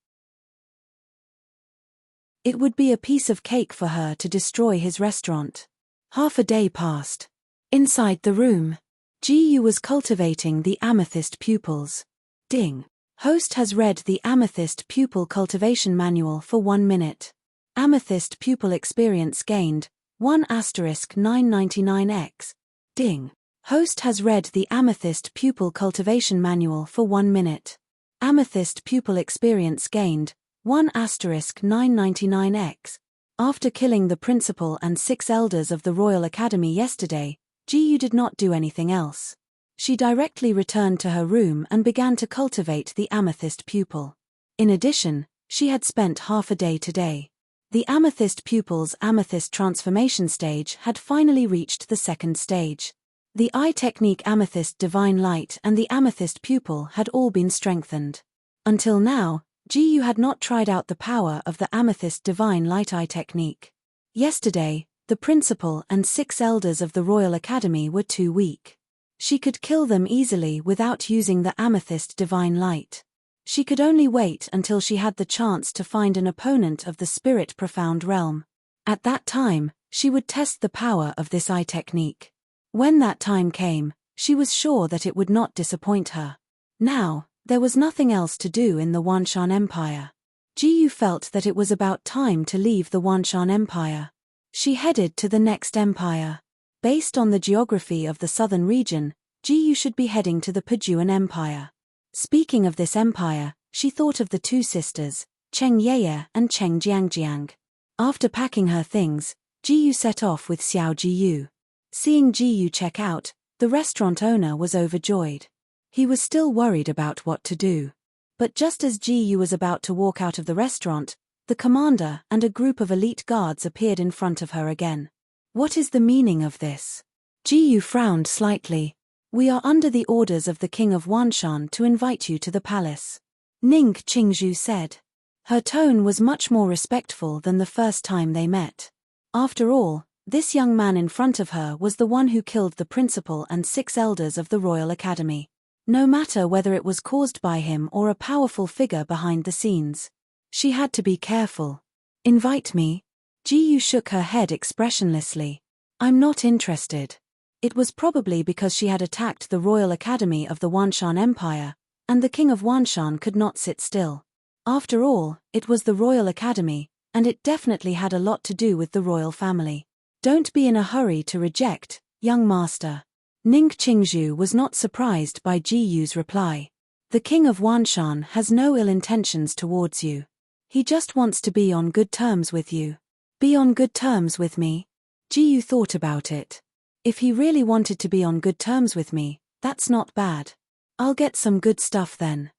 It would be a piece of cake for her to destroy his restaurant. Half a day passed. Inside the room, Ji-yu was cultivating the amethyst pupils. Ding. Host has read the Amethyst Pupil Cultivation Manual for 1 minute. Amethyst Pupil Experience gained, 1*999x. Ding. Host has read the Amethyst Pupil Cultivation Manual for 1 minute. Amethyst Pupil Experience gained, 1*999x. After killing the principal and 6 elders of the Royal Academy yesterday, Ji-yu did not do anything else. She directly returned to her room and began to cultivate the amethyst pupil. In addition, she had spent half a day today. The amethyst pupil's amethyst transformation stage had finally reached the 2nd stage. The eye technique Amethyst Divine Light and the amethyst pupil had all been strengthened. Until now, Ji-yu had not tried out the power of the Amethyst Divine Light eye technique. Yesterday, the principal and 6 elders of the Royal Academy were too weak. She could kill them easily without using the Amethyst Divine Light. She could only wait until she had the chance to find an opponent of the Spirit Profound Realm. At that time, she would test the power of this eye technique. When that time came, she was sure that it would not disappoint her. Now, there was nothing else to do in the Wanshan Empire. Ji-yu felt that it was about time to leave the Wanshan Empire. She headed to the next empire. Based on the geography of the southern region, Ji-yu should be heading to the Paduan Empire. Speaking of this empire, she thought of the 2 sisters, Cheng Yeye and Cheng Jiangjiang. After packing her things, Ji-yu set off with Xiao Ji-yu. Seeing Ji-yu check out, the restaurant owner was overjoyed. He was still worried about what to do. But just as Ji-yu was about to walk out of the restaurant, the commander and a group of elite guards appeared in front of her again. What is the meaning of this? Ji-yu frowned slightly. We are under the orders of the king of Wanshan to invite you to the palace. Ning Qingzhu said. Her tone was much more respectful than the first time they met. After all, this young man in front of her was the one who killed the principal and 6 elders of the Royal Academy. No matter whether it was caused by him or a powerful figure behind the scenes. She had to be careful. Invite me? Ji-yu shook her head expressionlessly. I'm not interested. It was probably because she had attacked the Royal Academy of the Wanshan Empire, and the king of Wanshan could not sit still. After all, it was the Royal Academy, and it definitely had a lot to do with the royal family. Don't be in a hurry to reject, young master. Ning Qingzhu was not surprised by Ji-yu's reply. The king of Wanshan has no ill intentions towards you. He just wants to be on good terms with you. Be on good terms with me? Ji-yu thought about it. If he really wanted to be on good terms with me, that's not bad. I'll get some good stuff then.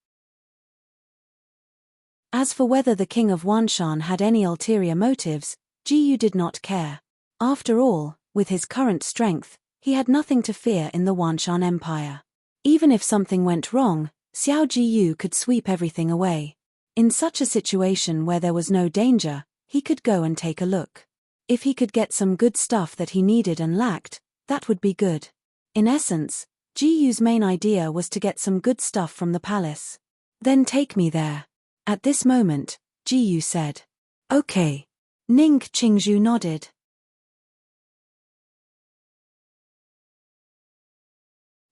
As for whether the king of Wanshan had any ulterior motives, Ji-yu did not care. After all, with his current strength, he had nothing to fear in the Wanshan Empire. Even if something went wrong, Xiao Ji-yu could sweep everything away. In such a situation where there was no danger, he could go and take a look. If he could get some good stuff that he needed and lacked, that would be good. In essence, Ji-yu's main idea was to get some good stuff from the palace. Then take me there. At this moment, Ji-yu said. Okay. Ning Qingzhu nodded.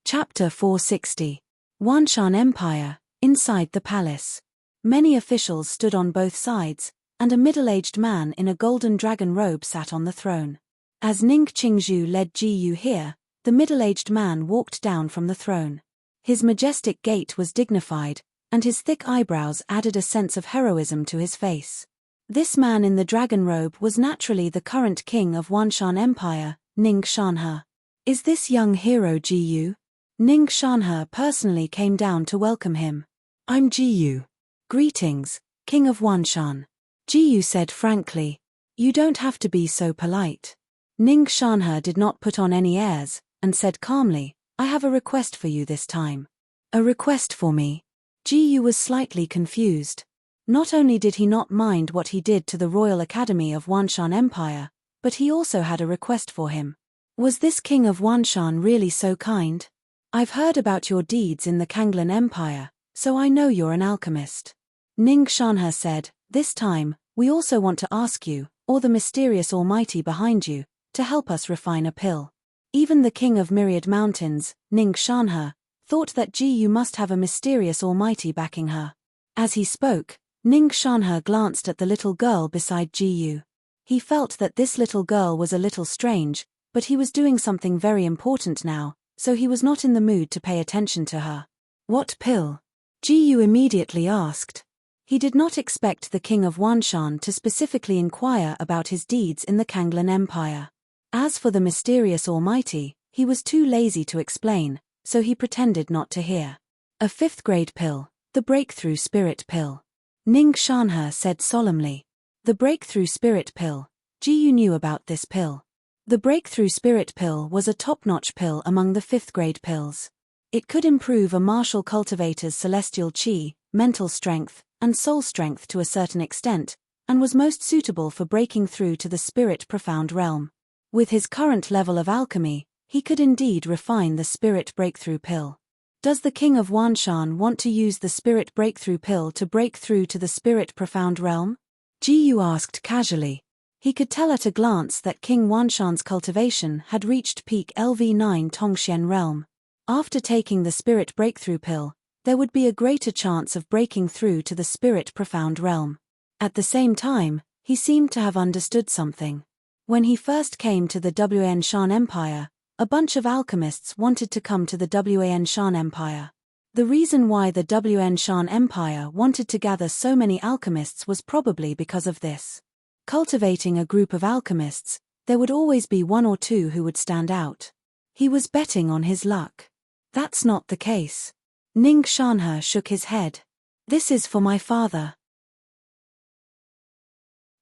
Chapter 460. Wanshan Empire, inside the palace. Many officials stood on both sides, and a middle-aged man in a golden dragon robe sat on the throne. As Ning Qingzhu led Ji-yu here, the middle-aged man walked down from the throne. His majestic gait was dignified, and his thick eyebrows added a sense of heroism to his face. This man in the dragon robe was naturally the current king of Wanshan Empire, Ning Shanhe. Is this young hero Ji-yu? Ning Shanhe personally came down to welcome him. I'm Ji-yu. Greetings, king of Wanshan. Ji-yu said frankly. You don't have to be so polite. Ning Shanhe did not put on any airs, and said calmly, I have a request for you this time. A request for me? Ji Yu was slightly confused. Not only did he not mind what he did to the Royal Academy of Wanshan Empire, but he also had a request for him. Was this king of Wanshan really so kind? I've heard about your deeds in the Kanglan Empire, so I know you're an alchemist. Ning Shanhe said, this time, we also want to ask you, or the mysterious Almighty behind you, to help us refine a pill. Even the king of Myriad Mountains, Ning Shanhe, thought that Ji Yu must have a mysterious Almighty backing her. As he spoke, Ning Shanhe glanced at the little girl beside Ji Yu. He felt that this little girl was a little strange, but he was doing something very important now, so he was not in the mood to pay attention to her. What pill? Ji Yu immediately asked. He did not expect the king of Wanshan to specifically inquire about his deeds in the Kanglan Empire. As for the mysterious Almighty, he was too lazy to explain, so he pretended not to hear. A 5th grade pill, the Breakthrough Spirit Pill. Ning Shanhe said solemnly. The Breakthrough Spirit Pill. Ji Yu knew about this pill. The Breakthrough Spirit Pill was a top-notch pill among the 5th grade pills. It could improve a martial cultivator's celestial chi, mental strength, and soul strength to a certain extent, and was most suitable for breaking through to the spirit profound realm. With his current level of alchemy, he could indeed refine the Spirit Breakthrough Pill. Does the king of Wanshan want to use the Spirit Breakthrough Pill to break through to the spirit profound realm? Ji Yu asked casually. He could tell at a glance that King Wanshan's cultivation had reached peak LV9 Tongxian realm. After taking the Spirit Breakthrough Pill, there would be a greater chance of breaking through to the spirit profound realm. At the same time, he seemed to have understood something. When he first came to the Wan Shan Empire, a bunch of alchemists wanted to come to the Wan Shan Empire. The reason why the Wan Shan Empire wanted to gather so many alchemists was probably because of this. Cultivating a group of alchemists, there would always be one or two who would stand out. He was betting on his luck. That's not the case. Ning Shanhe shook his head. This is for my father.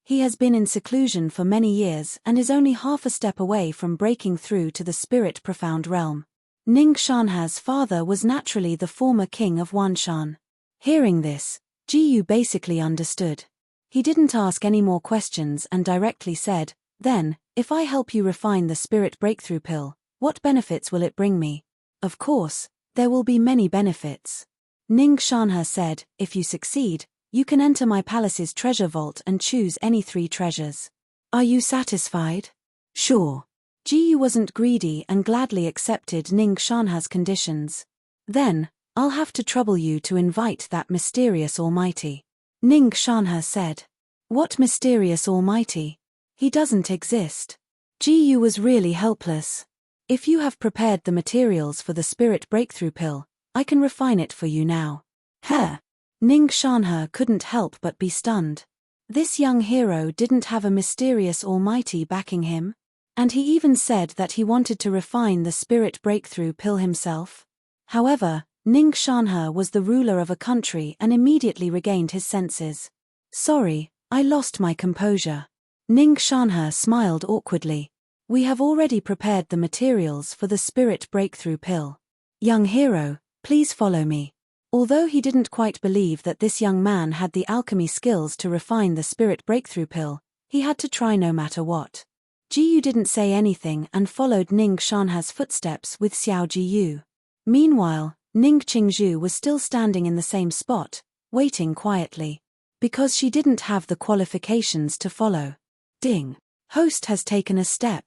He has been in seclusion for many years and is only half a step away from breaking through to the spirit profound realm. Ning Shanhe's father was naturally the former king of Wanshan. Hearing this, Ji Yu basically understood. He didn't ask any more questions and directly said, then, if I help you refine the Spirit Breakthrough Pill, what benefits will it bring me? Of course, there will be many benefits. Ning Shanhe said, if you succeed, you can enter my palace's treasure vault and choose any 3 treasures. Are you satisfied? Sure. Ji Yu wasn't greedy and gladly accepted Ning Shanhe's conditions. Then, I'll have to trouble you to invite that mysterious Almighty. Ning Shanhe said. What mysterious Almighty? He doesn't exist. Ji Yu was really helpless. If you have prepared the materials for the Spirit Breakthrough Pill, I can refine it for you now. Huh? Ning Shanhe couldn't help but be stunned. This young hero didn't have a mysterious Almighty backing him? And he even said that he wanted to refine the Spirit Breakthrough Pill himself? However, Ning Shanhe was the ruler of a country and immediately regained his senses. Sorry, I lost my composure. Ning Shanhe smiled awkwardly. We have already prepared the materials for the Spirit Breakthrough Pill. Young hero, please follow me. Although he didn't quite believe that this young man had the alchemy skills to refine the Spirit Breakthrough Pill, he had to try no matter what. Ji Yu didn't say anything and followed Ning Shanhe's footsteps with Xiao Ji Yu. Meanwhile, Ning Qingzhu was still standing in the same spot, waiting quietly. Because she didn't have the qualifications to follow. Ding. Host has taken a step.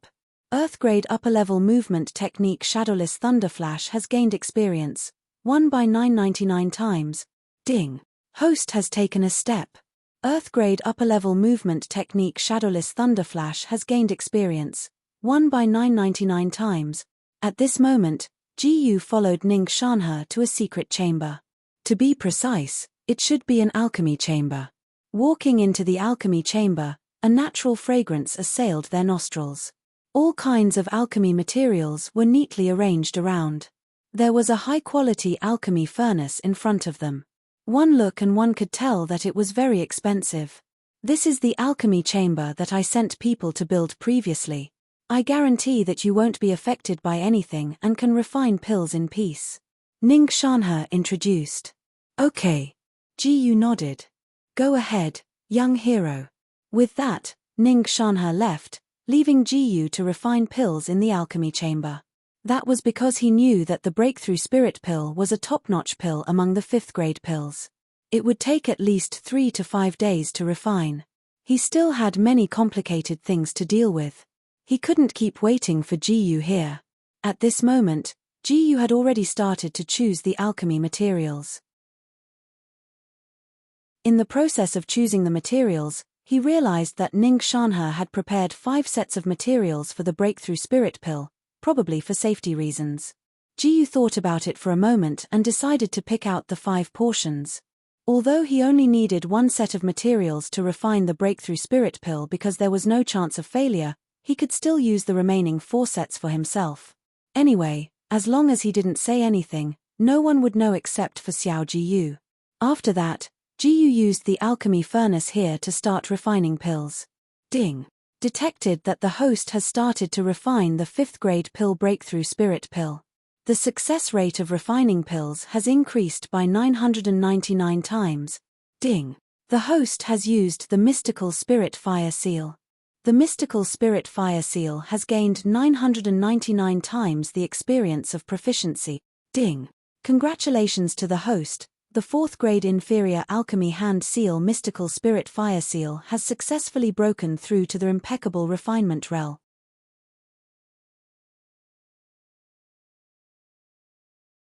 Earth-grade upper-level movement technique Shadowless Thunderflash has gained experience. 1 by 999 times. Ding. Host has taken a step. Earth-grade upper-level movement technique Shadowless Thunderflash has gained experience. 1 by 999 times. At this moment, Ji Yu followed Ning Shanhe to a secret chamber. To be precise, it should be an alchemy chamber. Walking into the alchemy chamber, a natural fragrance assailed their nostrils. All kinds of alchemy materials were neatly arranged around. There was a high-quality alchemy furnace in front of them. One look and one could tell that it was very expensive. This is the alchemy chamber that I sent people to build previously. I guarantee that you won't be affected by anything and can refine pills in peace. Ning Shanhe introduced. Okay. Ji nodded. Go ahead, young hero. With that, Ning Shanhe left, leaving Ji to refine pills in the alchemy chamber. That was because he knew that the breakthrough spirit pill was a top-notch pill among the 5th grade pills. It would take at least 3 to 5 days to refine. He still had many complicated things to deal with. He couldn't keep waiting for Ji here. At this moment, Ji had already started to choose the alchemy materials. In the process of choosing the materials, he realized that Ning Shanhe had prepared 5 sets of materials for the breakthrough spirit pill, probably for safety reasons. Ji thought about it for a moment and decided to pick out the 5 portions. Although he only needed 1 set of materials to refine the breakthrough spirit pill because there was no chance of failure, he could still use the remaining 4 sets for himself. Anyway, as long as he didn't say anything, no one would know except for Xiao Jiyu. After that, Jiyu used the alchemy furnace here to start refining pills. Ding! Detected that the host has started to refine the 5th grade pill breakthrough spirit pill. The success rate of refining pills has increased by 999 times. Ding! The host has used the mystical spirit fire seal. The mystical spirit fire seal has gained 999 times the experience of proficiency. Ding! Congratulations to the host. The 4th grade inferior alchemy hand seal mystical spirit fire seal has successfully broken through to the impeccable refinement realm.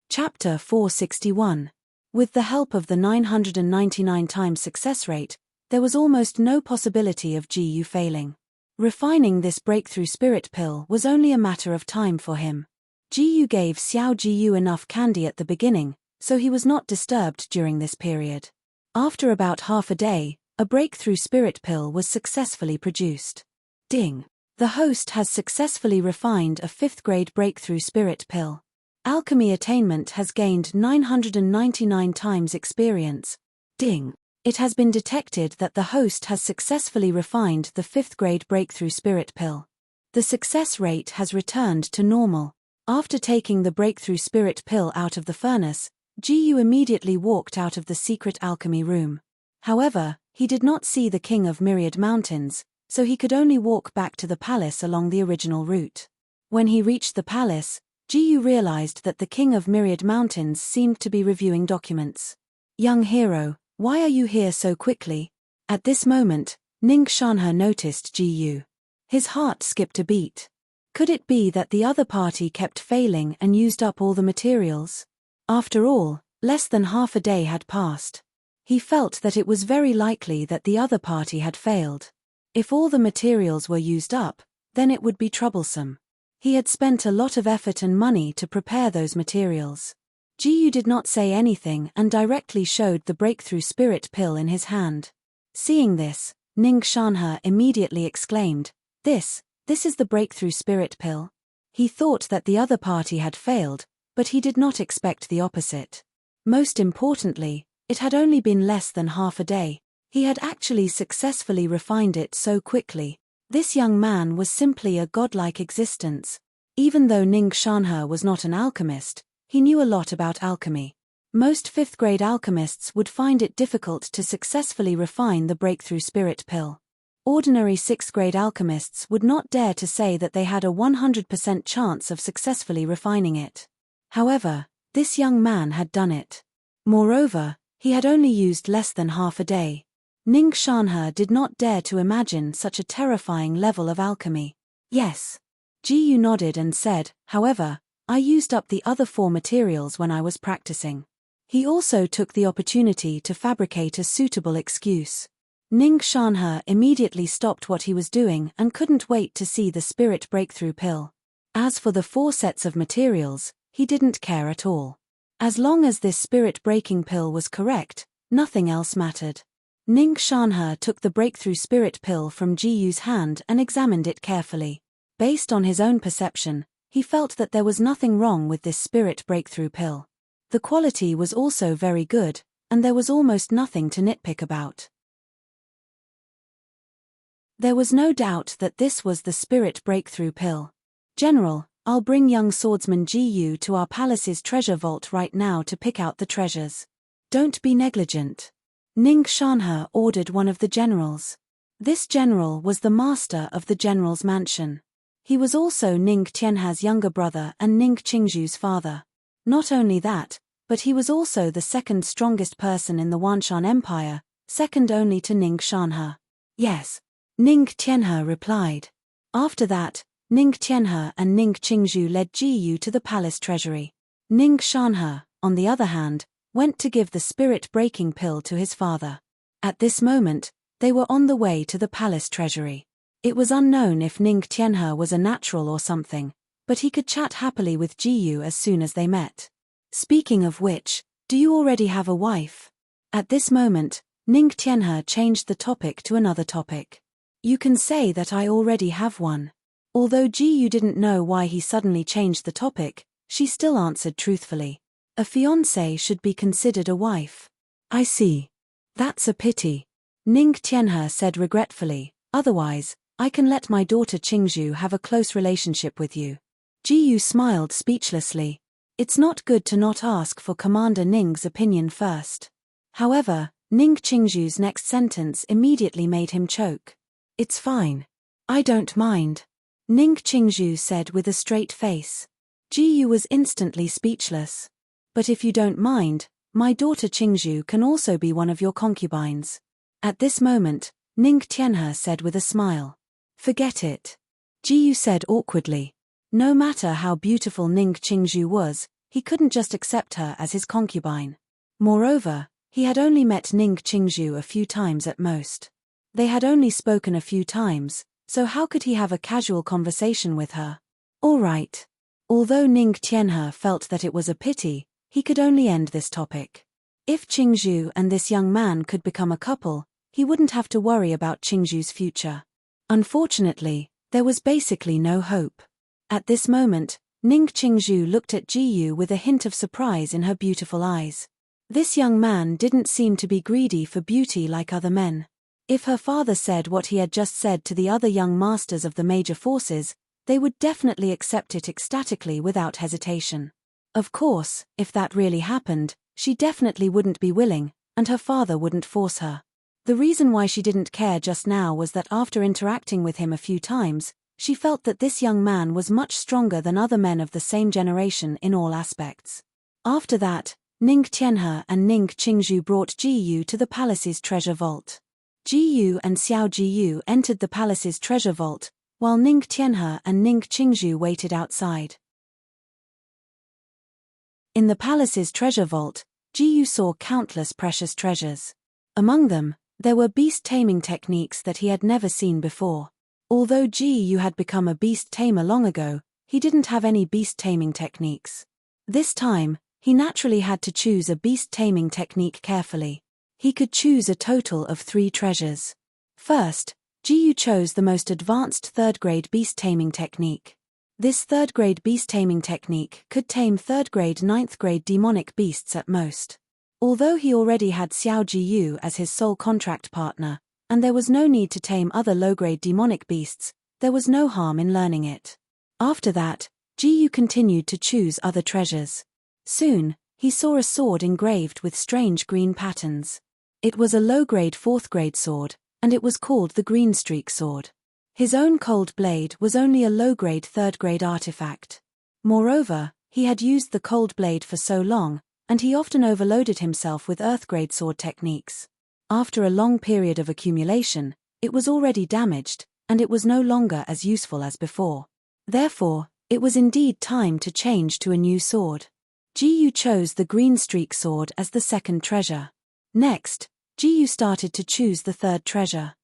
Chapter 461. With the help of the 999 times success rate, there was almost no possibility of Ji failing. Refining this breakthrough spirit pill was only a matter of time for him. Ji gave Xiao Jiyu enough candy at the beginning, so he was not disturbed during this period. After about half a day, a breakthrough spirit pill was successfully produced. Ding! The host has successfully refined a 5th grade breakthrough spirit pill. Alchemy attainment has gained 999 times experience. Ding! It has been detected that the host has successfully refined the 5th grade breakthrough spirit pill. The success rate has returned to normal. After taking the breakthrough spirit pill out of the furnace, Ji immediately walked out of the secret alchemy room. However, he did not see the King of Myriad Mountains, so he could only walk back to the palace along the original route. When he reached the palace, Ji realized that the King of Myriad Mountains seemed to be reviewing documents. Young hero, why are you here so quickly? At this moment, Ning Shanhe noticed Ji. His heart skipped a beat. Could it be that the other party kept failing and used up all the materials? After all, less than half a day had passed. He felt that it was very likely that the other party had failed. If all the materials were used up, then it would be troublesome. He had spent a lot of effort and money to prepare those materials. Ji did not say anything and directly showed the breakthrough spirit pill in his hand. Seeing this, Ning Shanhe immediately exclaimed, This is the breakthrough spirit pill. He thought that the other party had failed, but he did not expect the opposite. Most importantly, it had only been less than half a day. He had actually successfully refined it so quickly. This young man was simply a godlike existence. Even though Ning Shanhe was not an alchemist, he knew a lot about alchemy. Most 5th grade alchemists would find it difficult to successfully refine the breakthrough spirit pill. Ordinary 6th grade alchemists would not dare to say that they had a 100% chance of successfully refining it. However, this young man had done it. Moreover, he had only used less than half a day. Ning Shanhe did not dare to imagine such a terrifying level of alchemy. Yes. Ji nodded and said, however, I used up the other 4 materials when I was practicing. He also took the opportunity to fabricate a suitable excuse. Ning Shanhe immediately stopped what he was doing and couldn't wait to see the spirit breakthrough pill. As for the 4 sets of materials, he didn't care at all. As long as this spirit-breaking pill was correct, nothing else mattered. Ning Shanhe took the breakthrough spirit pill from Jiyu's hand and examined it carefully. Based on his own perception, he felt that there was nothing wrong with this spirit breakthrough pill. The quality was also very good, and there was almost nothing to nitpick about. There was no doubt that this was the spirit breakthrough pill. General, I'll bring young swordsman Gu to our palace's treasure vault right now to pick out the treasures. Don't be negligent. Ning Shanhe ordered one of the generals. This general was the master of the general's mansion. He was also Ning Tianhe's younger brother and Ning Qingzhu's father. Not only that, but he was also the second strongest person in the Wanshan Empire, second only to Ning Shanhe. Yes. Ning Tianhe replied. After that, Ning Tianhe and Ning Qingzhu led Jiyu to the palace treasury. Ning Shanhe, on the other hand, went to give the spirit-breaking pill to his father. At this moment, they were on the way to the palace treasury. It was unknown if Ning Tianhe was a natural or something, but he could chat happily with Jiyu as soon as they met. Speaking of which, do you already have a wife? At this moment, Ning Tianhe changed the topic to another topic. You can say that I already have one. Although Jiyu didn't know why he suddenly changed the topic, she still answered truthfully. A fiancée should be considered a wife. I see. That's a pity. Ning Tianhe said regretfully, otherwise, I can let my daughter Qingzhu have a close relationship with you. Jiyu smiled speechlessly. It's not good to not ask for Commander Ning's opinion first. However, Ning Qingzhu's next sentence immediately made him choke. It's fine. I don't mind. Ning Qingzhu said with a straight face. Jiyu was instantly speechless. But if you don't mind, my daughter Qingzhu can also be one of your concubines. At this moment, Ning Tianhe said with a smile. Forget it. Jiyu said awkwardly. No matter how beautiful Ning Qingzhu was, he couldn't just accept her as his concubine. Moreover, he had only met Ning Qingzhu a few times at most. They had only spoken a few times, so how could he have a casual conversation with her? All right. Although Ning Tianhe felt that it was a pity, he could only end this topic. If Qingzhu and this young man could become a couple, he wouldn't have to worry about Qingzhu's future. Unfortunately, there was basically no hope. At this moment, Ning Qingzhu looked at Jiyu with a hint of surprise in her beautiful eyes. This young man didn't seem to be greedy for beauty like other men. If her father said what he had just said to the other young masters of the major forces, they would definitely accept it ecstatically without hesitation. Of course, if that really happened, she definitely wouldn't be willing, and her father wouldn't force her. The reason why she didn't care just now was that after interacting with him a few times, she felt that this young man was much stronger than other men of the same generation in all aspects. After that, Ning Tianhe and Ning Qingzhu brought Jiyu to the palace's treasure vault. Jiyu and Xiao Jiyu entered the palace's treasure vault, while Ning Tianhe and Ning Qingzhu waited outside. In the palace's treasure vault, Jiyu saw countless precious treasures. Among them, there were beast-taming techniques that he had never seen before. Although Jiyu had become a beast-tamer long ago, he didn't have any beast-taming techniques. This time, he naturally had to choose a beast-taming technique carefully. He could choose a total of 3 treasures. First, Jiyu chose the most advanced third-grade beast-taming technique. This third-grade beast-taming technique could tame third-grade 9th-grade demonic beasts at most. Although he already had Xiao Jiyu as his sole contract partner, and there was no need to tame other low-grade demonic beasts, there was no harm in learning it. After that, Jiyu continued to choose other treasures. Soon, he saw a sword engraved with strange green patterns. It was a low-grade 4th-grade sword, and it was called the Green Streak Sword. His own cold blade was only a low-grade 3rd-grade artifact. Moreover, he had used the cold blade for so long, and he often overloaded himself with earth-grade sword techniques. After a long period of accumulation, it was already damaged, and it was no longer as useful as before. Therefore, it was indeed time to change to a new sword. Jiyu chose the Green Streak Sword as the second treasure. Next, Jiyu started to choose the third treasure.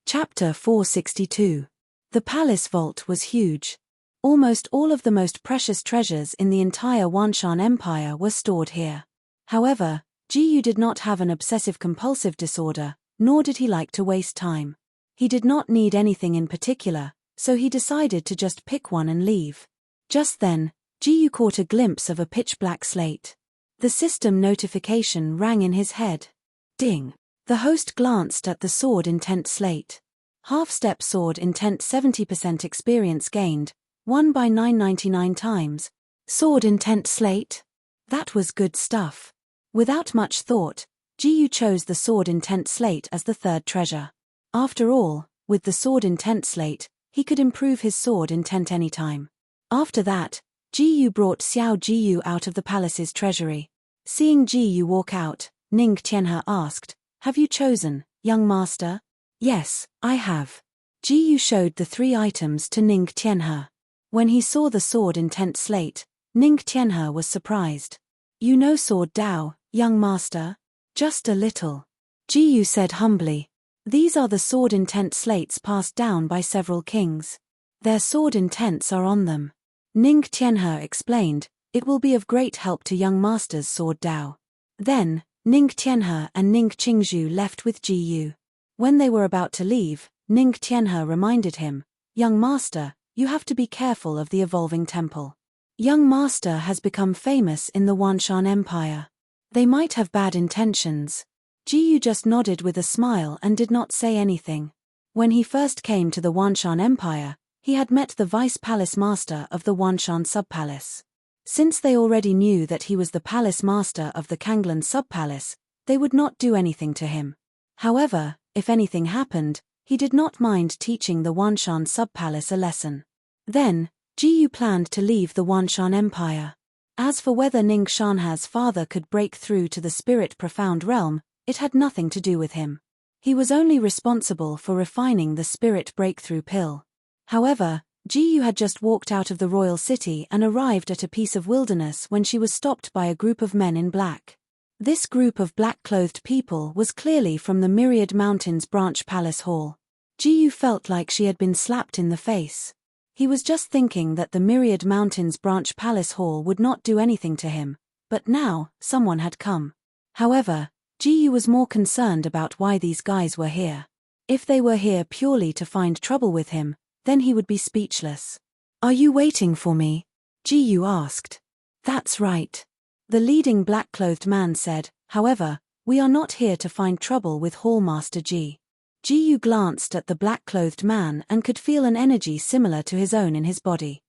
Chapter 462. The palace vault was huge. Almost all of the most precious treasures in the entire Wanshan Empire were stored here. However, Jiyu did not have an obsessive-compulsive disorder, nor did he like to waste time. He did not need anything in particular, so he decided to just pick one and leave. Just then, Jiyu caught a glimpse of a pitch-black slate. The system notification rang in his head. Ding. The host glanced at the sword intent slate. Half-step sword intent 70% experience gained, 1 by 999 times. Sword intent slate? That was good stuff. Without much thought, Jiyu chose the sword intent slate as the third treasure. After all, with the sword intent slate, he could improve his sword intent anytime. After that, Jiyu brought Xiao Jiyu out of the palace's treasury. Seeing Jiyu walk out, Ning Tianhe asked, "Have you chosen, young master?" "Yes, I have." Jiyu showed the 3 items to Ning Tianhe. When he saw the sword intent slate, Ning Tianhe was surprised. "You know sword Dao, young master?" "Just a little." Jiyu said humbly. "These are the sword intent slates passed down by several kings. Their sword intents are on them." Ning Tianhe explained, "It will be of great help to young master's sword Dao." Then, Ning Tianhe and Ning Qingzhu left with Jiyu. When they were about to leave, Ning Tianhe reminded him, "Young master, you have to be careful of the evolving temple. Young master has become famous in the Wanshan Empire. They might have bad intentions." Jiyu just nodded with a smile and did not say anything. When he first came to the Wanshan Empire, he had met the vice palace master of the Wanshan subpalace. Since they already knew that he was the palace master of the Kanglan subpalace, they would not do anything to him. However, if anything happened, he did not mind teaching the Wanshan subpalace a lesson. Then, Jiyu planned to leave the Wanshan Empire. As for whether Ning Shanha's father could break through to the spirit profound realm, it had nothing to do with him. He was only responsible for refining the spirit breakthrough pill. However, Jiyu had just walked out of the royal city and arrived at a piece of wilderness when she was stopped by a group of men in black. This group of black-clothed people was clearly from the Myriad Mountains Branch Palace Hall. Jiyu felt like she had been slapped in the face. He was just thinking that the Myriad Mountains Branch Palace Hall would not do anything to him, but now, someone had come. However, Jiyu was more concerned about why these guys were here. If they were here purely to find trouble with him, then he would be speechless. "Are you waiting for me?" Jiyu asked. "That's right." The leading black-clothed man said, "However, we are not here to find trouble with Hallmaster Ji." Jiyu glanced at the black-clothed man and could feel an energy similar to his own in his body.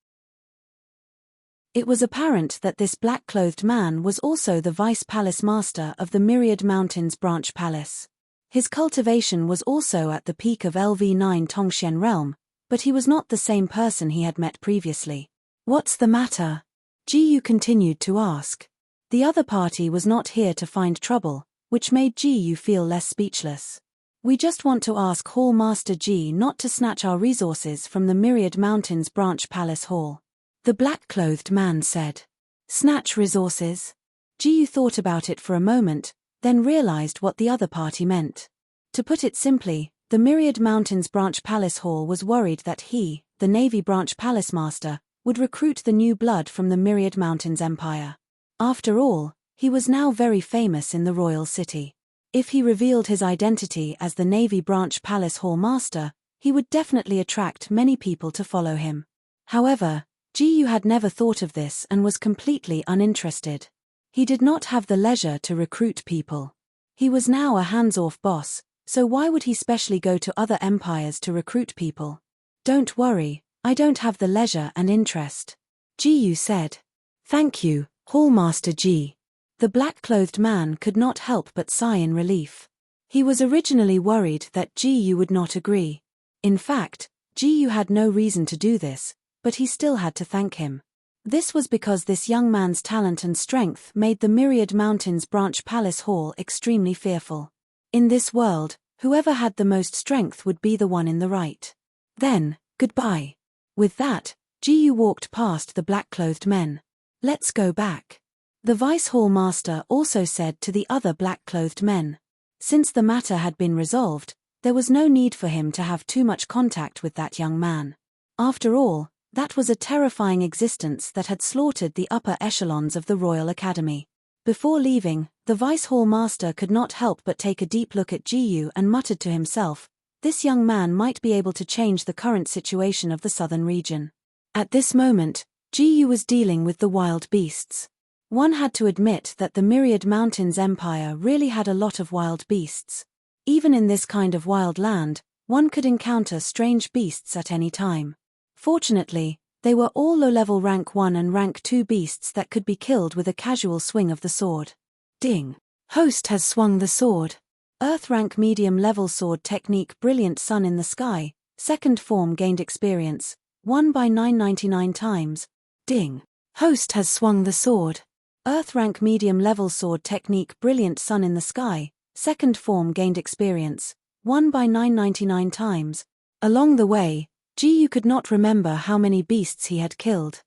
It was apparent that this black-clothed man was also the vice palace master of the Myriad Mountains Branch Palace. His cultivation was also at the peak of LV9 Tongxian realm, but he was not the same person he had met previously. "What's the matter?" Jiyu continued to ask. The other party was not here to find trouble, which made Jiyu feel less speechless. "We just want to ask Hall Master Ji not to snatch our resources from the Myriad Mountains Branch Palace Hall," the black-clothed man said. "Snatch resources?" Jiyu thought about it for a moment, then realized what the other party meant. To put it simply, the Myriad Mountains Branch Palace Hall was worried that he, the Navy Branch Palace Master, would recruit the new blood from the Myriad Mountains Empire. After all, he was now very famous in the royal city. If he revealed his identity as the Navy Branch Palace Hall Master, he would definitely attract many people to follow him. However, Jiyu had never thought of this and was completely uninterested. He did not have the leisure to recruit people. He was now a hands-off boss, so why would he specially go to other empires to recruit people? "Don't worry, I don't have the leisure and interest," Jiyu said. "Thank you, Hallmaster Ji." The black-clothed man could not help but sigh in relief. He was originally worried that Jiyu would not agree. In fact, Jiyu had no reason to do this, but he still had to thank him. This was because this young man's talent and strength made the Myriad Mountains Branch Palace Hall extremely fearful. In this world, whoever had the most strength would be the one in the right. Then, goodbye. With that, Jiyu walked past the black-clothed men. "Let's go back." The Vice Hall Master also said to the other black-clothed men. Since the matter had been resolved, there was no need for him to have too much contact with that young man. After all, that was a terrifying existence that had slaughtered the upper echelons of the Royal Academy. Before leaving, the Vice Hall Master could not help but take a deep look at Jiyu and muttered to himself, "This young man might be able to change the current situation of the southern region." At this moment, Jiyu was dealing with the wild beasts. One had to admit that the Myriad Mountains Empire really had a lot of wild beasts. Even in this kind of wild land, one could encounter strange beasts at any time. Fortunately, they were all low-level rank 1 and rank 2 beasts that could be killed with a casual swing of the sword. Ding! Host has swung the sword. Earth rank medium level sword technique brilliant sun in the sky, second form gained experience, 1 by 999 times. Ding! Host has swung the sword. Earth rank medium level sword technique brilliant sun in the sky, second form gained experience, 1 by 999 times. Along the way, Jiyu could not remember how many beasts he had killed.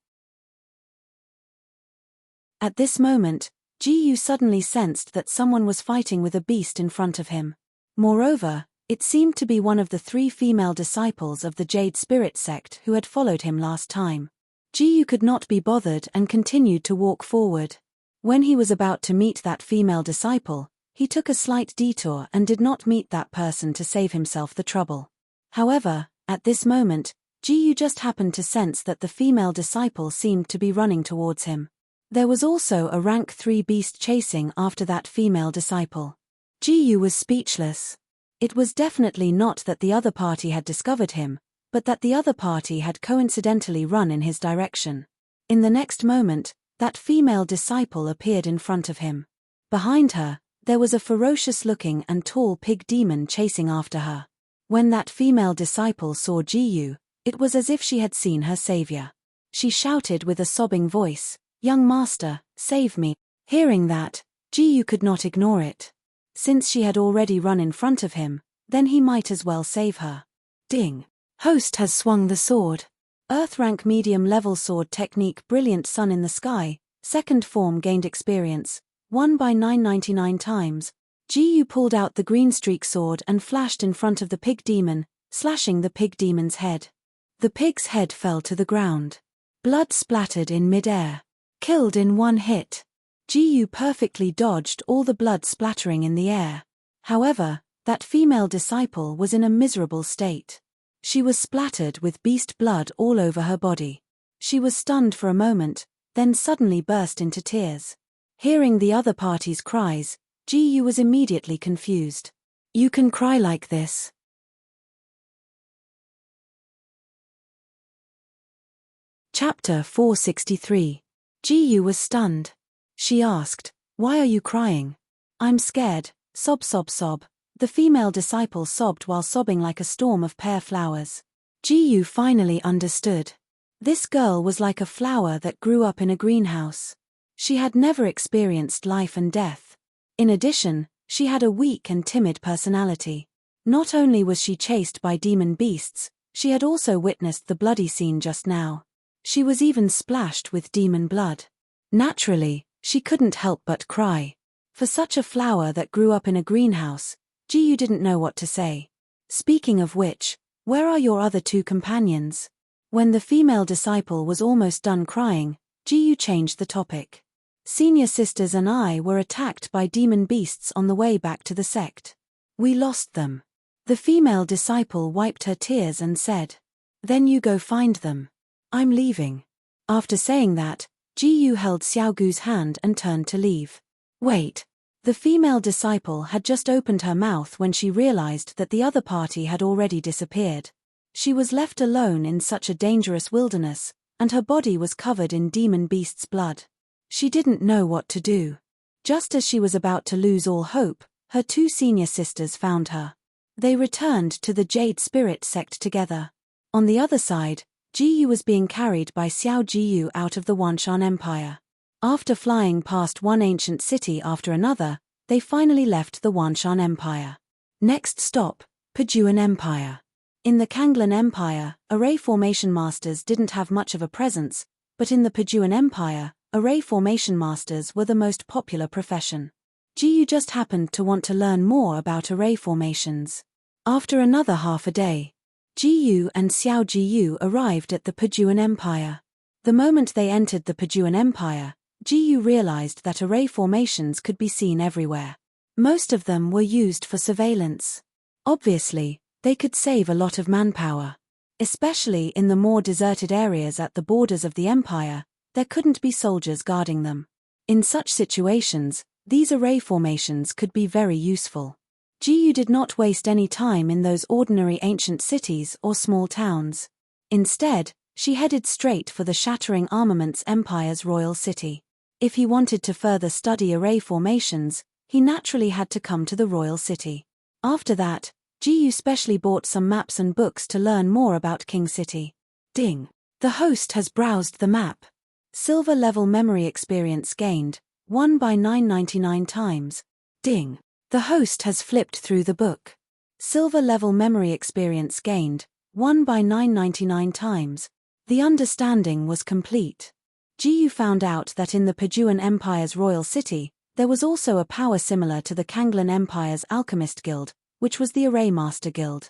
At this moment, Jiyu suddenly sensed that someone was fighting with a beast in front of him. Moreover, it seemed to be one of the 3 female disciples of the Jade Spirit sect who had followed him last time. Jiyu could not be bothered and continued to walk forward. When he was about to meet that female disciple, he took a slight detour and did not meet that person to save himself the trouble. However, at this moment, Jiyu just happened to sense that the female disciple seemed to be running towards him. There was also a rank 3 beast chasing after that female disciple. Jiyu was speechless. It was definitely not that the other party had discovered him, but that the other party had coincidentally run in his direction. In the next moment, that female disciple appeared in front of him. Behind her, there was a ferocious-looking and tall pig demon chasing after her. When that female disciple saw Jiyu, it was as if she had seen her savior. She shouted with a sobbing voice, "Young master, save me." Hearing that, Jiyu could not ignore it. Since she had already run in front of him, then he might as well save her. Ding! Host has swung the sword. Earth rank medium level sword technique brilliant sun in the sky, second form gained experience, 1 by 999 times. Jiyu pulled out the green streak sword and flashed in front of the pig demon, slashing the pig demon's head. The pig's head fell to the ground. Blood splattered in mid-air. Killed in one hit. Jiyu perfectly dodged all the blood splattering in the air. However, that female disciple was in a miserable state. She was splattered with beast blood all over her body. She was stunned for a moment, then suddenly burst into tears. Hearing the other party's cries, Jiyu was immediately confused. "You can cry like this?" Chapter 463. Jiyu was stunned. She asked, "Why are you crying?" "I'm scared, sob sob sob." The female disciple sobbed while sobbing like a storm of pear flowers. Jiyu finally understood. This girl was like a flower that grew up in a greenhouse. She had never experienced life and death. In addition, she had a weak and timid personality. Not only was she chased by demon beasts, she had also witnessed the bloody scene just now. She was even splashed with demon blood. Naturally, she couldn't help but cry. For such a flower that grew up in a greenhouse, Jiyu didn't know what to say. Speaking of which, where are your other 2 companions? When the female disciple was almost done crying, Jiyu changed the topic. Senior sisters and I were attacked by demon beasts on the way back to the sect. We lost them. The female disciple wiped her tears and said, "Then you go find them. I'm leaving." After saying that, Jiyu held Xiaogu's hand and turned to leave. Wait. The female disciple had just opened her mouth when she realized that the other party had already disappeared. She was left alone in such a dangerous wilderness, and her body was covered in demon beasts' blood. She didn't know what to do. Just as she was about to lose all hope, her 2 senior sisters found her. They returned to the Jade Spirit sect together. On the other side, Jiyu was being carried by Xiao Jiyu out of the Wanshan Empire. After flying past one ancient city after another, they finally left the Wanshan Empire. Next stop, Pajuan Empire. In the Kanglan Empire, array formation masters didn't have much of a presence, but in the Pajuan Empire, array formation masters were the most popular profession. Jiyu just happened to want to learn more about array formations. After another half a day, Jiyu and Xiao Jiyu arrived at the Pajuan Empire. The moment they entered the Pajuan Empire, Jiyu realized that array formations could be seen everywhere. Most of them were used for surveillance. Obviously, they could save a lot of manpower. Especially in the more deserted areas at the borders of the empire, there couldn't be soldiers guarding them. In such situations, these array formations could be very useful. Ji did not waste any time in those ordinary ancient cities or small towns. Instead, she headed straight for the Shattering Armaments Empire's royal city. If he wanted to further study array formations, he naturally had to come to the royal city. After that, Ji specially bought some maps and books to learn more about King City. Ding! The host has browsed the map. Silver level memory experience gained, 1 by 999 times. Ding! The host has flipped through the book. Silver level memory experience gained, 1 by 999 times. The understanding was complete. Ji found out that in the Pajuan Empire's royal city, there was also a power similar to the Kanglan Empire's Alchemist Guild, which was the Array Master Guild.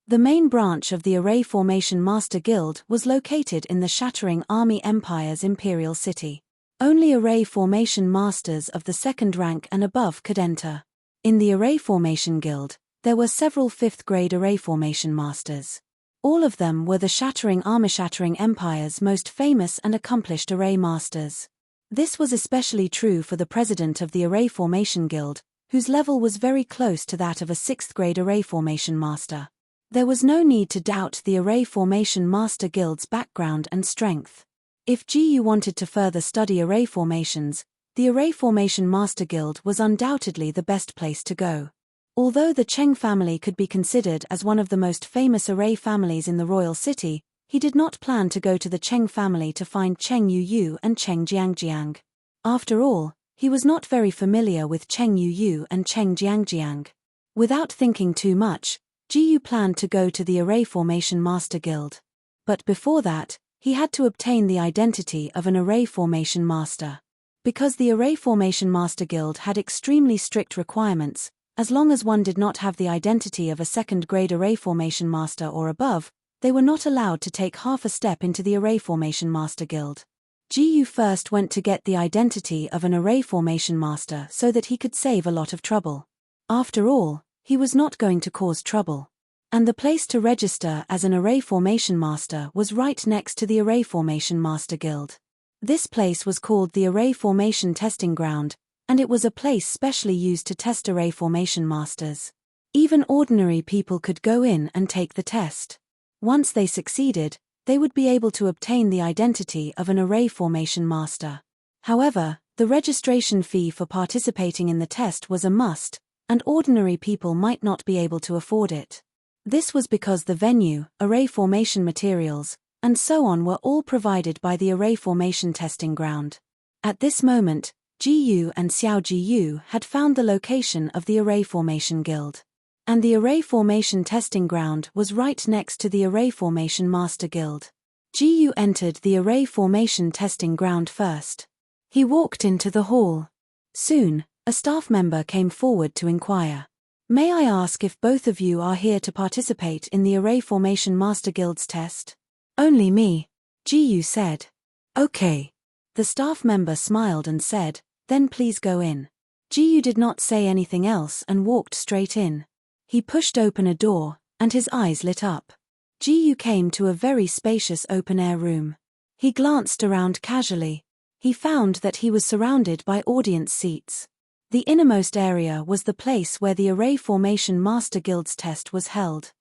The main branch of the Array Formation Master Guild was located in the Shattering Army Empire's imperial city. Only Array Formation Masters of the second rank and above could enter. In the Array Formation Guild, there were several 5th grade Array Formation Masters. All of them were the Shattering Empire's most famous and accomplished Array Masters. This was especially true for the president of the Array Formation Guild, whose level was very close to that of a 6th grade Array Formation Master. There was no need to doubt the Array Formation Master Guild's background and strength. If Ji wanted to further study array formations, the Array Formation Master Guild was undoubtedly the best place to go. Although the Cheng family could be considered as one of the most famous array families in the royal city, he did not plan to go to the Cheng family to find Cheng Yu and Cheng Jiangjiang. After all, he was not very familiar with Cheng Yu and Cheng Jiangjiang. Without thinking too much, Ji planned to go to the Array Formation Master Guild. But before that, he had to obtain the identity of an Array Formation Master. Because the Array Formation Master Guild had extremely strict requirements, as long as one did not have the identity of a 2nd grade Array Formation Master or above, they were not allowed to take half a step into the Array Formation Master Guild. Ji first went to get the identity of an Array Formation Master so that he could save a lot of trouble. After all, he was not going to cause trouble. And the place to register as an Array Formation Master was right next to the Array Formation Master Guild. This place was called the Array Formation Testing Ground, and it was a place specially used to test Array Formation Masters. Even ordinary people could go in and take the test. Once they succeeded, they would be able to obtain the identity of an Array Formation Master. However, the registration fee for participating in the test was a must, and ordinary people might not be able to afford it. This was because the venue, array formation materials, and so on were all provided by the Array Formation Testing Ground. At this moment, Ji and Xiao Ji had found the location of the Array Formation Guild. And the Array Formation Testing Ground was right next to the Array Formation Master Guild. Ji entered the Array Formation Testing Ground first. He walked into the hall. Soon, a staff member came forward to inquire. "May I ask if both of you are here to participate in the Array Formation Master Guild's test?" "Only me," Ji said. "Okay." The staff member smiled and said, "Then please go in." Ji did not say anything else and walked straight in. He pushed open a door, and his eyes lit up. Ji came to a very spacious open-air room. He glanced around casually. He found that he was surrounded by audience seats. The innermost area was the place where the Array Formation Master Guild's test was held.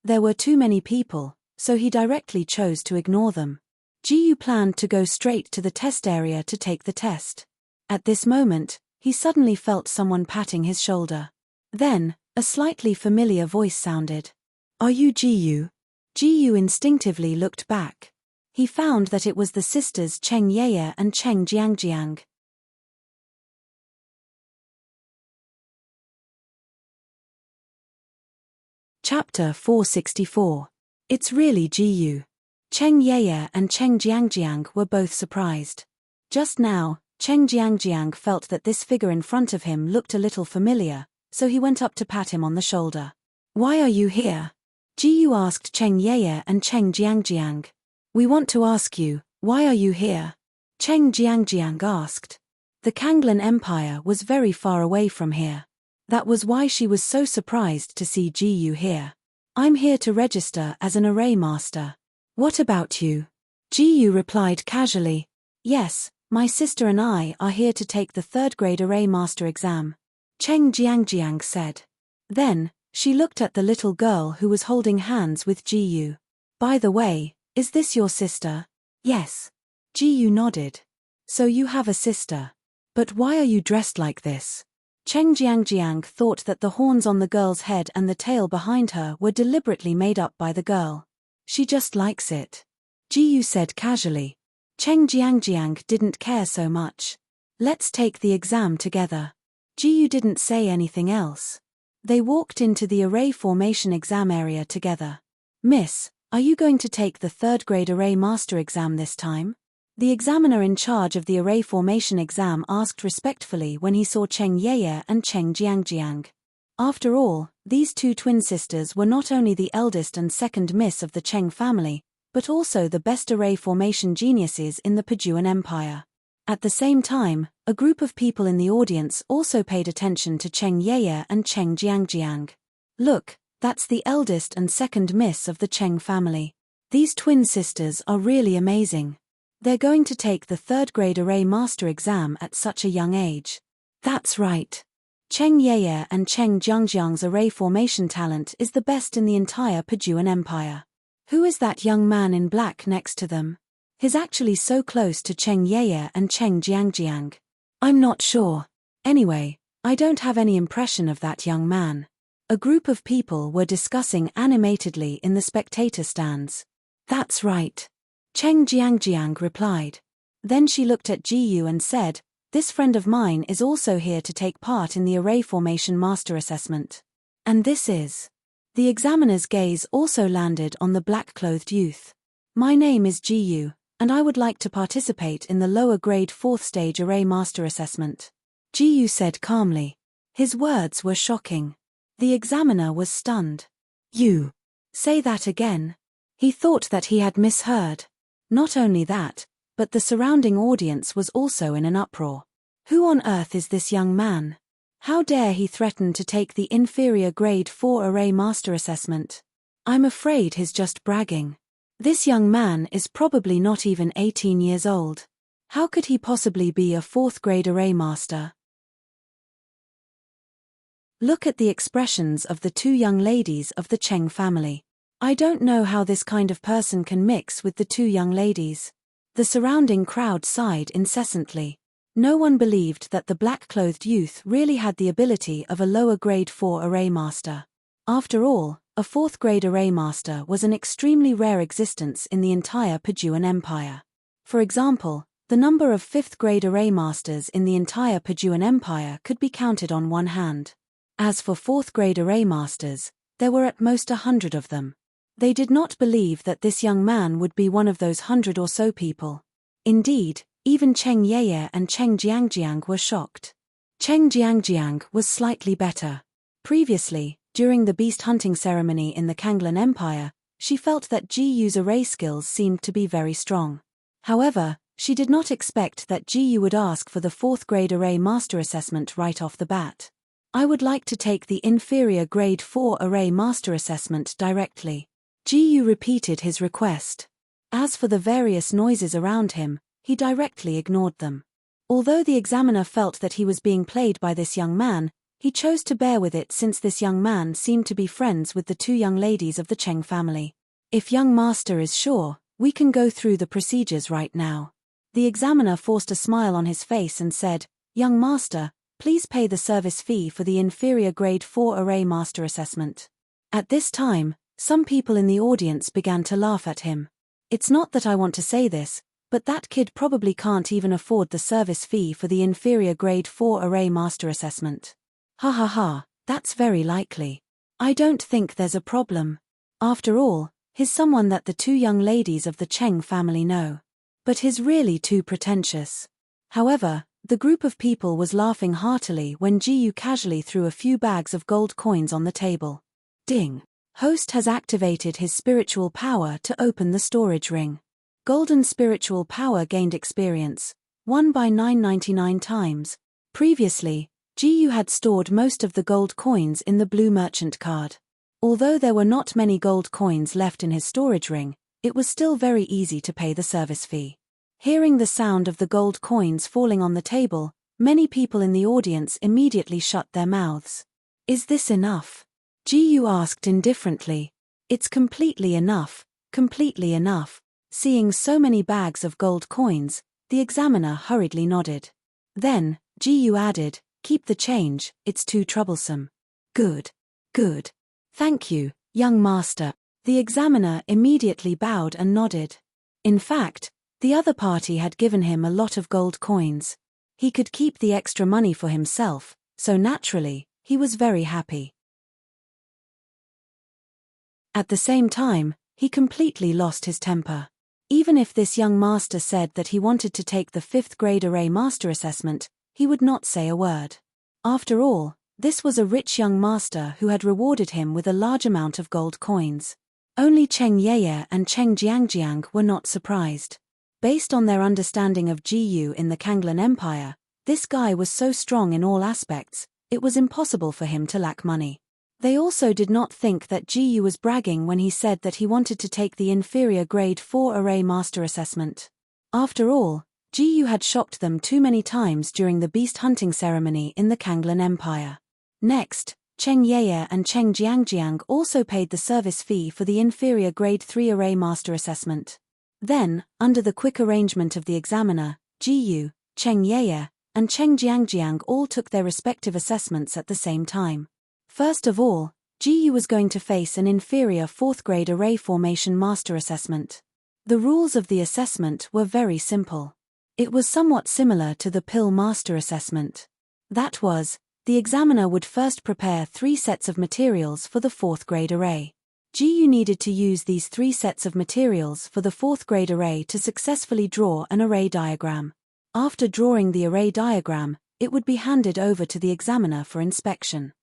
There were too many people, so he directly chose to ignore them. Ji planned to go straight to the test area to take the test. At this moment, he suddenly felt someone patting his shoulder. Then, a slightly familiar voice sounded. "Are you Ji?" Ji instinctively looked back. He found that it was the sisters Cheng Yeye and Cheng Jiangjiang. Chapter 464. It's really Ji. Cheng Yeye and Cheng Jiangjiang were both surprised. Just now, Cheng Jiangjiang felt that this figure in front of him looked a little familiar, so he went up to pat him on the shoulder. "Why are you here?" Ji asked Cheng Yeye and Cheng Jiangjiang. "We want to ask you, why are you here?" Cheng Jiangjiang asked. The Kanglan Empire was very far away from here. That was why she was so surprised to see Ji here. "I'm here to register as an Array Master." "What about you?" Ji-yu replied casually. Yes, my sister and I are here to take the third-grade array master exam, Cheng Jiangjiang said. Then, she looked at the little girl who was holding hands with Ji-yu. By the way, is this your sister? Yes. Ji-yu nodded. So you have a sister. But why are you dressed like this? Cheng Jiangjiang thought that the horns on the girl's head and the tail behind her were deliberately made up by the girl. She just likes it. Ji-yu said casually. Cheng Jiangjiang didn't care so much. Let's take the exam together. Ji-yu didn't say anything else. They walked into the array formation exam area together. Miss, are you going to take the third-grade array master exam this time? The examiner in charge of the array formation exam asked respectfully when he saw Cheng Yeye and Cheng Jiangjiang. After all, these two twin sisters were not only the eldest and second miss of the Cheng family, but also the best array formation geniuses in the Pajuan Empire. At the same time, a group of people in the audience also paid attention to Cheng Yeye and Cheng Jiangjiang. Look, that's the eldest and second miss of the Cheng family. These twin sisters are really amazing. They're going to take the third-grade array master exam at such a young age. That's right. Cheng Yeye and Cheng Jiangjiang's array formation talent is the best in the entire Pajuan Empire. Who is that young man in black next to them? He's actually so close to Cheng Yeye and Cheng Jiangjiang. I'm not sure. Anyway, I don't have any impression of that young man. A group of people were discussing animatedly in the spectator stands. That's right. Cheng Jiangjiang replied. Then she looked at Ji-yu and said, this friend of mine is also here to take part in the array formation master assessment. And this is... The examiner's gaze also landed on the black-clothed youth. My name is Ji-yu, and I would like to participate in the lower-grade 4th stage array master assessment. Ji-yu said calmly. His words were shocking. The examiner was stunned. You. Say that again. He thought that he had misheard. Not only that, but the surrounding audience was also in an uproar. Who on earth is this young man? How dare he threaten to take the inferior grade 4 array master assessment? I'm afraid he's just bragging. This young man is probably not even 18 years old. How could he possibly be a 4th grade array master? Look at the expressions of the two young ladies of the Cheng family. I don't know how this kind of person can mix with the two young ladies. The surrounding crowd sighed incessantly. No one believed that the black-clothed youth really had the ability of a lower grade 4 array master. After all, a 4th grade array master was an extremely rare existence in the entire Pajuan Empire. For example, the number of 5th grade array masters in the entire Pajuan Empire could be counted on one hand. As for 4th grade array masters, there were at most 100 of them. They did not believe that this young man would be one of those 100 or so people. Indeed, even Cheng Yeye and Cheng Jiangjiang were shocked. Cheng Jiangjiang was slightly better. Previously, during the beast hunting ceremony in the Kanglan Empire, she felt that Ji-yu's array skills seemed to be very strong. However, she did not expect that Ji-yu would ask for the 4th grade array master assessment right off the bat. I would like to take the inferior grade 4 array master assessment directly. Ji-yu repeated his request. As for the various noises around him, he directly ignored them. Although the examiner felt that he was being played by this young man, he chose to bear with it since this young man seemed to be friends with the two young ladies of the Cheng family. If young master is sure, we can go through the procedures right now. The examiner forced a smile on his face and said, Young master, please pay the service fee for the inferior grade 4 array master assessment. At this time, some people in the audience began to laugh at him. It's not that I want to say this, but that kid probably can't even afford the service fee for the inferior grade 4 array master assessment. Ha ha ha, that's very likely. I don't think there's a problem. After all, he's someone that the two young ladies of the Cheng family know. But he's really too pretentious. However, the group of people was laughing heartily when Ji-yu casually threw a few bags of gold coins on the table. Ding! Host has activated his spiritual power to open the storage ring. Golden spiritual power gained experience, 1 by 999 times. Previously, Ji-yu had stored most of the gold coins in the blue merchant card. Although there were not many gold coins left in his storage ring, it was still very easy to pay the service fee. Hearing the sound of the gold coins falling on the table, many people in the audience immediately shut their mouths. Is this enough? Ji-yu asked indifferently. It's completely enough, completely enough. Seeing so many bags of gold coins, the examiner hurriedly nodded. Then, Ji-yu added, keep the change, it's too troublesome. Good. Good. Thank you, young master. The examiner immediately bowed and nodded. In fact, the other party had given him a lot of gold coins. He could keep the extra money for himself, so naturally, he was very happy. At the same time, he completely lost his temper. Even if this young master said that he wanted to take the 5th grade array master assessment, he would not say a word. After all, this was a rich young master who had rewarded him with a large amount of gold coins. Only Cheng Yeye and Cheng Jiangjiang were not surprised. Based on their understanding of Ji-yu in the Kanglan Empire, this guy was so strong in all aspects, it was impossible for him to lack money. They also did not think that Ji-yu was bragging when he said that he wanted to take the inferior grade 4 array master assessment. After all, Ji-yu had shocked them too many times during the beast hunting ceremony in the Kanglan Empire. Next, Cheng Yeye and Cheng Jiangjiang also paid the service fee for the inferior grade 3 array master assessment. Then, under the quick arrangement of the examiner, Ji-yu, Cheng Yeye, and Cheng Jiangjiang all took their respective assessments at the same time. First of all, Ji-yu was going to face an inferior 4th grade array formation master assessment. The rules of the assessment were very simple. It was somewhat similar to the pill master assessment. That was, the examiner would first prepare 3 sets of materials for the 4th grade array. Ji-yu needed to use these 3 sets of materials for the 4th grade array to successfully draw an array diagram. After drawing the array diagram, it would be handed over to the examiner for inspection.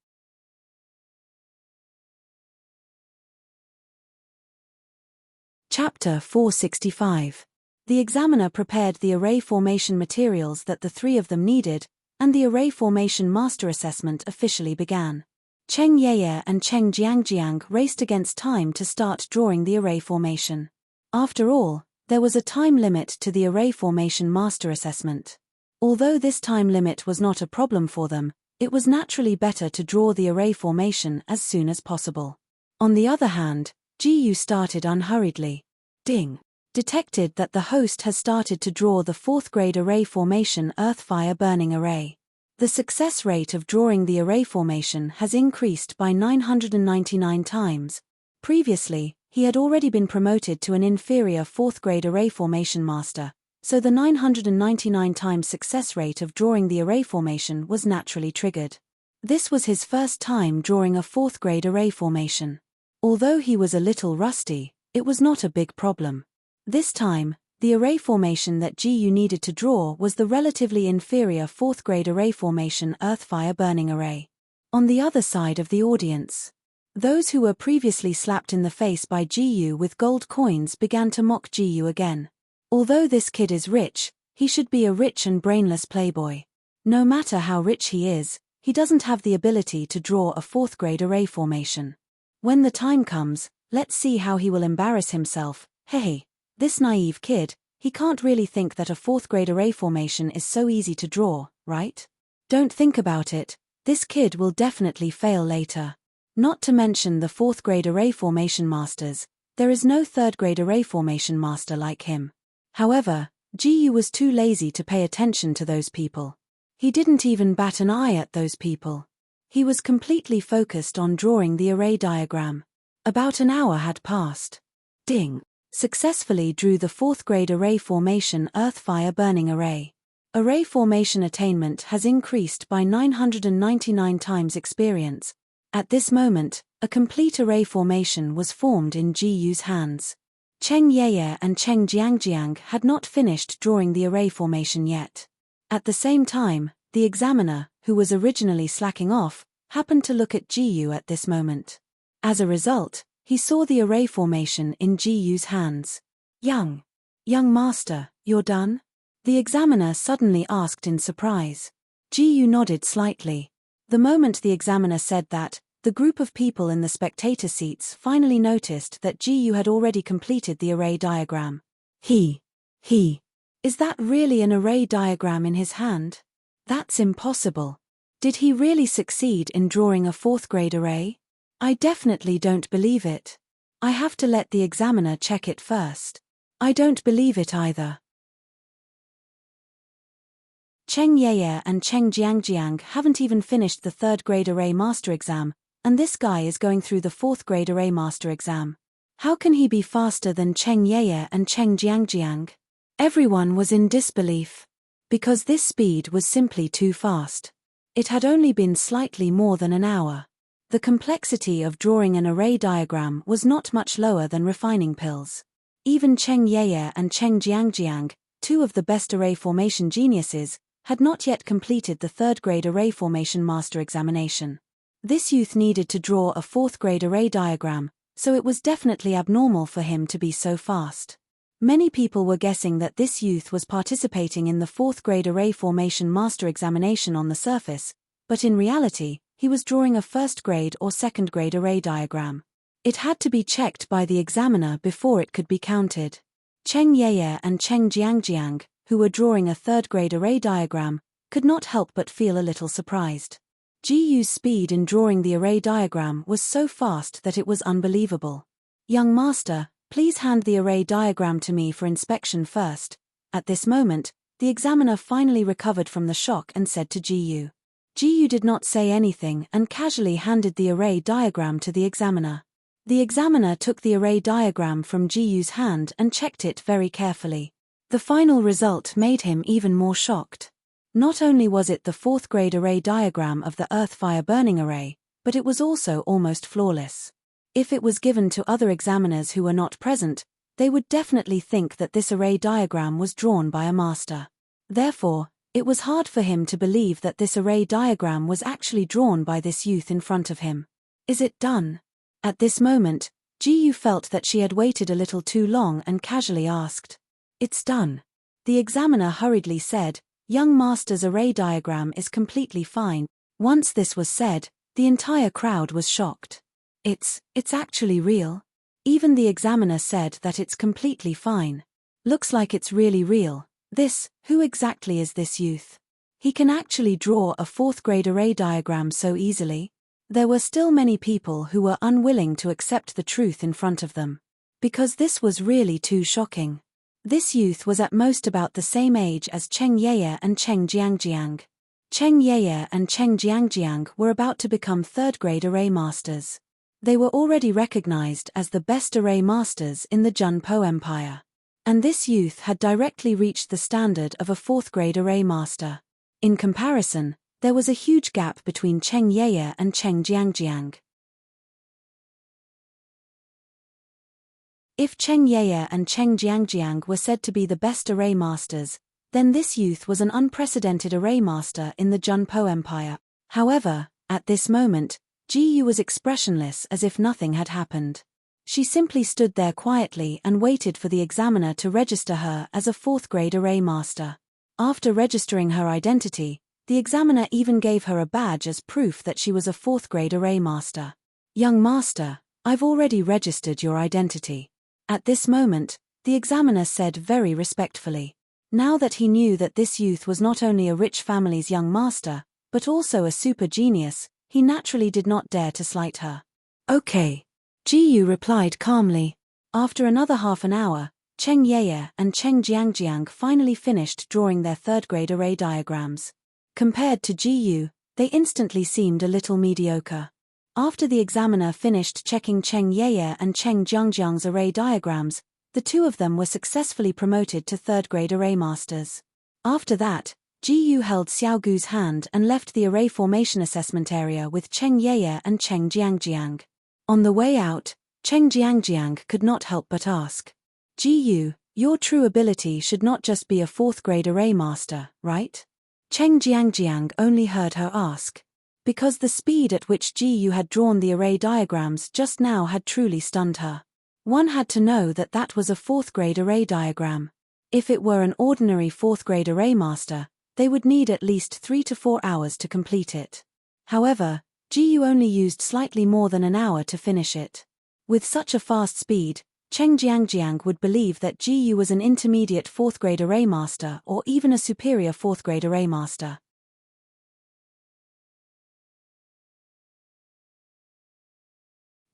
Chapter 465. The examiner prepared the array formation materials that the 3 of them needed, and the array formation master assessment officially began. Cheng Yeye and Cheng Jiangjiang raced against time to start drawing the array formation. After all, there was a time limit to the array formation master assessment. Although this time limit was not a problem for them, it was naturally better to draw the array formation as soon as possible. On the other hand, Ji-yu started unhurriedly. Ding! Detected that the host has started to draw the 4th grade array formation Earth Fire Burning Array. The success rate of drawing the array formation has increased by 999 times. Previously, he had already been promoted to an inferior 4th grade array formation master, so the 999 times success rate of drawing the array formation was naturally triggered. This was his first time drawing a 4th grade array formation. Although he was a little rusty, it was not a big problem. This time, the array formation that Ji-yu needed to draw was the relatively inferior 4th grade array formation Earth Fire Burning Array. On the other side of the audience, those who were previously slapped in the face by Ji-yu with gold coins began to mock Ji-yu again. Although this kid is rich, he should be a rich and brainless playboy. No matter how rich he is, he doesn't have the ability to draw a 4th grade array formation. When the time comes, let's see how he will embarrass himself. Hey, this naive kid, he can't really think that a 4th grade array formation is so easy to draw, right? Don't think about it, this kid will definitely fail later. Not to mention the 4th grade array formation masters, there is no 3rd grade array formation master like him. However, Ji-yu was too lazy to pay attention to those people. He didn't even bat an eye at those people. He was completely focused on drawing the array diagram. About an hour had passed. Ding! Successfully drew the 4th grade array formation Earth Fire Burning Array. Array formation attainment has increased by 999 times experience. At this moment, a complete array formation was formed in Ji-yu's hands. Cheng Yeye and Cheng Jiangjiang had not finished drawing the array formation yet. At the same time, the examiner, who was originally slacking off, happened to look at Ji-yu at this moment. As a result, he saw the array formation in Ji-yu's hands. Young master, you're done? The examiner suddenly asked in surprise. Ji-yu nodded slightly. The moment the examiner said that, The group of people in the spectator seats finally noticed that Ji-yu had already completed the array diagram. Is that really an array diagram in his hand? That's impossible. Did he really succeed in drawing a fourth-grade array? I definitely don't believe it. I have to let the examiner check it first. I don't believe it either. Cheng Yeye and Cheng Jiangjiang haven't even finished the third-grade array master exam, and this guy is going through the fourth-grade array master exam. How can he be faster than Cheng Yeye and Cheng Jiangjiang? Everyone was in disbelief. Because this speed was simply too fast. It had only been slightly more than an hour. The complexity of drawing an array diagram was not much lower than refining pills. Even Cheng Yeye and Cheng Jiangjiang, two of the best array formation geniuses, had not yet completed the third-grade array formation master examination. This youth needed to draw a fourth-grade array diagram, so it was definitely abnormal for him to be so fast. Many people were guessing that this youth was participating in the fourth-grade array formation master examination on the surface, but in reality, he was drawing a first-grade or second-grade array diagram. It had to be checked by the examiner before it could be counted. Cheng Yeye and Cheng Jiangjiang, who were drawing a third-grade array diagram, could not help but feel a little surprised. Ji-yu's speed in drawing the array diagram was so fast that it was unbelievable. "Young master, please hand the array diagram to me for inspection first." At this moment, the examiner finally recovered from the shock and said to Ji-yu. Ji-yu did not say anything and casually handed the array diagram to the examiner. The examiner took the array diagram from Ji-yu's hand and checked it very carefully. The final result made him even more shocked. Not only was it the fourth-grade array diagram of the earth-fire burning array, but it was also almost flawless. If it was given to other examiners who were not present, they would definitely think that this array diagram was drawn by a master. Therefore, it was hard for him to believe that this array diagram was actually drawn by this youth in front of him. "Is it done?" At this moment, Ji-yu felt that she had waited a little too long and casually asked. "It's done." The examiner hurriedly said, "Young master's array diagram is completely fine." Once this was said, the entire crowd was shocked. It's actually real?" Even the examiner said that it's completely fine. "Looks like it's really real. Who exactly is this youth? He can actually draw a fourth-grade array diagram so easily?" There were still many people who were unwilling to accept the truth in front of them. Because this was really too shocking. This youth was at most about the same age as Cheng Yeye and Cheng Jiangjiang. Cheng Yeye and Cheng Jiangjiang were about to become third-grade array masters. They were already recognized as the best array masters in the Junpo Empire. And this youth had directly reached the standard of a fourth-grade array master. In comparison, there was a huge gap between Cheng Yeye and Cheng Jiangjiang. If Cheng Yeye and Cheng Jiangjiang were said to be the best array masters, then this youth was an unprecedented array master in the Junpo Empire. However, at this moment, Ji-yu was expressionless as if nothing had happened. She simply stood there quietly and waited for the examiner to register her as a fourth-grade array master. After registering her identity, the examiner even gave her a badge as proof that she was a fourth-grade array master. "Young master, I've already registered your identity." At this moment, the examiner said very respectfully. Now that he knew that this youth was not only a rich family's young master, but also a super genius, he naturally did not dare to slight her. "Okay." Ji-yu replied calmly. After another half an hour, Cheng Yeye and Cheng Jiangjiang finally finished drawing their third-grade array diagrams. Compared to Ji-yu, they instantly seemed a little mediocre. After the examiner finished checking Cheng Yeye and Cheng Jiangjiang's array diagrams, the two of them were successfully promoted to third-grade array masters. After that, Ji-yu held Xiaogu's hand and left the array formation assessment area with Cheng Yeye and Cheng Jiangjiang. On the way out, Cheng Jiangjiang could not help but ask, "Ji-yu, your true ability should not just be a fourth-grade array master, right?" Cheng Jiangjiang only heard her ask. Because the speed at which Ji-yu had drawn the array diagrams just now had truly stunned her. One had to know that that was a fourth-grade array diagram. If it were an ordinary fourth-grade array master, they would need at least 3 to 4 hours to complete it. However, Jiyu only used slightly more than an hour to finish it. With such a fast speed, Cheng Jiangjiang would believe that Jiyu was an intermediate 4th grade array master or even a superior 4th grade array master.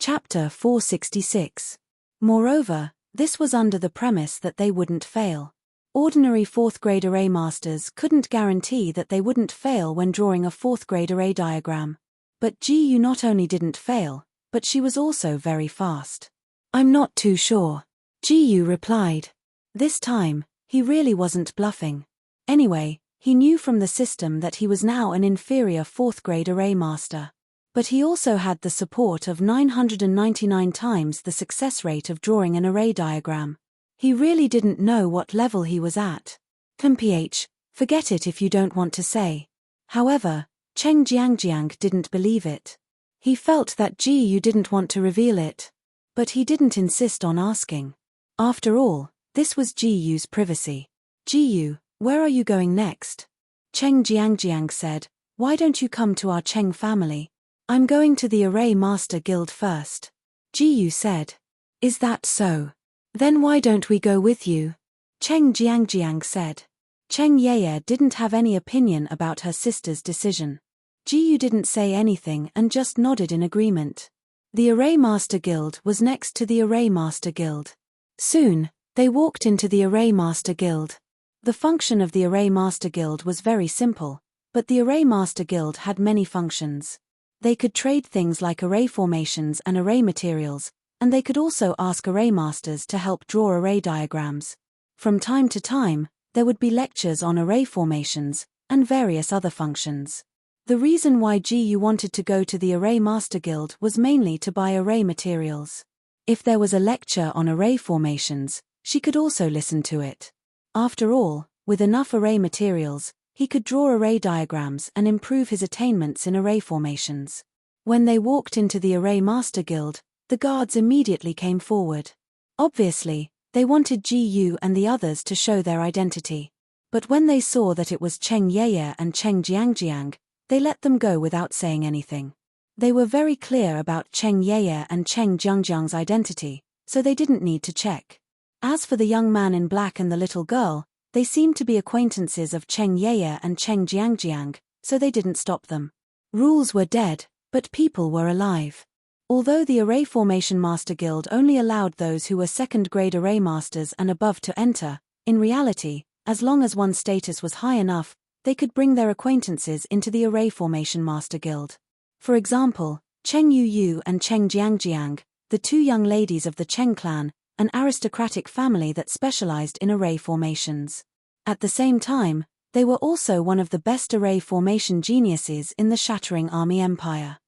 Chapter 466. Moreover, this was under the premise that they wouldn't fail. Ordinary 4th grade array masters couldn't guarantee that they wouldn't fail when drawing a 4th grade array diagram. But Jiyu not only didn't fail, but she was also very fast. "I'm not too sure," Jiyu replied. This time, he really wasn't bluffing. Anyway, he knew from the system that he was now an inferior 4th grade array master. But he also had the support of 999 times the success rate of drawing an array diagram. He really didn't know what level he was at. "Mph, forget it if you don't want to say." However, Cheng Jiangjiang didn't believe it. He felt that Jiyu didn't want to reveal it. But he didn't insist on asking. After all, this was Jiyu's privacy. "Jiyu, where are you going next?" Cheng Jiangjiang said, "Why don't you come to our Cheng family?" "I'm going to the Array Master Guild first," Jiyu said. "Is that so? Then why don't we go with you?" Cheng Jiangjiang said. Cheng Yeye didn't have any opinion about her sister's decision. Jiyu didn't say anything and just nodded in agreement. The Array Master Guild was next to the Array Master Guild. Soon, they walked into the Array Master Guild. The function of the Array Master Guild was very simple, but the Array Master Guild had many functions. They could trade things like array formations and array materials, and they could also ask array masters to help draw array diagrams. From time to time, there would be lectures on array formations, and various other functions. The reason why Jiyu wanted to go to the Array Master Guild was mainly to buy array materials. If there was a lecture on array formations, she could also listen to it. After all, with enough array materials, he could draw array diagrams and improve his attainments in array formations. When they walked into the Array Master Guild, the guards immediately came forward. Obviously, they wanted Jiyu and the others to show their identity. But when they saw that it was Cheng Yeye and Cheng Jiangjiang, they let them go without saying anything. They were very clear about Cheng Yeye and Cheng Jiangjiang's identity, so they didn't need to check. As for the young man in black and the little girl, they seemed to be acquaintances of Cheng Yeye and Cheng Jiangjiang, so they didn't stop them. Rules were dead, but people were alive. Although the Array Formation Master Guild only allowed those who were 2nd grade array masters and above to enter, in reality, as long as one's status was high enough, they could bring their acquaintances into the Array Formation Master Guild. For example, Cheng Yu and Cheng Jiangjiang, the 2 young ladies of the Cheng clan, an aristocratic family that specialized in array formations. At the same time, they were also one of the best array formation geniuses in the Shattering Army Empire.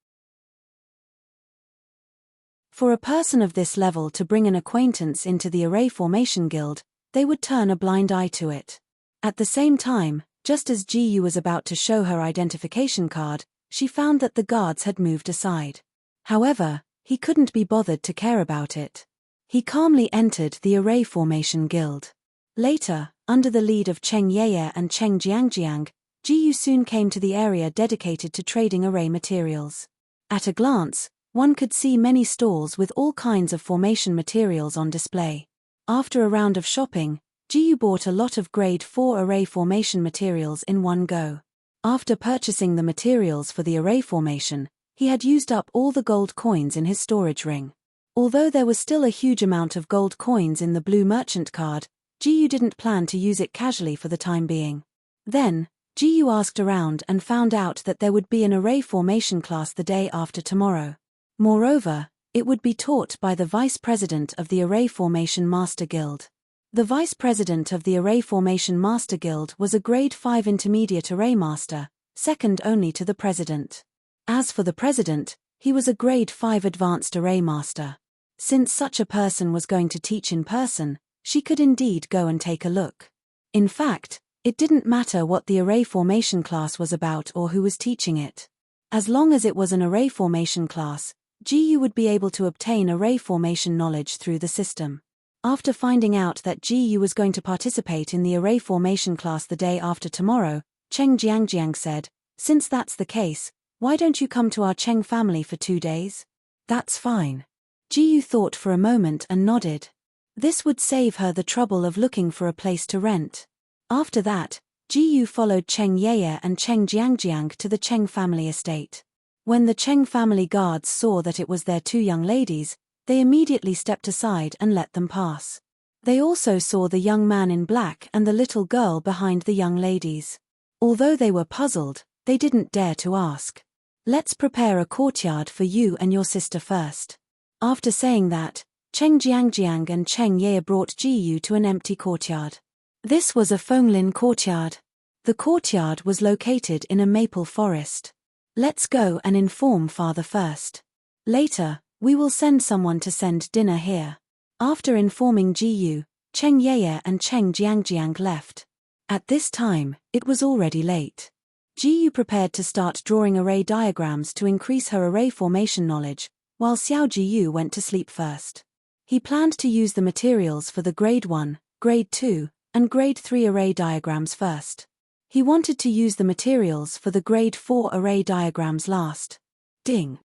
For a person of this level to bring an acquaintance into the Array Formation Guild, they would turn a blind eye to it. At the same time, just as Jiyu was about to show her identification card, she found that the guards had moved aside. However, he couldn't be bothered to care about it. He calmly entered the Array Formation Guild. Later, under the lead of Cheng Yeye and Cheng Jiangjiang, Jiyu soon came to the area dedicated to trading array materials. At a glance, one could see many stalls with all kinds of formation materials on display. After a round of shopping, Jiyu bought a lot of grade 4 array formation materials in one go. After purchasing the materials for the array formation, he had used up all the gold coins in his storage ring. Although there was still a huge amount of gold coins in the blue merchant card, Jiyu didn't plan to use it casually for the time being. Then, Jiyu asked around and found out that there would be an array formation class the day after tomorrow. Moreover, it would be taught by the vice president of the Array Formation Master Guild. The vice president of the Array Formation Master Guild was a grade 5 intermediate array master, second only to the president. As for the president, he was a grade 5 advanced array master. Since such a person was going to teach in person, she could indeed go and take a look. In fact, it didn't matter what the array formation class was about or who was teaching it. As long as it was an array formation class, Jiyu would be able to obtain array formation knowledge through the system. After finding out that Jiyu was going to participate in the array formation class the day after tomorrow, Cheng Jiangjiang said, "Since that's the case, Why don't you come to our Cheng family for 2 days? That's fine. Ji Yu thought for a moment and nodded. This would save her the trouble of looking for a place to rent. After that, Ji Yu followed Cheng Yeye and Cheng Jiangjiang to the Cheng family estate. When the Cheng family guards saw that it was their 2 young ladies, they immediately stepped aside and let them pass. They also saw the young man in black and the little girl behind the young ladies. Although they were puzzled, they didn't dare to ask. Let's prepare a courtyard for you and your sister first. After saying that, Cheng Jiangjiang and Cheng Yeye brought Ji Yu to an empty courtyard. This was a Fenglin courtyard. The courtyard was located in a maple forest. Let's go and inform father first. Later, we will send someone to send dinner here. After informing Ji Yu, Cheng Yeye and Cheng Jiangjiang left. At this time, it was already late. Ji Yu prepared to start drawing array diagrams to increase her array formation knowledge, while Xiao Jiyu went to sleep first. He planned to use the materials for the Grade 1, Grade 2, and Grade 3 array diagrams first. He wanted to use the materials for the Grade 4 array diagrams last. Ding.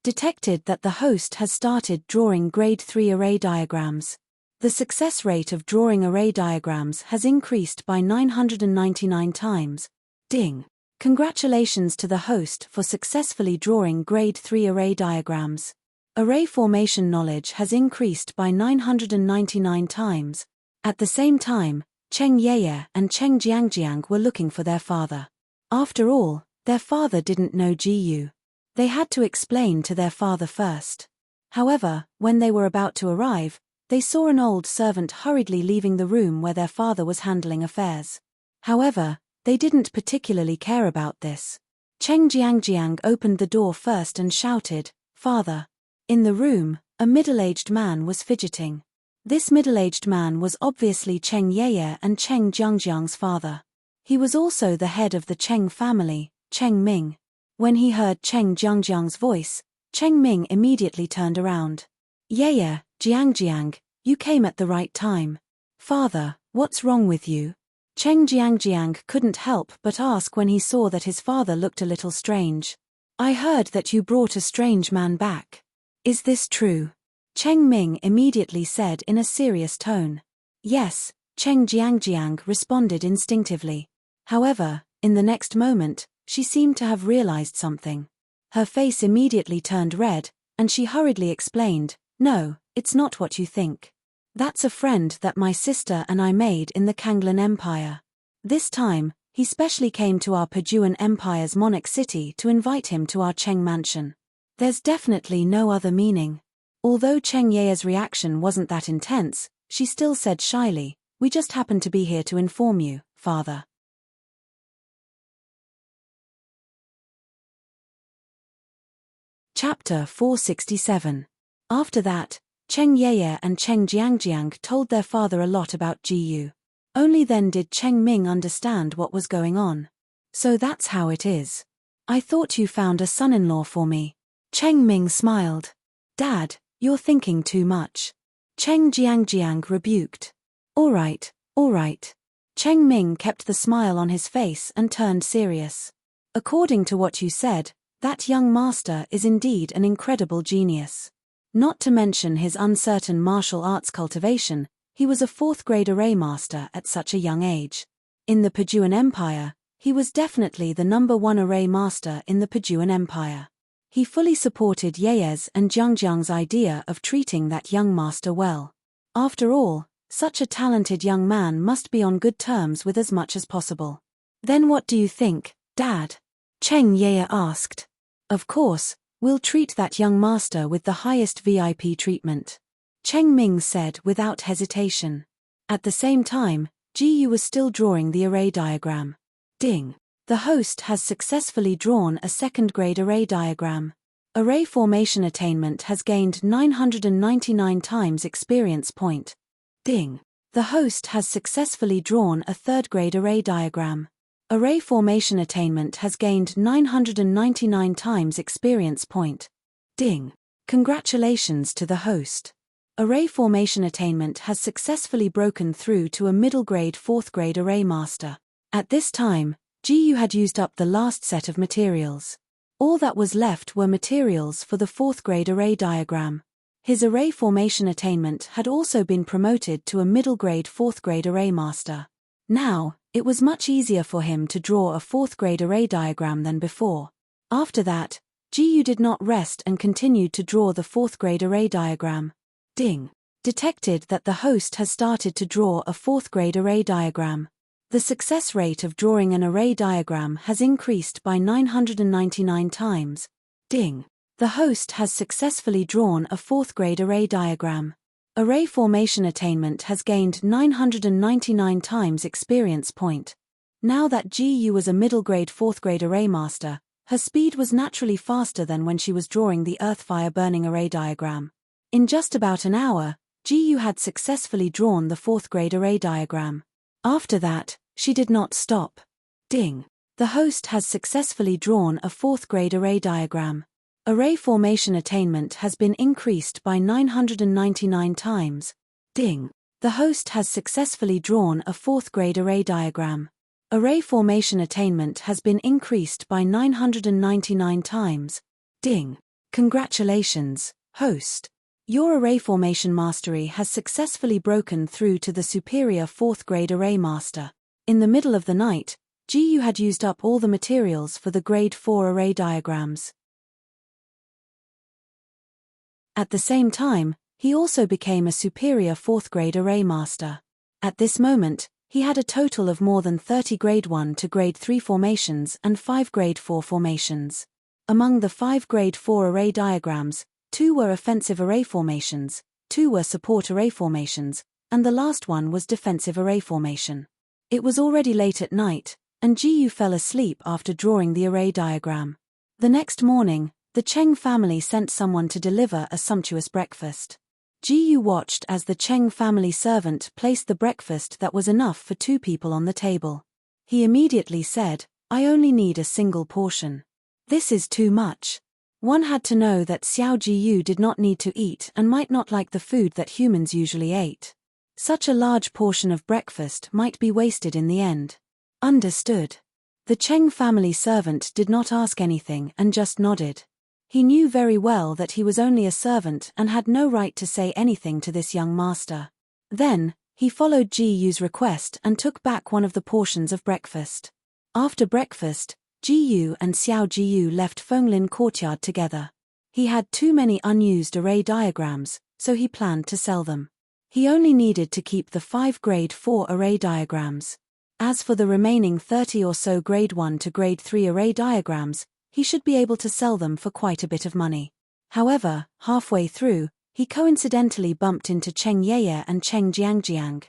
Detected that the host has started drawing Grade 3 array diagrams. The success rate of drawing array diagrams has increased by 999 times. Ding. Congratulations to the host for successfully drawing Grade 3 array diagrams. Array formation knowledge has increased by 999 times. At the same time, Cheng Yeye and Cheng Jiangjiang were looking for their father. After all, their father didn't know Ji Yu. They had to explain to their father first. However, when they were about to arrive, they saw an old servant hurriedly leaving the room where their father was handling affairs. However, they didn't particularly care about this. Cheng Jiangjiang opened the door first and shouted, "Father." In the room, a middle-aged man was fidgeting. This middle-aged man was obviously Cheng Yeye and Cheng Jiangjiang's father. He was also the head of the Cheng family, Cheng Ming. When he heard Cheng Jiangjiang's voice, Cheng Ming immediately turned around. "Yeye, Jiangjiang, you came at the right time. Father, what's wrong with you?" Cheng Jiangjiang couldn't help but ask when he saw that his father looked a little strange. "I heard that you brought a strange man back. Is this true?" Cheng Ming immediately said in a serious tone. "Yes," Cheng Jiangjiang responded instinctively. However, in the next moment, she seemed to have realized something. Her face immediately turned red, and she hurriedly explained, "No, it's not what you think. That's a friend that my sister and I made in the Kanglan Empire. This time, he specially came to our Pajuan Empire's monarch city to invite him to our Cheng mansion. There's definitely no other meaning." Although Cheng Ye's reaction wasn't that intense, she still said shyly, "We just happened to be here to inform you, father." Chapter 467. After that, Cheng Yeye and Cheng Jiangjiang told their father a lot about Ji Yu. Only then did Cheng Ming understand what was going on. "So that's how it is. I thought you found a son-in-law for me." Cheng Ming smiled. "Dad, you're thinking too much." Cheng Jiangjiang rebuked. All right. Cheng Ming kept the smile on his face and turned serious. "According to what you said, that young master is indeed an incredible genius. Not to mention his uncertain martial arts cultivation, he was a 4th-grade array master at such a young age. In the Pajuan Empire, he was definitely the #1 array master in the Pajuan Empire. He fully supported Yeye's and Jiangjiang's idea of treating that young master well. After all, such a talented young man must be on good terms with as much as possible." "Then what do you think, Dad?" Cheng Yeye asked. "Of course, we'll treat that young master with the highest VIP treatment," Cheng Ming said without hesitation. At the same time, Ji Yu was still drawing the array diagram. Ding. The host has successfully drawn a 2nd-grade array diagram. Array formation attainment has gained 999 times experience point. Ding. The host has successfully drawn a 3rd-grade array diagram. Array formation attainment has gained 999 times experience point. Ding. Congratulations to the host. Array formation attainment has successfully broken through to a middle-grade 4th-grade array master. At this time, Ji Yu had used up the last set of materials. All that was left were materials for the fourth-grade array diagram. His array formation attainment had also been promoted to a middle-grade fourth-grade array master. Now, it was much easier for him to draw a fourth-grade array diagram than before. After that, Ji Yu did not rest and continued to draw the fourth-grade array diagram. Ding! Detected that the host has started to draw a fourth-grade array diagram. The success rate of drawing an array diagram has increased by 999 times. Ding! The host has successfully drawn a fourth-grade array diagram. Array formation attainment has gained 999 times experience point. Now that Ji Yu was a middle-grade fourth-grade array master, her speed was naturally faster than when she was drawing the earth-fire burning array diagram. In just about an hour, Ji Yu had successfully drawn the fourth-grade array diagram. After that, she did not stop. Ding! The host has successfully drawn a fourth-grade array diagram. Array formation attainment has been increased by 999 times. Ding! The host has successfully drawn a fourth-grade array diagram. Array formation attainment has been increased by 999 times. Ding! Congratulations, host! Your array formation mastery has successfully broken through to the superior fourth-grade array master. In the middle of the night, Ji Yu had used up all the materials for the grade 4 array diagrams. At the same time, he also became a superior fourth-grade array master. At this moment, he had a total of more than 30 grade 1 to grade 3 formations and 5 grade 4 formations. Among the 5 grade 4 array diagrams, 2 were offensive array formations, 2 were support array formations, and the last one was defensive array formation. It was already late at night, and Ji Yu fell asleep after drawing the array diagram. The next morning, the Cheng family sent someone to deliver a sumptuous breakfast. Ji Yu watched as the Cheng family servant placed the breakfast that was enough for 2 people on the table. He immediately said, "I only need a single portion. This is too much." One had to know that Xiao Ji Yu did not need to eat and might not like the food that humans usually ate. Such a large portion of breakfast might be wasted in the end. Understood. The Cheng family servant did not ask anything and just nodded. He knew very well that he was only a servant and had no right to say anything to this young master. Then, he followed Ji Yu's request and took back one of the portions of breakfast. After breakfast, Ji Yu and Xiao Ji Yu left Fenglin courtyard together. He had too many unused array diagrams, so he planned to sell them. He only needed to keep the 5 grade 4 array diagrams. As for the remaining 30 or so grade 1 to grade 3 array diagrams, he should be able to sell them for quite a bit of money. However, halfway through, he coincidentally bumped into Cheng Yeye and Cheng Jiangjiang.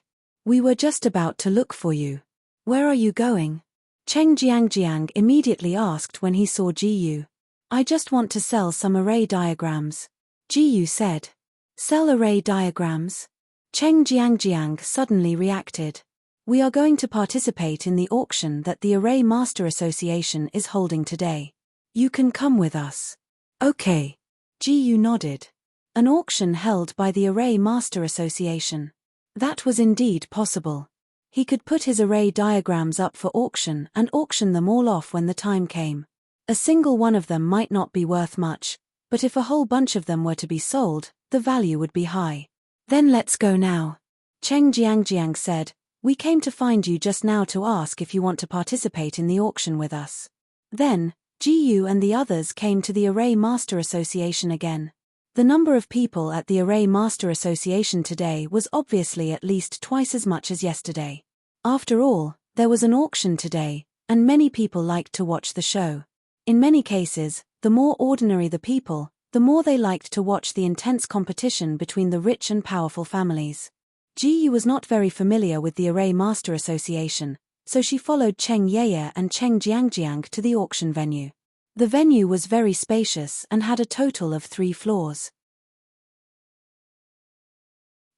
"We were just about to look for you. Where are you going?" Cheng Jiangjiang immediately asked when he saw Ji Yu. "I just want to sell some array diagrams," Ji Yu said. "Sell array diagrams?" Cheng Jiangjiang suddenly reacted. "We are going to participate in the auction that the Array Master Association is holding today. You can come with us." "Okay." Ji Yu nodded. An auction held by the Array Master Association. That was indeed possible. He could put his array diagrams up for auction and auction them all off when the time came. A single one of them might not be worth much, but if a whole bunch of them were to be sold, the value would be high. "Then let's go now," Cheng Jiangjiang said. "We came to find you just now to ask if you want to participate in the auction with us." Then, Ji Yu and the others came to the Array Master Association again. The number of people at the Array Master Association today was obviously at least twice as much as yesterday. After all, there was an auction today, and many people liked to watch the show. In many cases, the more ordinary the people, the more they liked to watch the intense competition between the rich and powerful families. Ji Yu was not very familiar with the Array Master Association, so she followed Cheng Yeye and Cheng Jiangjiang to the auction venue. The venue was very spacious and had a total of 3 floors.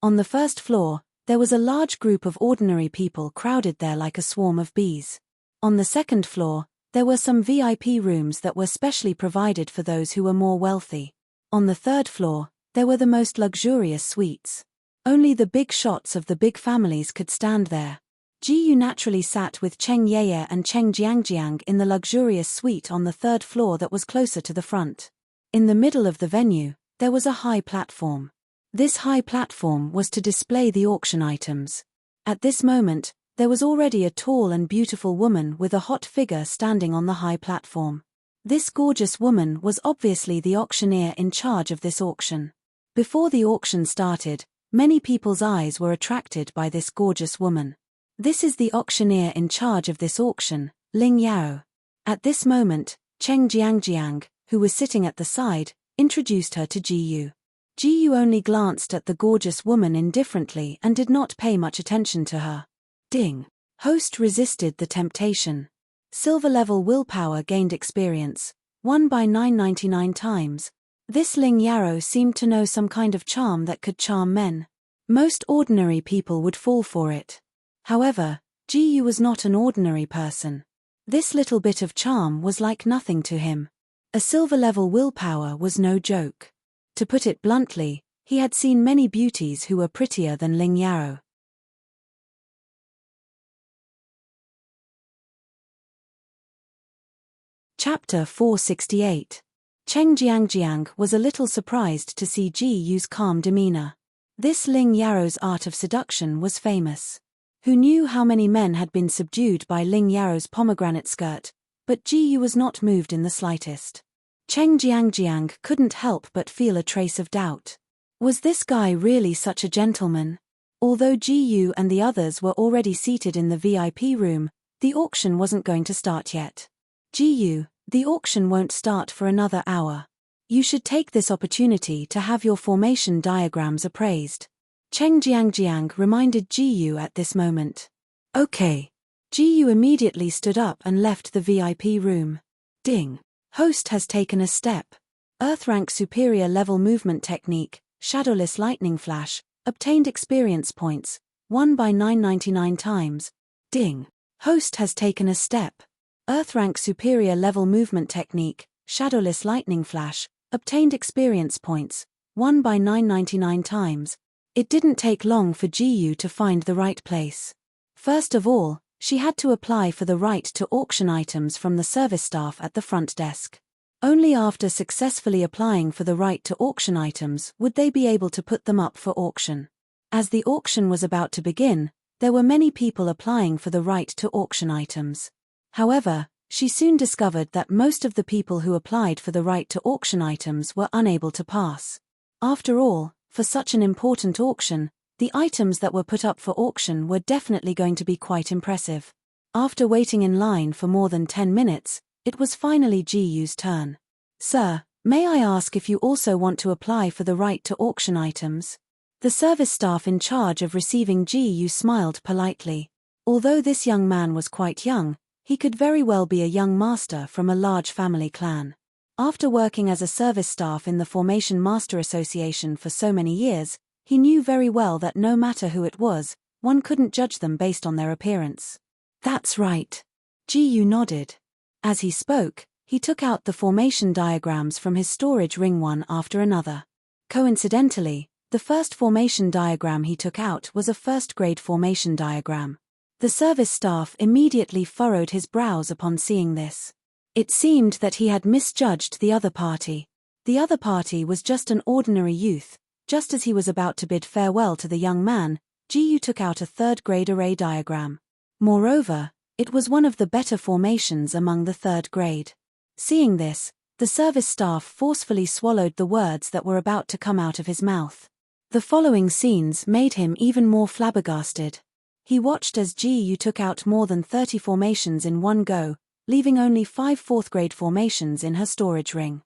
On the first floor, there was a large group of ordinary people crowded there like a swarm of bees. On the second floor, there were some VIP rooms that were specially provided for those who were more wealthy. On the third floor, there were the most luxurious suites. Only the big shots of the big families could stand there. Ji Yu naturally sat with Cheng Yeye and Cheng Jiangjiang in the luxurious suite on the third floor that was closer to the front. In the middle of the venue, there was a high platform. This high platform was to display the auction items. At this moment, there was already a tall and beautiful woman with a hot figure standing on the high platform. This gorgeous woman was obviously the auctioneer in charge of this auction. Before the auction started, many people's eyes were attracted by this gorgeous woman. This is the auctioneer in charge of this auction, Ling Yao. At this moment, Cheng Jiangjiang, who was sitting at the side, introduced her to Ji Yu. Ji Yu only glanced at the gorgeous woman indifferently and did not pay much attention to her. Ding. Host resisted the temptation. Silver level willpower gained experience, won by 999 times. This Ling Yao seemed to know some kind of charm that could charm men. Most ordinary people would fall for it. However, Ji Yu was not an ordinary person. This little bit of charm was like nothing to him. A silver level willpower was no joke. To put it bluntly, he had seen many beauties who were prettier than Ling Yao. Chapter 468. Cheng Jiangjiang was a little surprised to see Ji Yu's calm demeanor. This Ling Yao's art of seduction was famous. Who knew how many men had been subdued by Ling Yao's pomegranate skirt, but Ji Yu was not moved in the slightest. Cheng Jiangjiang couldn't help but feel a trace of doubt. Was this guy really such a gentleman? Although Ji Yu and the others were already seated in the VIP room, the auction wasn't going to start yet. Ji Yu, the auction won't start for another hour. You should take this opportunity to have your formation diagrams appraised. Cheng Jiangjiang reminded Ji Yu at this moment. Okay. Ji Yu immediately stood up and left the VIP room. Ding. Host has taken a step. Earth rank superior level movement technique, shadowless lightning flash, obtained experience points, won by 999 times. Ding. Host has taken a step. Earth rank superior level movement technique, shadowless lightning flash, obtained experience points, won by 999 times. It didn't take long for Ji Yu to find the right place. First of all, she had to apply for the right to auction items from the service staff at the front desk. Only after successfully applying for the right to auction items would they be able to put them up for auction. As the auction was about to begin, there were many people applying for the right to auction items. However, she soon discovered that most of the people who applied for the right to auction items were unable to pass. After all, for such an important auction, the items that were put up for auction were definitely going to be quite impressive. After waiting in line for more than 10 minutes, it was finally Ji Yu's turn. Sir, may I ask if you also want to apply for the right to auction items? The service staff in charge of receiving Ji Yu smiled politely. Although this young man was quite young, he could very well be a young master from a large family clan. After working as a service staff in the Formation Master Association for so many years, he knew very well that no matter who it was, one couldn't judge them based on their appearance. That's right. Ji Yu nodded. As he spoke, he took out the formation diagrams from his storage ring one after another. Coincidentally, the first formation diagram he took out was a first-grade formation diagram. The service staff immediately furrowed his brows upon seeing this. It seemed that he had misjudged the other party. The other party was just an ordinary youth. Just as he was about to bid farewell to the young man, Ji Yu took out a third-grade array diagram. Moreover, it was one of the better formations among the third grade. Seeing this, the service staff forcefully swallowed the words that were about to come out of his mouth. The following scenes made him even more flabbergasted. He watched as Ji Yu took out more than 30 formations in one go, leaving only 5 fourth-grade formations in her storage ring.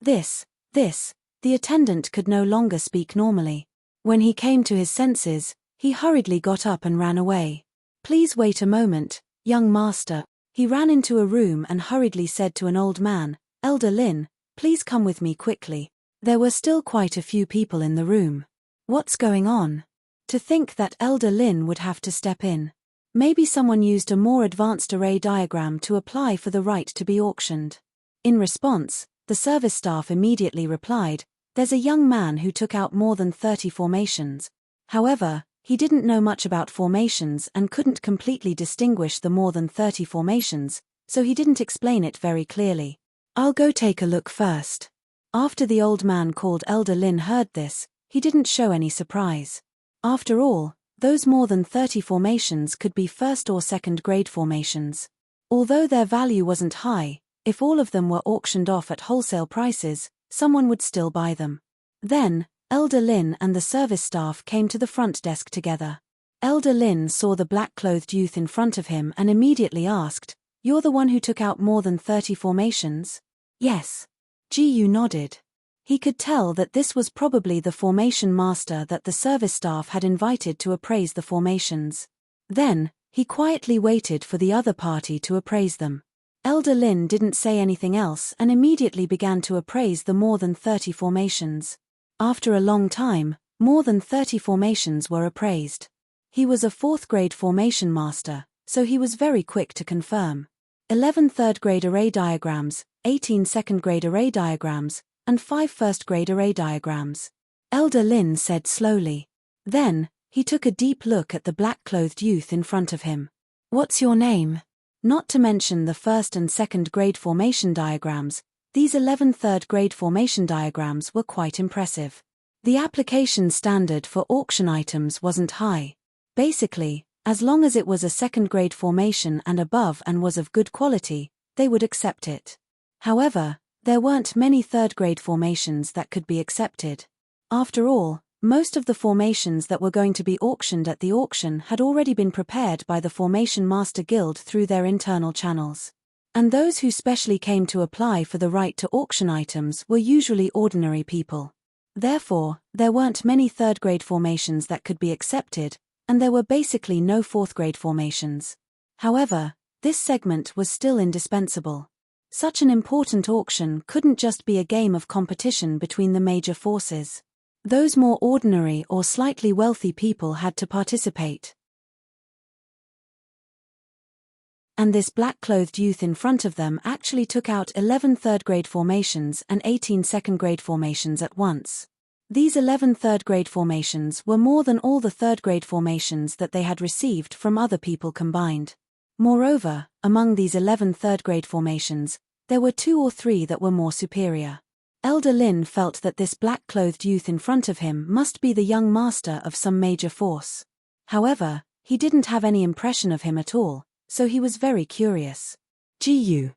The attendant could no longer speak normally. When he came to his senses, he hurriedly got up and ran away. Please wait a moment, young master. He ran into a room and hurriedly said to an old man, Elder Lin, please come with me quickly. There were still quite a few people in the room. What's going on? To think that Elder Lin would have to step in. Maybe someone used a more advanced array diagram to apply for the right to be auctioned. In response, the service staff immediately replied, there's a young man who took out more than 30 formations. However, he He didn't know much about formations and couldn't completely distinguish the more than 30 formations, so he didn't explain it very clearly. I'll go take a look first. After the old man called Elder Lin heard this, he didn't show any surprise. After all, those more than 30 formations could be first or second grade formations. Although their value wasn't high, if all of them were auctioned off at wholesale prices, someone would still buy them. Then, Elder Lin and the service staff came to the front desk together. Elder Lin saw the black-clothed youth in front of him and immediately asked, "You're the one who took out more than 30 formations?" "Yes." Ji nodded. He could tell that this was probably the formation master that the service staff had invited to appraise the formations. Then, he quietly waited for the other party to appraise them. Elder Lin didn't say anything else and immediately began to appraise the more than 30 formations. After a long time, more than 30 formations were appraised. He was a 4th grade formation master, so he was very quick to confirm. 11 3rd grade array diagrams, 18 2nd grade array diagrams, and 5 1st grade array diagrams. Elder Lin said slowly. Then, he took a deep look at the black-clothed youth in front of him. "What's your name?" Not to mention the 1st and 2nd grade formation diagrams, these 11 3rd grade formation diagrams were quite impressive. The application standard for auction items wasn't high. Basically, as long as it was a 2nd grade formation and above and was of good quality, they would accept it. However, there weren't many 3rd grade formations that could be accepted. After all, most of the formations that were going to be auctioned at the auction had already been prepared by the Formation Master Guild through their internal channels. And those who specially came to apply for the right to auction items were usually ordinary people. Therefore, there weren't many 3rd grade formations that could be accepted, and there were basically no 4th grade formations. However, this segment was still indispensable. Such an important auction couldn't just be a game of competition between the major forces. Those more ordinary or slightly wealthy people had to participate. And this black-clothed youth in front of them actually took out 11 3rd grade formations and 18 2nd grade formations at once. These 11 3rd grade formations were more than all the 3rd grade formations that they had received from other people combined. Moreover, among these 11 3rd grade formations, there were 2 or 3 that were more superior. Elder Lin felt that this black-clothed youth in front of him must be the young master of some major force. However, he didn't have any impression of him at all, so he was very curious. Ji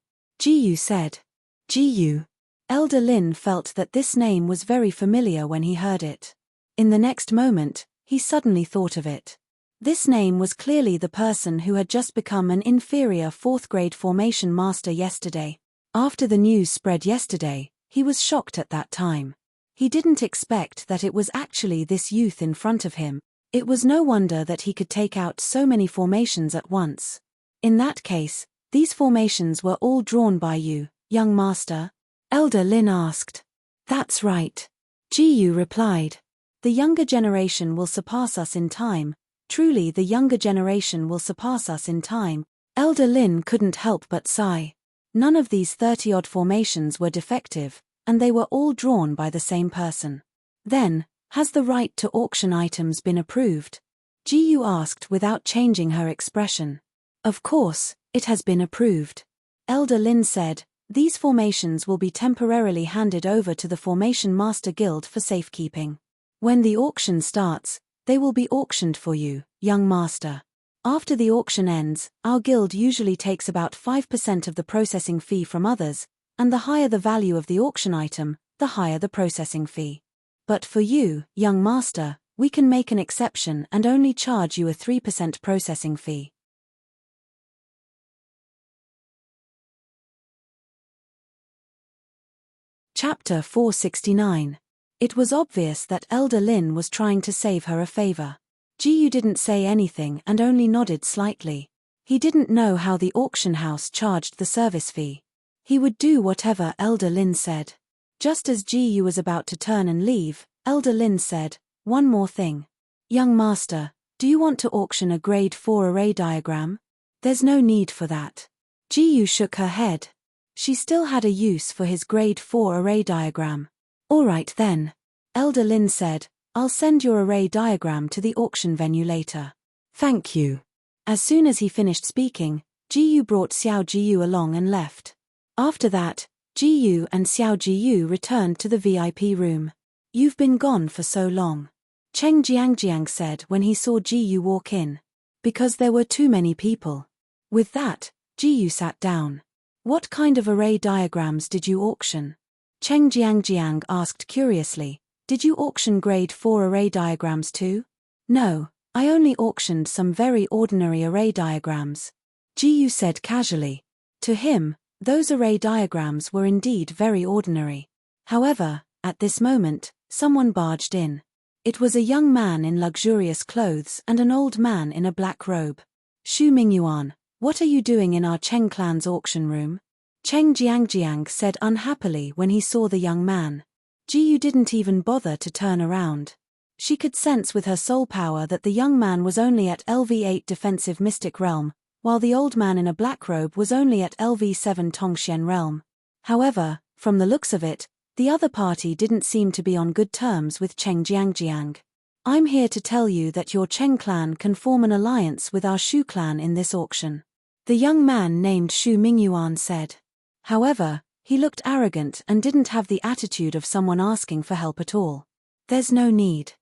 said. Ji. Elder Lin felt that this name was very familiar when he heard it. In the next moment, he suddenly thought of it. This name was clearly the person who had just become an inferior 4th grade formation master yesterday. After the news spread yesterday, he was shocked at that time. He didn't expect that it was actually this youth in front of him. It was no wonder that he could take out so many formations at once. In that case, these formations were all drawn by you, young master? Elder Lin asked. That's right. Ji replied. The younger generation will surpass us in time. Truly the younger generation will surpass us in time. Elder Lin couldn't help but sigh. None of these 30-odd formations were defective, and they were all drawn by the same person. Then, has the right to auction items been approved? Ji asked without changing her expression. Of course, it has been approved. Elder Lin said, these formations will be temporarily handed over to the Formation Master Guild for safekeeping. When the auction starts, they will be auctioned for you, young master. After the auction ends, our guild usually takes about 5% of the processing fee from others, and the higher the value of the auction item, the higher the processing fee. But for you, young master, we can make an exception and only charge you a 3% processing fee. Chapter 469. It was obvious that Elder Lin was trying to save her a favor. Ji didn't say anything and only nodded slightly. He didn't know how the auction house charged the service fee. He would do whatever Elder Lin said. Just as Ji was about to turn and leave, Elder Lin said, one more thing. Young master, do you want to auction a grade 4 array diagram? There's no need for that. Ji shook her head. She still had a use for his grade 4 array diagram. All right then. Elder Lin said, I'll send your array diagram to the auction venue later. Thank you. As soon as he finished speaking, Jiyu brought Xiao Jiyu along and left. After that, Jiyu and Xiao Jiyu returned to the VIP room. You've been gone for so long, Cheng Jiangjiang said when he saw Jiyu walk in. Because there were too many people. With that, Jiyu sat down. What kind of array diagrams did you auction? Cheng Jiangjiang asked curiously. Did you auction grade 4 array diagrams too? No, I only auctioned some very ordinary array diagrams, Jiyu said casually. To him, those array diagrams were indeed very ordinary. However, at this moment, someone barged in. It was a young man in luxurious clothes and an old man in a black robe. Shu Mingyuan, what are you doing in our Cheng clan's auction room? Cheng Jiangjiang said unhappily when he saw the young man. Jiyu didn't even bother to turn around. She could sense with her soul power that the young man was only at LV8 defensive mystic realm, while the old man in a black robe was only at LV7 Tongxian realm. However, from the looks of it, the other party didn't seem to be on good terms with Cheng Jiangjiang. I'm here to tell you that your Cheng clan can form an alliance with our Shu clan in this auction, the young man named Shu Mingyuan said. However, he looked arrogant and didn't have the attitude of someone asking for help at all. There's no need.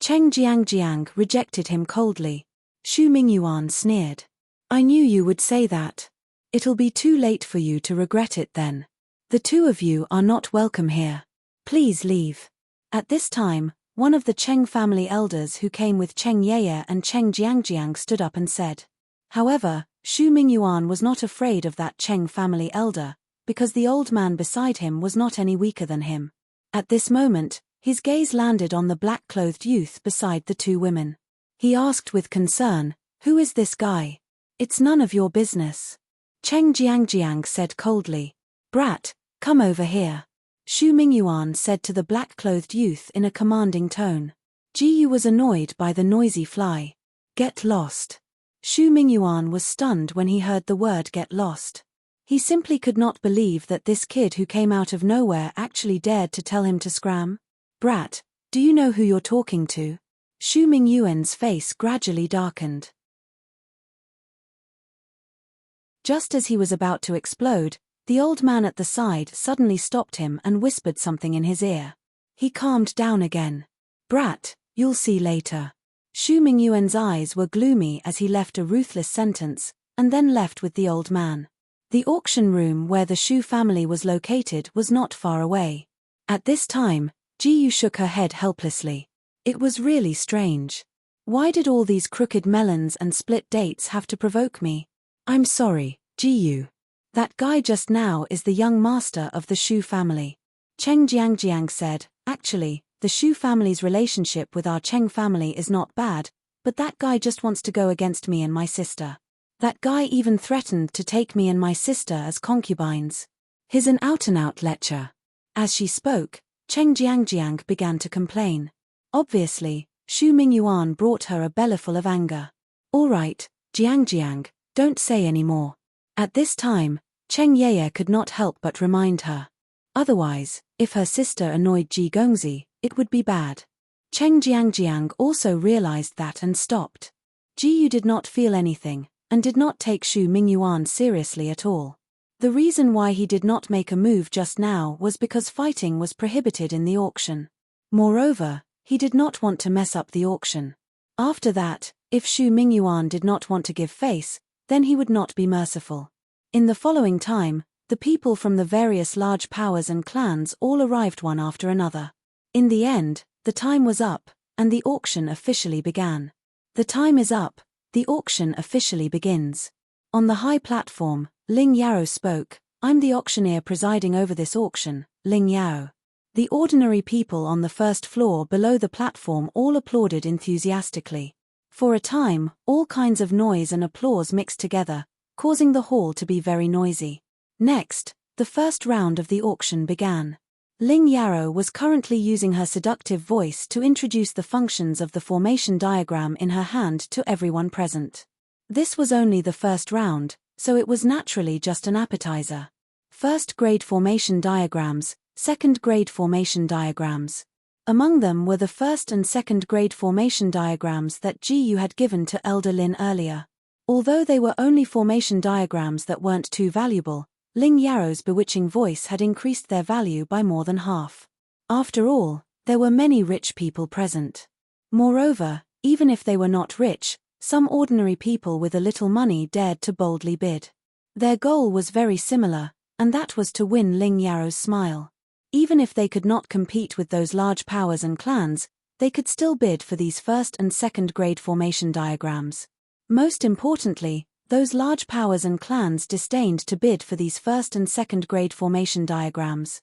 Cheng Jiangjiang rejected him coldly. Shu Mingyuan sneered. I knew you would say that. It'll be too late for you to regret it then. The two of you are not welcome here. Please leave. At this time, one of the Cheng family elders who came with Cheng Yeye and Cheng Jiangjiang stood up and said. However, Shu Mingyuan was not afraid of that Cheng family elder, because the old man beside him was not any weaker than him. At this moment, his gaze landed on the black-clothed youth beside the two women. He asked with concern, "Who is this guy?" "It's none of your business," Cheng Jiangjiang said coldly. "Brat, come over here," Shu Mingyuan said to the black-clothed youth in a commanding tone. Jiyu was annoyed by the noisy fly. "Get lost." Shu Mingyuan was stunned when he heard the word "get lost." He simply could not believe that this kid who came out of nowhere actually dared to tell him to scram. "Brat, do you know who you're talking to?" Shu Mingyuan's face gradually darkened. Just as he was about to explode, the old man at the side suddenly stopped him and whispered something in his ear. He calmed down again. "Brat, you'll see later." Shu Mingyuan's eyes were gloomy as he left a ruthless sentence, and then left with the old man. The auction room where the Shu family was located was not far away. At this time, Jiyu shook her head helplessly. It was really strange. Why did all these crooked melons and split dates have to provoke me? I'm sorry, Jiyu. That guy just now is the young master of the Shu family. Cheng Jiangjiang said, actually, the Shu family's relationship with our Cheng family is not bad, but that guy just wants to go against me and my sister. That guy even threatened to take me and my sister as concubines. He's an out-and-out lecher. As she spoke, Cheng Jiangjiang began to complain. Obviously, Shu Mingyuan brought her a bellyful of anger. All right, Jiangjiang, don't say any more. At this time, Cheng Yeye could not help but remind her. Otherwise, if her sister annoyed Ji Gongzi, it would be bad. Cheng Jiangjiang also realized that and stopped. Jiyu did not feel anything, and did not take Shu Mingyuan seriously at all. The reason why he did not make a move just now was because fighting was prohibited in the auction. Moreover, he did not want to mess up the auction. After that, if Shu Mingyuan did not want to give face, then he would not be merciful. In the following time, the people from the various large powers and clans all arrived one after another. In the end, the time was up, and the auction officially began. The time is up. The auction officially begins. On the high platform, Ling Yao spoke. I'm the auctioneer presiding over this auction, Ling Yao. The ordinary people on the first floor below the platform all applauded enthusiastically. For a time, all kinds of noise and applause mixed together, causing the hall to be very noisy. Next, the first round of the auction began. Ling Yao was currently using her seductive voice to introduce the functions of the formation diagram in her hand to everyone present. This was only the first round, so it was naturally just an appetizer. First grade formation diagrams, second grade formation diagrams. Among them were the first and second grade formation diagrams that Ji had given to Elder Lin earlier. Although they were only formation diagrams that weren't too valuable, Ling Yaro's bewitching voice had increased their value by more than half. After all, there were many rich people present. Moreover, even if they were not rich, some ordinary people with a little money dared to boldly bid. Their goal was very similar, and that was to win Ling Yaro's smile. Even if they could not compete with those large powers and clans, they could still bid for these first and second grade formation diagrams. Most importantly, those large powers and clans disdained to bid for these first and second grade formation diagrams.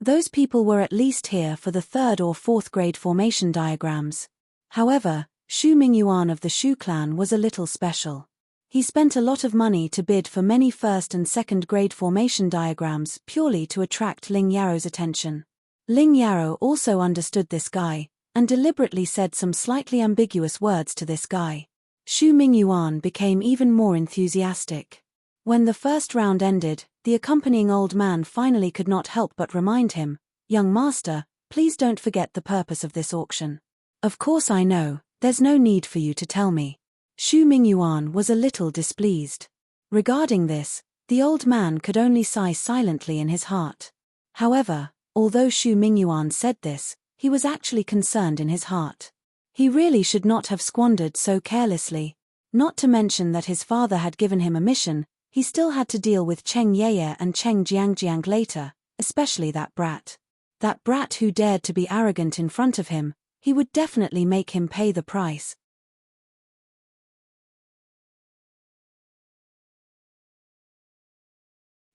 Those people were at least here for the third or fourth grade formation diagrams. However, Xu Mingyuan of the Xu clan was a little special. He spent a lot of money to bid for many first and second grade formation diagrams purely to attract Ling Yaro's attention. Ling Yaro also understood this guy, and deliberately said some slightly ambiguous words to this guy. Xu Mingyuan became even more enthusiastic. When the first round ended, the accompanying old man finally could not help but remind him, "Young master, please don't forget the purpose of this auction." "Of course I know, there's no need for you to tell me." Xu Mingyuan was a little displeased. Regarding this, the old man could only sigh silently in his heart. However, although Xu Mingyuan said this, he was actually concerned in his heart. He really should not have squandered so carelessly. Not to mention that his father had given him a mission, he still had to deal with Cheng Yeye and Cheng Jiangjiang later, especially that brat. That brat who dared to be arrogant in front of him, he would definitely make him pay the price.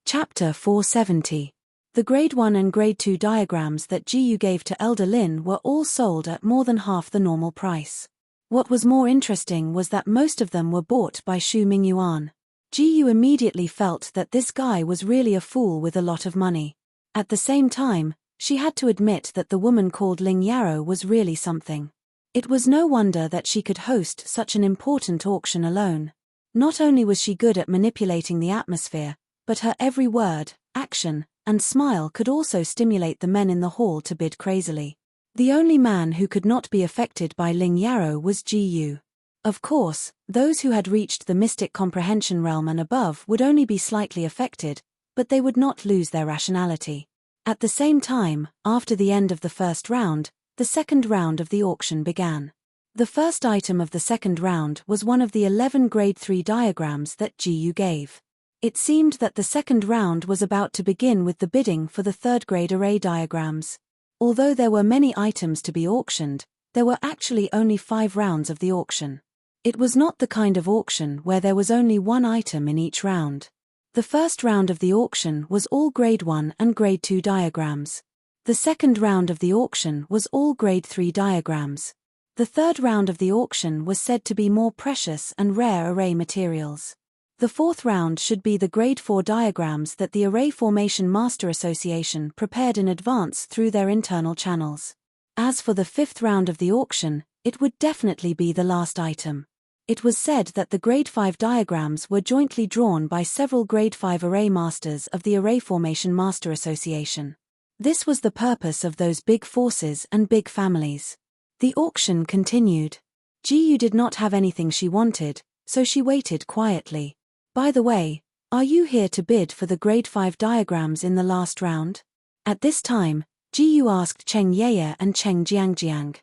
Chapter 470. The Grade 1 and Grade 2 diagrams that Ji gave to Elder Lin were all sold at more than half the normal price. What was more interesting was that most of them were bought by Xu Mingyuan. Ji immediately felt that this guy was really a fool with a lot of money. At the same time, she had to admit that the woman called Ling Yaro was really something. It was no wonder that she could host such an important auction alone. Not only was she good at manipulating the atmosphere, but her every word, action, and smile could also stimulate the men in the hall to bid crazily. The only man who could not be affected by Ling Yaro was Ji Yu. Of course, those who had reached the mystic comprehension realm and above would only be slightly affected, but they would not lose their rationality. At the same time, after the end of the first round, the second round of the auction began. The first item of the second round was one of the 11 Grade 3 diagrams that Ji Yu gave. It seemed that the second round was about to begin with the bidding for the third grade array diagrams. Although there were many items to be auctioned, there were actually only 5 rounds of the auction. It was not the kind of auction where there was only one item in each round. The first round of the auction was all Grade 1 and Grade 2 diagrams. The second round of the auction was all Grade 3 diagrams. The third round of the auction was said to be more precious and rare array materials. The fourth round should be the Grade 4 diagrams that the Array Formation Master Association prepared in advance through their internal channels. As for the fifth round of the auction, it would definitely be the last item. It was said that the Grade 5 diagrams were jointly drawn by several Grade 5 array masters of the Array Formation Master Association. This was the purpose of those big forces and big families. The auction continued. Ji Yu did not have anything she wanted, so she waited quietly. "By the way, are you here to bid for the Grade 5 diagrams in the last round?" At this time, Ji Yu asked Cheng Yeye and Cheng Jiangjiang.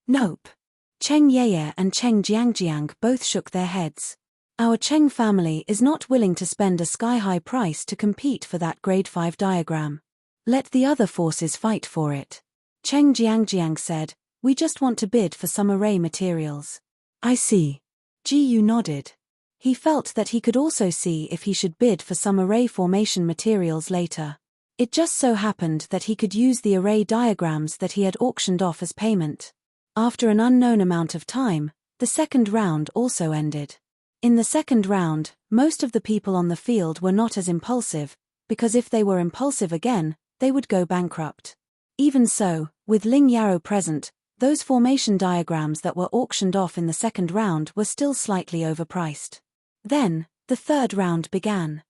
"Nope." Cheng Yeye and Cheng Jiangjiang both shook their heads. "Our Cheng family is not willing to spend a sky-high price to compete for that Grade 5 diagram. Let the other forces fight for it." Cheng Jiangjiang said, "We just want to bid for some array materials." "I see." Ji Yu nodded. He felt that he could also see if he should bid for some array formation materials later. It just so happened that he could use the array diagrams that he had auctioned off as payment. After an unknown amount of time, the second round also ended. In the second round, most of the people on the field were not as impulsive, because if they were impulsive again, they would go bankrupt. Even so, with Ling Yaro present, those formation diagrams that were auctioned off in the second round were still slightly overpriced. Then, the third round began.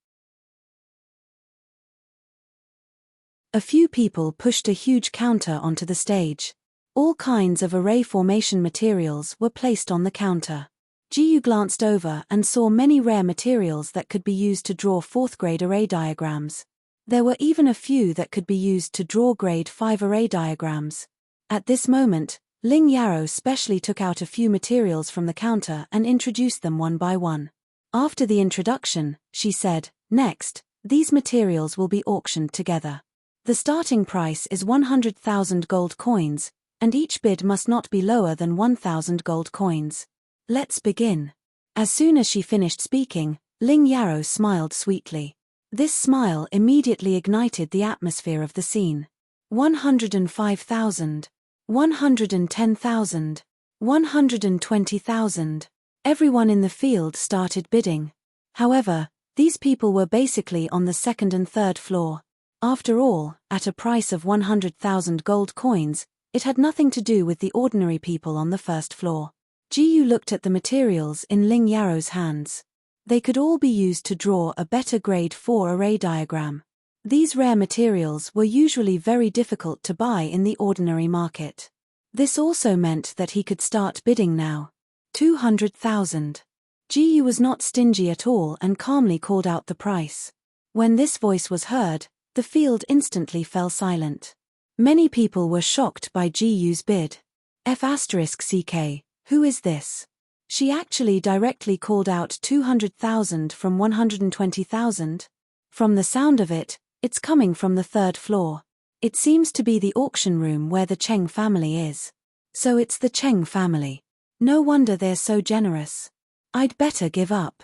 A few people pushed a huge counter onto the stage. All kinds of array formation materials were placed on the counter. Jiyu glanced over and saw many rare materials that could be used to draw 4th grade array diagrams. There were even a few that could be used to draw grade 5 array diagrams. At this moment, Ling Yarrow specially took out a few materials from the counter and introduced them one by one. After the introduction, she said, "Next, these materials will be auctioned together. The starting price is 100,000 gold coins, and each bid must not be lower than 1,000 gold coins. Let's begin." As soon as she finished speaking, Ling Yarrow smiled sweetly. This smile immediately ignited the atmosphere of the scene. 105,000. 110,000. 120,000. Everyone in the field started bidding. However, these people were basically on the 2nd and 3rd floor. After all, at a price of 100,000 gold coins, it had nothing to do with the ordinary people on the 1st floor. Jiyu looked at the materials in Ling Yarrow's hands. They could all be used to draw a better grade 4 array diagram. These rare materials were usually very difficult to buy in the ordinary market. This also meant that he could start bidding now. 200,000. Jiyu was not stingy at all and calmly called out the price. When this voice was heard, the field instantly fell silent. Many people were shocked by Jiyu's bid. F*CK, who is this? She actually directly called out 200,000 from 120,000. From the sound of it, it's coming from the 3rd floor. It seems to be the auction room where the Cheng family is. So it's the Cheng family. No wonder they're so generous. I'd better give up.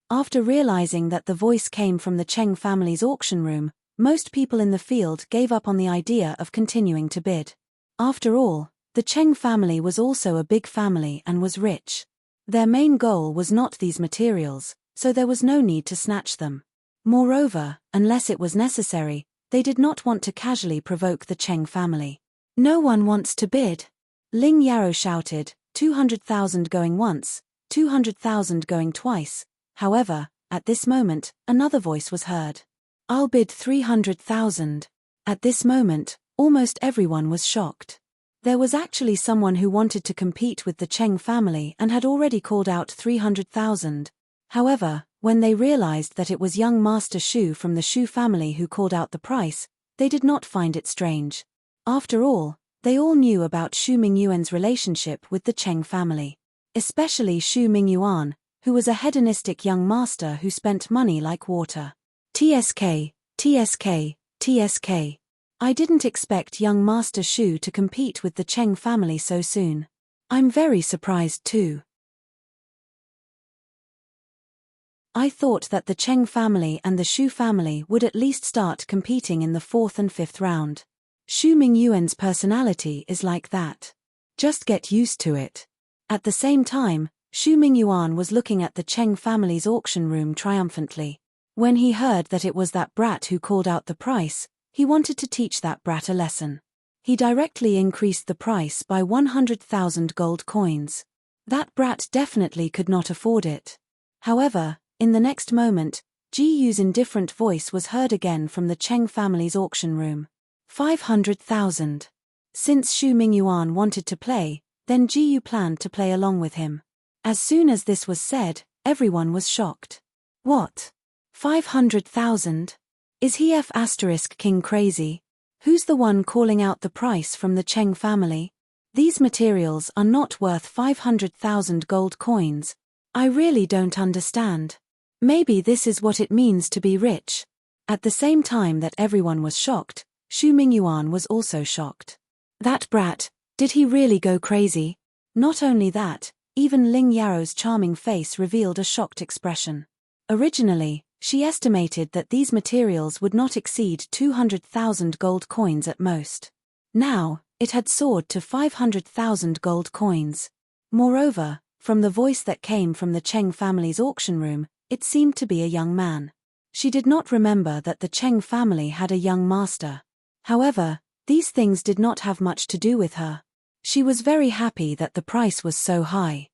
After realizing that the voice came from the Cheng family's auction room, most people in the field gave up on the idea of continuing to bid. After all, the Cheng family was also a big family and was rich. Their main goal was not these materials, so there was no need to snatch them. Moreover, unless it was necessary, they did not want to casually provoke the Cheng family. No one wants to bid. Ling Yarrow shouted, 200,000 going once, 200,000 going twice. However, at this moment, another voice was heard. I'll bid 300,000. At this moment, almost everyone was shocked. There was actually someone who wanted to compete with the Cheng family and had already called out 300,000. However, when they realized that it was young Master Shu from the Shu family who called out the price, they did not find it strange. After all, they all knew about Shu Mingyuan's relationship with the Cheng family. Especially Shu Mingyuan, who was a hedonistic young master who spent money like water. TSK, TSK, TSK. I didn't expect young Master Shu to compete with the Cheng family so soon. I'm very surprised too. I thought that the Cheng family and the Shu family would at least start competing in the 4th and 5th round. Shu Mingyuan's personality is like that. Just get used to it. At the same time, Shu Mingyuan was looking at the Cheng family's auction room triumphantly. When he heard that it was that brat who called out the price, he wanted to teach that brat a lesson. He directly increased the price by 100,000 gold coins. That brat definitely could not afford it. However, in the next moment, Jiyu's indifferent voice was heard again from the Cheng family's auction room. 500,000. Since Shu Mingyuan wanted to play, then Jiyu planned to play along with him. As soon as this was said, everyone was shocked. What? 500,000? Is he F*King crazy? Who's the one calling out the price from the Cheng family? These materials are not worth 500,000 gold coins. I really don't understand. Maybe this is what it means to be rich. At the same time that everyone was shocked, Shu Mingyuan was also shocked. That brat, did he really go crazy? Not only that, even Ling Yarrow's charming face revealed a shocked expression. Originally, she estimated that these materials would not exceed 200,000 gold coins at most. Now, it had soared to 500,000 gold coins. Moreover, from the voice that came from the Cheng family's auction room, it seemed to be a young man. She did not remember that the Cheng family had a young master. However, these things did not have much to do with her. She was very happy that the price was so high.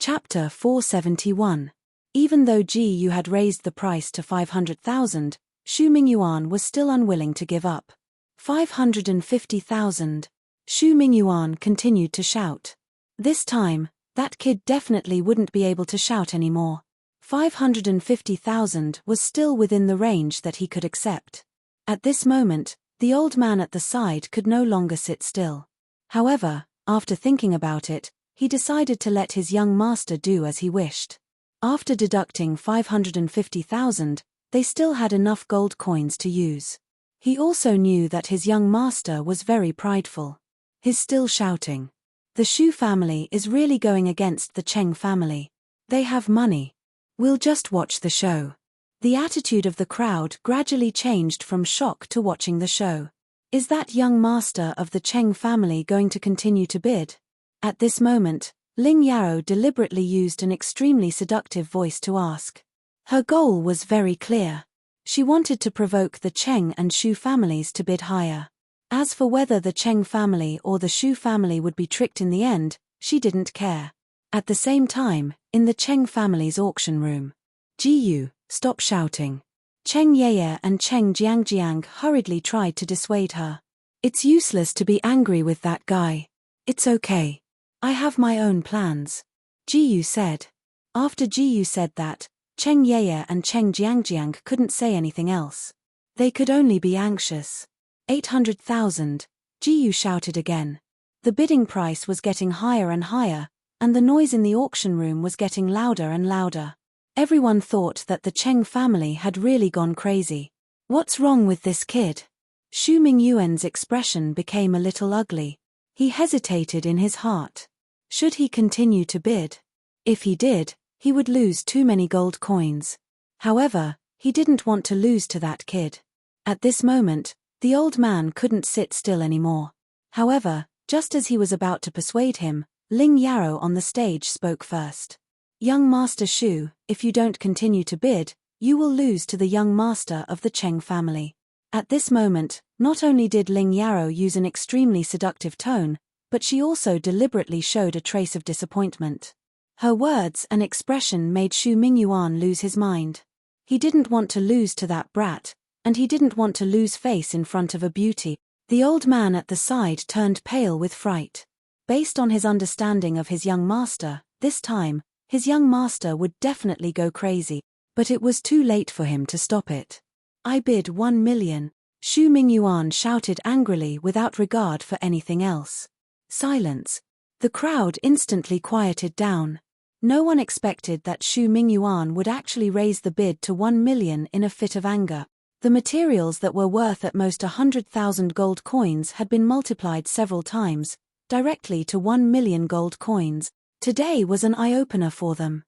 Chapter 471. Even though Ji Yu had raised the price to 500,000, Xu Mingyuan was still unwilling to give up. 550,000. Xu Mingyuan continued to shout. This time, that kid definitely wouldn't be able to shout anymore. 550,000 was still within the range that he could accept. At this moment, the old man at the side could no longer sit still. However, after thinking about it, he decided to let his young master do as he wished. After deducting 550,000, they still had enough gold coins to use. He also knew that his young master was very prideful. He's still shouting. The Xu family is really going against the Cheng family. They have money. We'll just watch the show. The attitude of the crowd gradually changed from shock to watching the show. Is that young master of the Cheng family going to continue to bid? At this moment, Ling Yao deliberately used an extremely seductive voice to ask. Her goal was very clear. She wanted to provoke the Cheng and Xu families to bid higher. As for whether the Cheng family or the Xu family would be tricked in the end, she didn't care. At the same time, in the Cheng family's auction room, Ji Yu, stop shouting. Cheng Yeye and Cheng Jiangjiang hurriedly tried to dissuade her. It's useless to be angry with that guy. It's okay. I have my own plans. Ji Yu said. After Ji Yu said that, Cheng Yeye and Cheng Jiangjiang couldn't say anything else. They could only be anxious. 800,000, Ji Yu shouted again. The bidding price was getting higher and higher, and the noise in the auction room was getting louder and louder. Everyone thought that the Cheng family had really gone crazy. What's wrong with this kid? Xu Mingyuan's expression became a little ugly. He hesitated in his heart. Should he continue to bid? If he did, he would lose too many gold coins. However, he didn't want to lose to that kid. At this moment, the old man couldn't sit still anymore. However, just as he was about to persuade him, Ling Yao on the stage spoke first. Young Master Xu, if you don't continue to bid, you will lose to the young master of the Cheng family. At this moment, not only did Ling Yao use an extremely seductive tone, but she also deliberately showed a trace of disappointment. Her words and expression made Xu Mingyuan lose his mind. He didn't want to lose to that brat, and he didn't want to lose face in front of a beauty. The old man at the side turned pale with fright. Based on his understanding of his young master, this time, his young master would definitely go crazy, but it was too late for him to stop it. I bid 1 million, Xu Mingyuan shouted angrily without regard for anything else. Silence. The crowd instantly quieted down. No one expected that Xu Mingyuan would actually raise the bid to 1 million in a fit of anger. The materials that were worth at most 100,000 gold coins had been multiplied several times, directly to 1 million gold coins. Today was an eye-opener for them.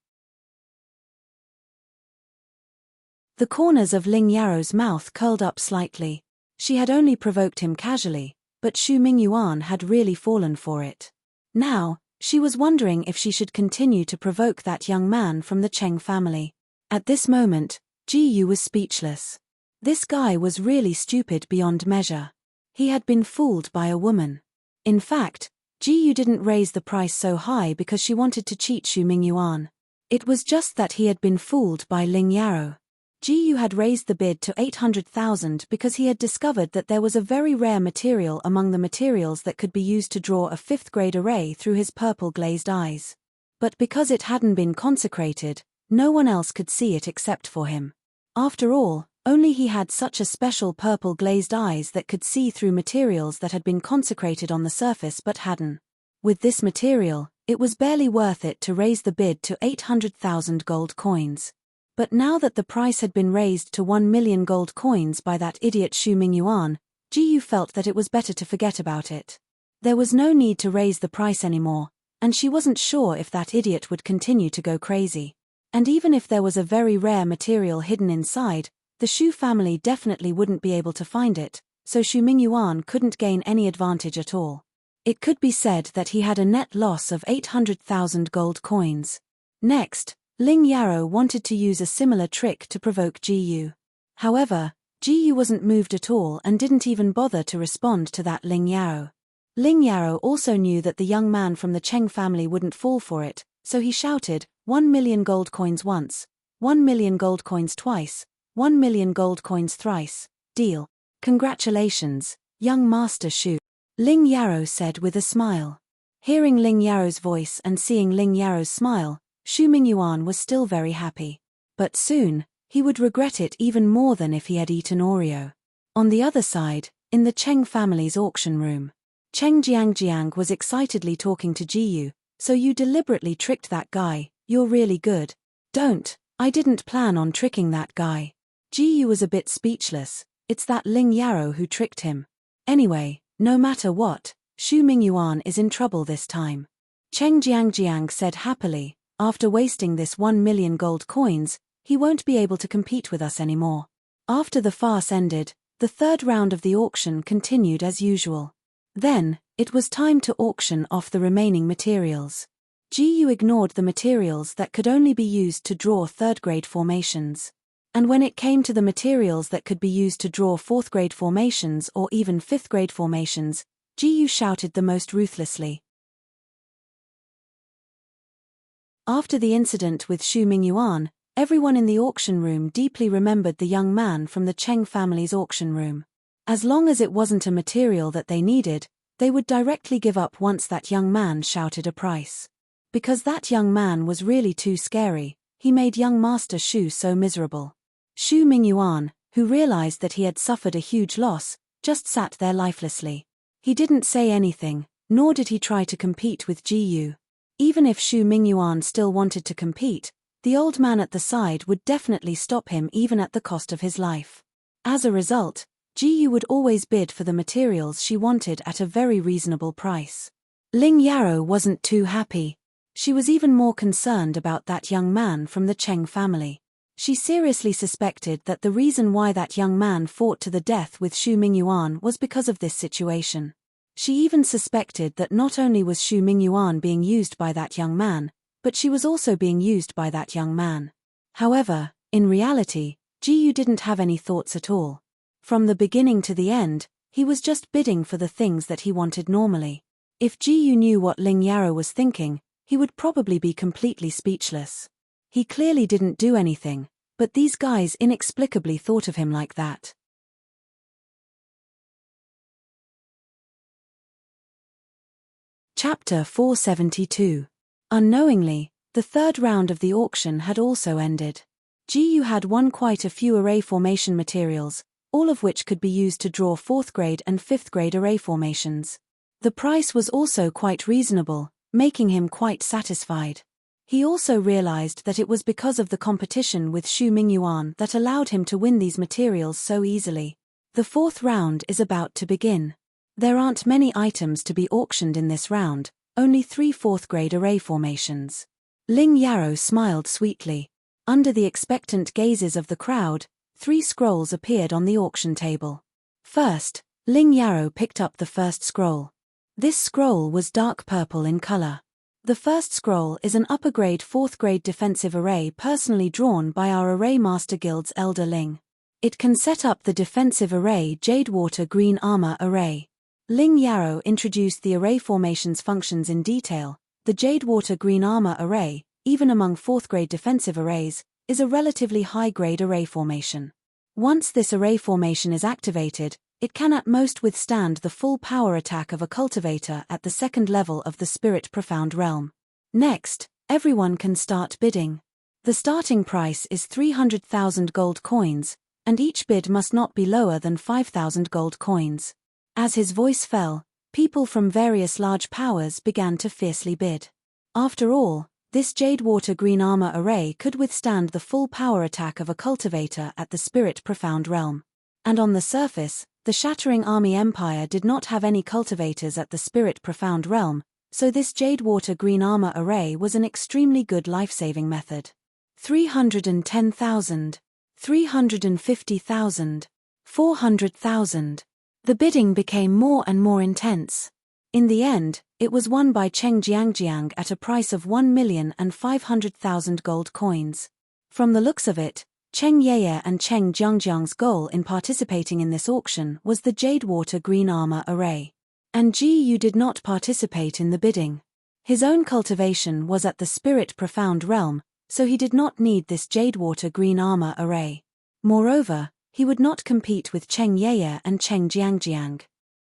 The corners of Ling Yao's mouth curled up slightly. She had only provoked him casually, but Xu Mingyuan had really fallen for it. Now, she was wondering if she should continue to provoke that young man from the Cheng family. At this moment, Ji Yu was speechless. This guy was really stupid beyond measure. He had been fooled by a woman. In fact, Ji Yu didn't raise the price so high because she wanted to cheat Xu Mingyuan. It was just that he had been fooled by Ling Yao. Ji Yu had raised the bid to 800,000 because he had discovered that there was a very rare material among the materials that could be used to draw a 5th-grade array through his purple glazed eyes. But because it hadn't been consecrated, no one else could see it except for him. After all, only he had such a special purple glazed eyes that could see through materials that had been consecrated on the surface but hadn't. With this material, it was barely worth it to raise the bid to 800,000 gold coins. But now that the price had been raised to 1 million gold coins by that idiot Xu Mingyuan, Ji Yu felt that it was better to forget about it. There was no need to raise the price anymore, and she wasn't sure if that idiot would continue to go crazy. And even if there was a very rare material hidden inside, the Xu family definitely wouldn't be able to find it, so Xu Mingyuan couldn't gain any advantage at all. It could be said that he had a net loss of 800,000 gold coins. Next, Ling Yao wanted to use a similar trick to provoke Ji Yu. However, Ji Yu wasn't moved at all and didn't even bother to respond to that Ling Yao. Ling Yao also knew that the young man from the Cheng family wouldn't fall for it, so he shouted, 1 million gold coins once, 1 million gold coins twice, 1 million gold coins thrice, deal. Congratulations, young Master Shu, Ling Yarrow said with a smile. Hearing Ling Yarrow's voice and seeing Ling Yarrow's smile, Shu Mingyuan was still very happy. But soon, he would regret it even more than if he had eaten Oreo. On the other side, in the Cheng family's auction room, Cheng Jiangjiang was excitedly talking to Jiyu. So you deliberately tricked that guy, you're really good. Don't, I didn't plan on tricking that guy. Jiyu was a bit speechless, it's that Ling Yarrow who tricked him. Anyway, no matter what, Shu Mingyuan is in trouble this time. Cheng Jiangjiang said happily, after wasting this 1 million gold coins, he won't be able to compete with us anymore. After the farce ended, the third round of the auction continued as usual. Then, it was time to auction off the remaining materials. Jiyu ignored the materials that could only be used to draw third-grade formations. And when it came to the materials that could be used to draw fourth-grade formations or even fifth-grade formations, Jiyu shouted the most ruthlessly. After the incident with Shu Mingyuan, everyone in the auction room deeply remembered the young man from the Cheng family's auction room. As long as it wasn't a material that they needed, they would directly give up once that young man shouted a price. Because that young man was really too scary, he made young Master Shu so miserable. Shu Mingyuan, who realized that he had suffered a huge loss, just sat there lifelessly. He didn't say anything, nor did he try to compete with Jiyu. Even if Shu Mingyuan still wanted to compete, the old man at the side would definitely stop him even at the cost of his life. As a result, Jiyu would always bid for the materials she wanted at a very reasonable price. Ling Yarrow wasn't too happy. She was even more concerned about that young man from the Cheng family. She seriously suspected that the reason why that young man fought to the death with Shu Mingyuan was because of this situation. She even suspected that not only was Shu Mingyuan being used by that young man, but she was also being used by that young man. However, in reality, Jiyu didn't have any thoughts at all. From the beginning to the end, he was just bidding for the things that he wanted normally. If Jiyu knew what Ling Yarrow was thinking, he would probably be completely speechless. He clearly didn't do anything, but these guys inexplicably thought of him like that. Chapter 472. Unknowingly, the third round of the auction had also ended. Jiyu had won quite a few array formation materials, all of which could be used to draw 4th grade and 5th grade array formations. The price was also quite reasonable, making him quite satisfied. He also realized that it was because of the competition with Shu Mingyuan that allowed him to win these materials so easily. The fourth round is about to begin. There aren't many items to be auctioned in this round, only 3 4th grade array formations. Ling Yarrow smiled sweetly. Under the expectant gazes of the crowd, 3 scrolls appeared on the auction table. First, Ling Yarrow picked up the first scroll. This scroll was dark purple in color. The first scroll is an upper-grade 4th grade defensive array personally drawn by our Array Master Guild's Elder Ling. It can set up the defensive array Jadewater Green Armor Array. Ling Yarrow introduced the array formation's functions in detail. The Jadewater Green Armor Array, even among 4th grade defensive arrays, is a relatively high-grade array formation. Once this array formation is activated, it can at most withstand the full power attack of a cultivator at the 2nd level of the Spirit Profound Realm. Next, everyone can start bidding. The starting price is 300,000 gold coins, and each bid must not be lower than 5,000 gold coins. As his voice fell, people from various large powers began to fiercely bid. After all, this Jadewater Green Armor Array could withstand the full power attack of a cultivator at the Spirit Profound Realm. And on the surface, the Shattering Army Empire did not have any cultivators at the Spirit Profound Realm, so this Jadewater Green Armor Array was an extremely good life-saving method. 310,000, 350,000, 400,000. The bidding became more and more intense. In the end, it was won by Cheng Jiangjiang at a price of 1,500,000 gold coins. From the looks of it, Cheng Yeye and Cheng Jiangjiang's goal in participating in this auction was the Jadewater Green Armor Array. And Jiyu did not participate in the bidding. His own cultivation was at the Spirit Profound Realm, so he did not need this Jadewater green armor array. Moreover, he would not compete with Cheng Yeye and Cheng Jiangjiang.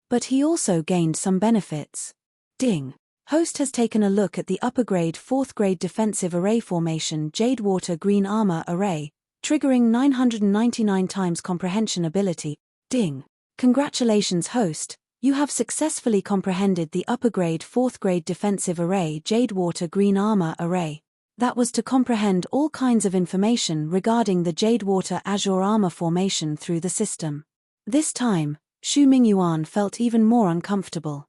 But he also gained some benefits. Ding. Host has taken a look at the upper-grade 4th-grade defensive array formation Jadewater green armor array, triggering 999 times comprehension ability. Ding. Congratulations host, you have successfully comprehended the upper-grade 4th-grade defensive array Jadewater green armor array. That was to comprehend all kinds of information regarding the Jadewater Azure armor formation through the system. This time, Xu Mingyuan felt even more uncomfortable.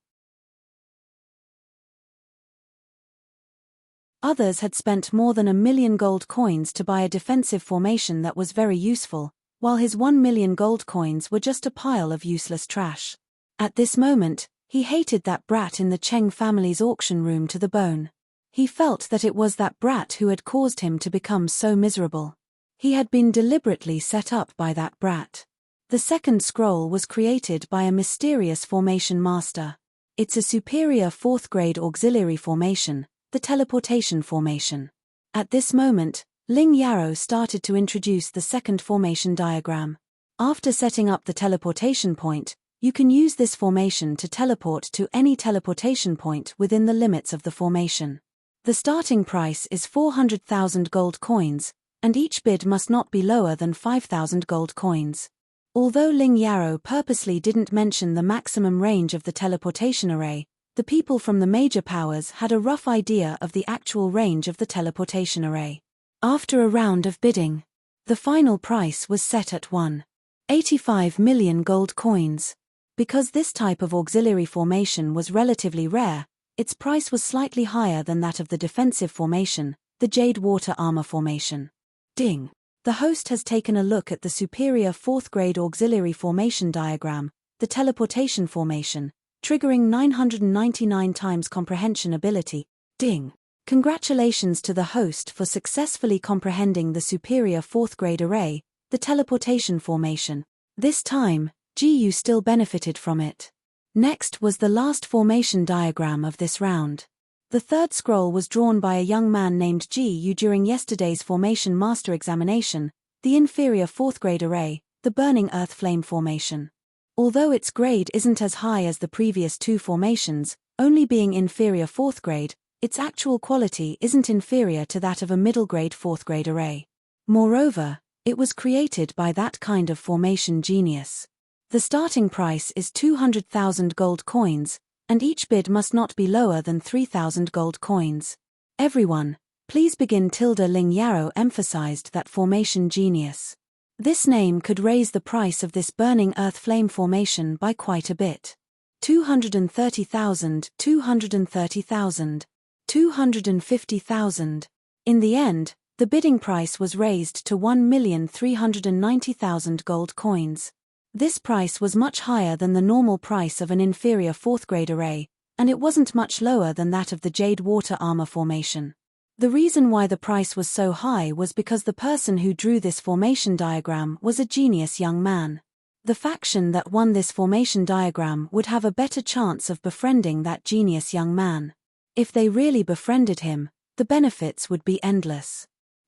Others had spent more than 1 million gold coins to buy a defensive formation that was very useful, while his 1 million gold coins were just a pile of useless trash. At this moment, he hated that brat in the Cheng family's auction room to the bone. He felt that it was that brat who had caused him to become so miserable. He had been deliberately set up by that brat. The second scroll was created by a mysterious formation master. It's a superior 4th-grade auxiliary formation, the teleportation formation. At this moment, Ling Yarrow started to introduce the second formation diagram. After setting up the teleportation point, you can use this formation to teleport to any teleportation point within the limits of the formation. The starting price is 400,000 gold coins, and each bid must not be lower than 5,000 gold coins. Although Ling Yarrow purposely didn't mention the maximum range of the teleportation array, the people from the major powers had a rough idea of the actual range of the teleportation array. After a round of bidding, the final price was set at 1.85 million gold coins. Because this type of auxiliary formation was relatively rare, its price was slightly higher than that of the defensive formation, the Jadewater armor formation. Ding. The host has taken a look at the superior 4th-grade auxiliary formation diagram, the teleportation formation, triggering 999 times comprehension ability. Ding. Congratulations to the host for successfully comprehending the superior 4th-grade array, the teleportation formation. This time, GU still benefited from it. Next was the last formation diagram of this round. The third scroll was drawn by a young man named GU during yesterday's formation master examination, the inferior 4th-grade array, the burning earth flame formation. Although its grade isn't as high as the previous two formations, only being inferior 4th grade, its actual quality isn't inferior to that of a middle-grade 4th-grade array. Moreover, it was created by that kind of formation genius. The starting price is 200,000 gold coins, and each bid must not be lower than 3,000 gold coins. Everyone, please begin. Ling Yarrow emphasized that formation genius. This name could raise the price of this burning earth flame formation by quite a bit. 230,000, 230,000, 250,000. In the end, the bidding price was raised to 1,390,000 gold coins. This price was much higher than the normal price of an inferior 4th-grade array, and it wasn't much lower than that of the Jadewater armor formation. The reason why the price was so high was because the person who drew this formation diagram was a genius young man. The faction that won this formation diagram would have a better chance of befriending that genius young man. If they really befriended him, the benefits would be endless.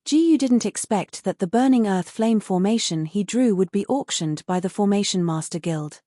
GU didn't expect that the burning earth flame formation he drew would be auctioned by the Formation Master Guild.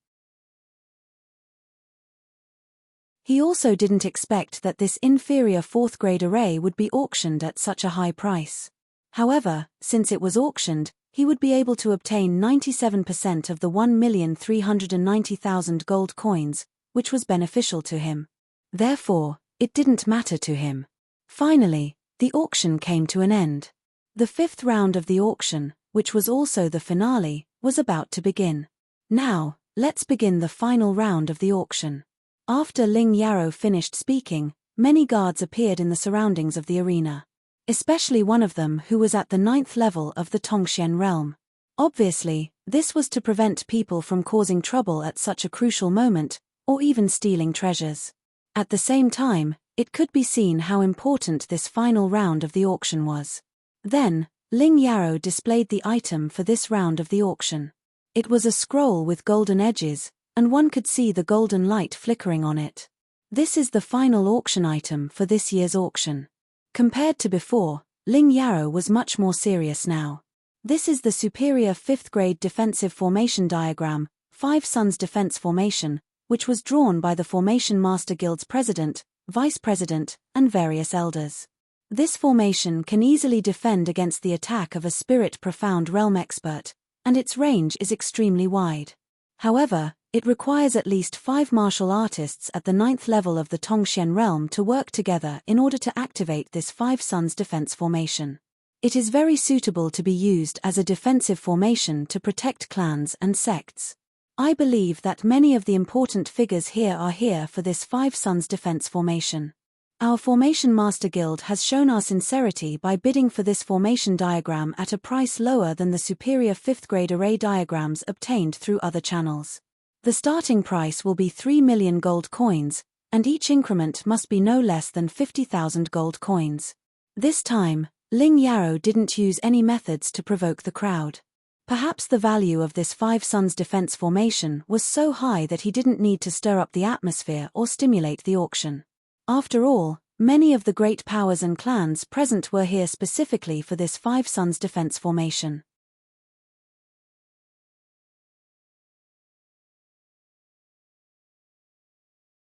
He also didn't expect that this inferior 4th-grade array would be auctioned at such a high price. However, since it was auctioned, he would be able to obtain 97% of the 1,390,000 gold coins, which was beneficial to him. Therefore, it didn't matter to him. Finally, the auction came to an end. The 5th round of the auction, which was also the finale, was about to begin. Now, let's begin the final round of the auction. After Ling Yarrow finished speaking, many guards appeared in the surroundings of the arena. Especially one of them who was at the 9th level of the Tongxian realm. Obviously, this was to prevent people from causing trouble at such a crucial moment, or even stealing treasures. At the same time, it could be seen how important this final round of the auction was. Then, Ling Yarrow displayed the item for this round of the auction. It was a scroll with golden edges, and one could see the golden light flickering on it. This is the final auction item for this year's auction. Compared to before, Ling Yaro was much more serious now. This is the superior 5th grade defensive formation diagram, Five Suns Defense Formation, which was drawn by the Formation Master Guild's president, vice president, and various elders. This formation can easily defend against the attack of a Spirit Profound Realm expert, and its range is extremely wide. However, it requires at least 5 martial artists at the 9th level of the Tongxian realm to work together in order to activate this Five Suns defense formation. It is very suitable to be used as a defensive formation to protect clans and sects. I believe that many of the important figures here are here for this Five Suns defense formation. Our Formation Master Guild has shown our sincerity by bidding for this formation diagram at a price lower than the superior 5th grade array diagrams obtained through other channels. The starting price will be 3 million gold coins, and each increment must be no less than 50,000 gold coins. This time, Ling Yaro didn't use any methods to provoke the crowd. Perhaps the value of this Five Suns defense formation was so high that he didn't need to stir up the atmosphere or stimulate the auction. After all, many of the great powers and clans present were here specifically for this Five Suns defense formation.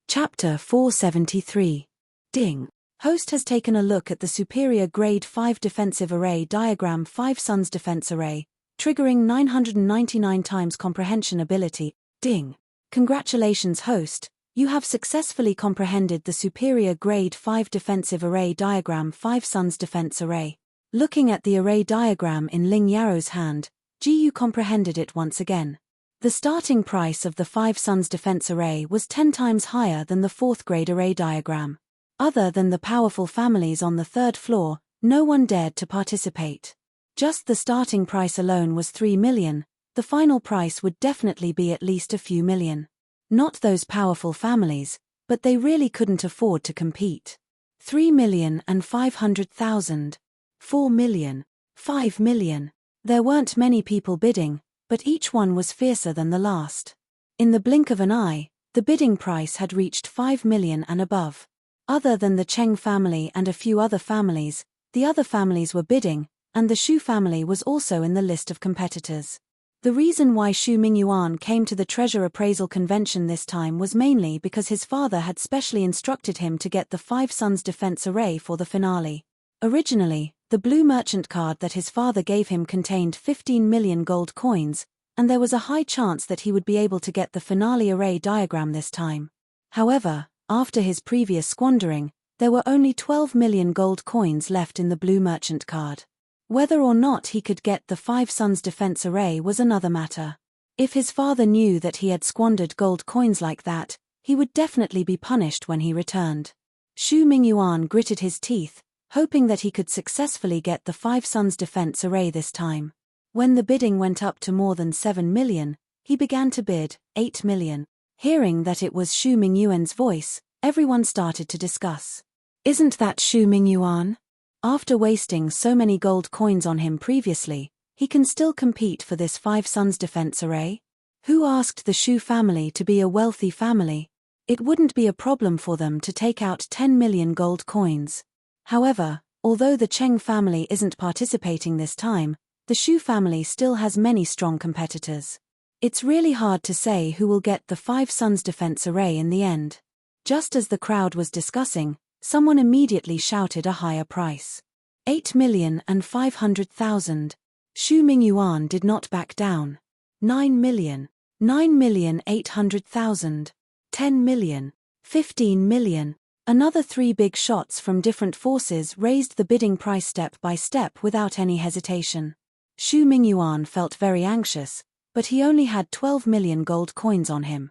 Chapter 473. Ding. Host has taken a look at the superior grade 5 defensive array diagram Five Suns defense array, triggering 999 times comprehension ability. Ding. Congratulations host, you have successfully comprehended the superior grade 5 defensive array diagram Five Suns defense array. Looking at the array diagram in Ling Yaro's hand, Jiyu comprehended it once again. The starting price of the Five Suns defense array was 10 times higher than the 4th grade array diagram. Other than the powerful families on the 3rd floor, no one dared to participate. Just the starting price alone was 3 million, the final price would definitely be at least a few million. Not those powerful families, but they really couldn't afford to compete. 3,500,000. 4 million. 5 million. There weren't many people bidding, but each one was fiercer than the last. In the blink of an eye, the bidding price had reached 5 million and above. Other than the Cheng family and a few other families, the other families were bidding, and the Shu family was also in the list of competitors. The reason why Shu Mingyuan came to the treasure appraisal convention this time was mainly because his father had specially instructed him to get the Five Suns defense array for the finale. Originally, the blue merchant card that his father gave him contained 15 million gold coins, and there was a high chance that he would be able to get the finale array diagram this time. However, after his previous squandering, there were only 12 million gold coins left in the blue merchant card. Whether or not he could get the Five Suns defense array was another matter. If his father knew that he had squandered gold coins like that, he would definitely be punished when he returned. Shu Mingyuan gritted his teeth, hoping that he could successfully get the Five Suns defense array this time. When the bidding went up to more than 7 million, he began to bid 8 million. Hearing that it was Shu Mingyuan's voice, everyone started to discuss. Isn't that Shu Mingyuan? After wasting so many gold coins on him previously, he can still compete for this Five Suns defense array? Who asked the Shu family to be a wealthy family? It wouldn't be a problem for them to take out 10 million gold coins. However, although the Cheng family isn't participating this time, the Shu family still has many strong competitors. It's really hard to say who will get the Five Suns defense array in the end. Just as the crowd was discussing, someone immediately shouted a higher price. 8,500,000. Shu Mingyuan did not back down. 9 million. 9,800,000. 10 million. 15 million. Another 3 big shots from different forces raised the bidding price step by step without any hesitation. Shu Mingyuan felt very anxious, but he only had 12 million gold coins on him.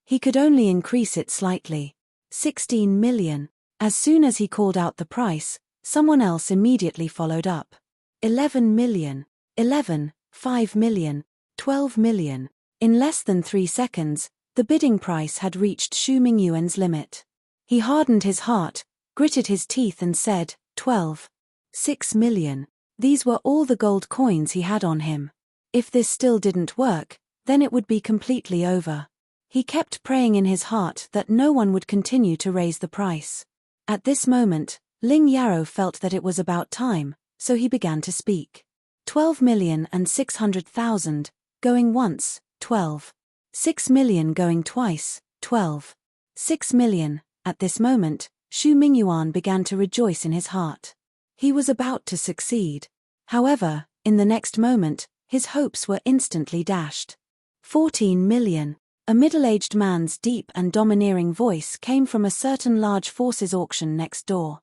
He could only increase it slightly. 16 million. As soon as he called out the price, someone else immediately followed up. 11 million. 11, 5 million, 12 million. In less than 3 seconds, the bidding price had reached Shu Mingyuan's limit. He hardened his heart, gritted his teeth and said, 12. 6 million. These were all the gold coins he had on him. If this still didn't work, then it would be completely over. He kept praying in his heart that no one would continue to raise the price. At this moment, Ling Yarrow felt that it was about time, so he began to speak. 12,600,000, going once, 12. 6 million going twice, 12. 6 million. At this moment, Xu Mingyuan began to rejoice in his heart. He was about to succeed. However, in the next moment, his hopes were instantly dashed. 14 million. A middle-aged man's deep and domineering voice came from a certain large forces auction next door.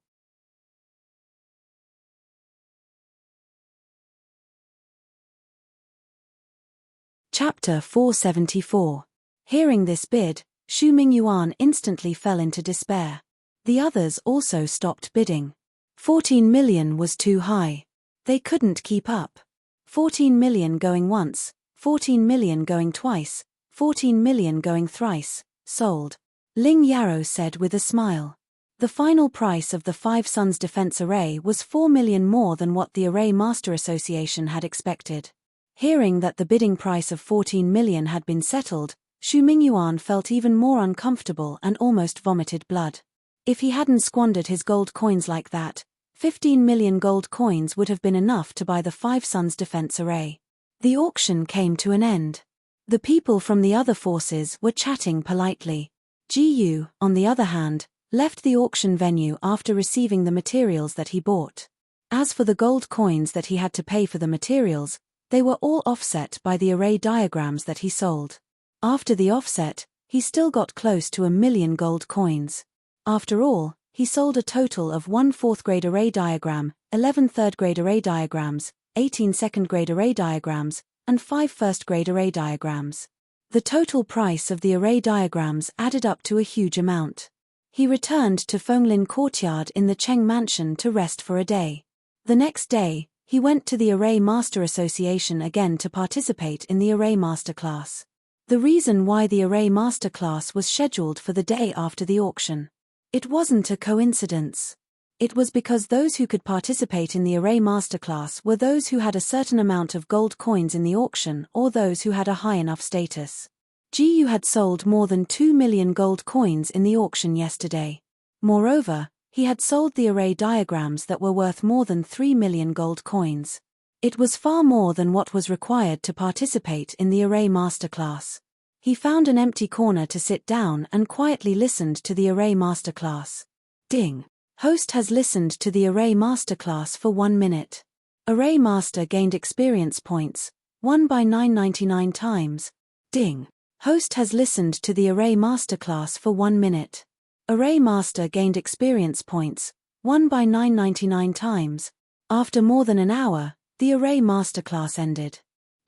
Chapter 474. Hearing this bid, Xu Mingyuan instantly fell into despair. The others also stopped bidding. 14 million was too high. They couldn't keep up. 14 million going once, 14 million going twice, 14 million going thrice, sold. Ling Yarrow said with a smile. The final price of the Five Suns Defense Array was 4 million more than what the Array Master Association had expected. Hearing that the bidding price of 14 million had been settled, Xu Mingyuan felt even more uncomfortable and almost vomited blood. If he hadn't squandered his gold coins like that, 15 million gold coins would have been enough to buy the Five Suns Defense Array. The auction came to an end. The people from the other forces were chatting politely. Yu, on the other hand, left the auction venue after receiving the materials that he bought. As for the gold coins that he had to pay for the materials, they were all offset by the array diagrams that he sold. After the offset, he still got close to 1 million gold coins. After all, he sold a total of 1 4th-grade array diagram, 11 3rd-grade array diagrams, 18 2nd-grade array diagrams, and 5 1st-grade array diagrams. The total price of the array diagrams added up to a huge amount. He returned to Fenglin Courtyard in the Cheng Mansion to rest for a day. The next day, he went to the Array Master Association again to participate in the Array Master class. The reason why the Array Master class was scheduled for the day after the auction. It wasn't a coincidence. It was because those who could participate in the Array Master class were those who had a certain amount of gold coins in the auction or those who had a high enough status. Yu had sold more than 2 million gold coins in the auction yesterday. Moreover, he had sold the array diagrams that were worth more than 3 million gold coins. It was far more than what was required to participate in the Array Master class. He found an empty corner to sit down and quietly listened to the Array Master class. Ding. Host has listened to the Array Master class for 1 minute. Array Master gained experience points, 1 by 999 times. Ding. Host has listened to the Array Master class for 1 minute. Array Master gained experience points, 1 by 999 times. After more than an hour, the Array Master class ended.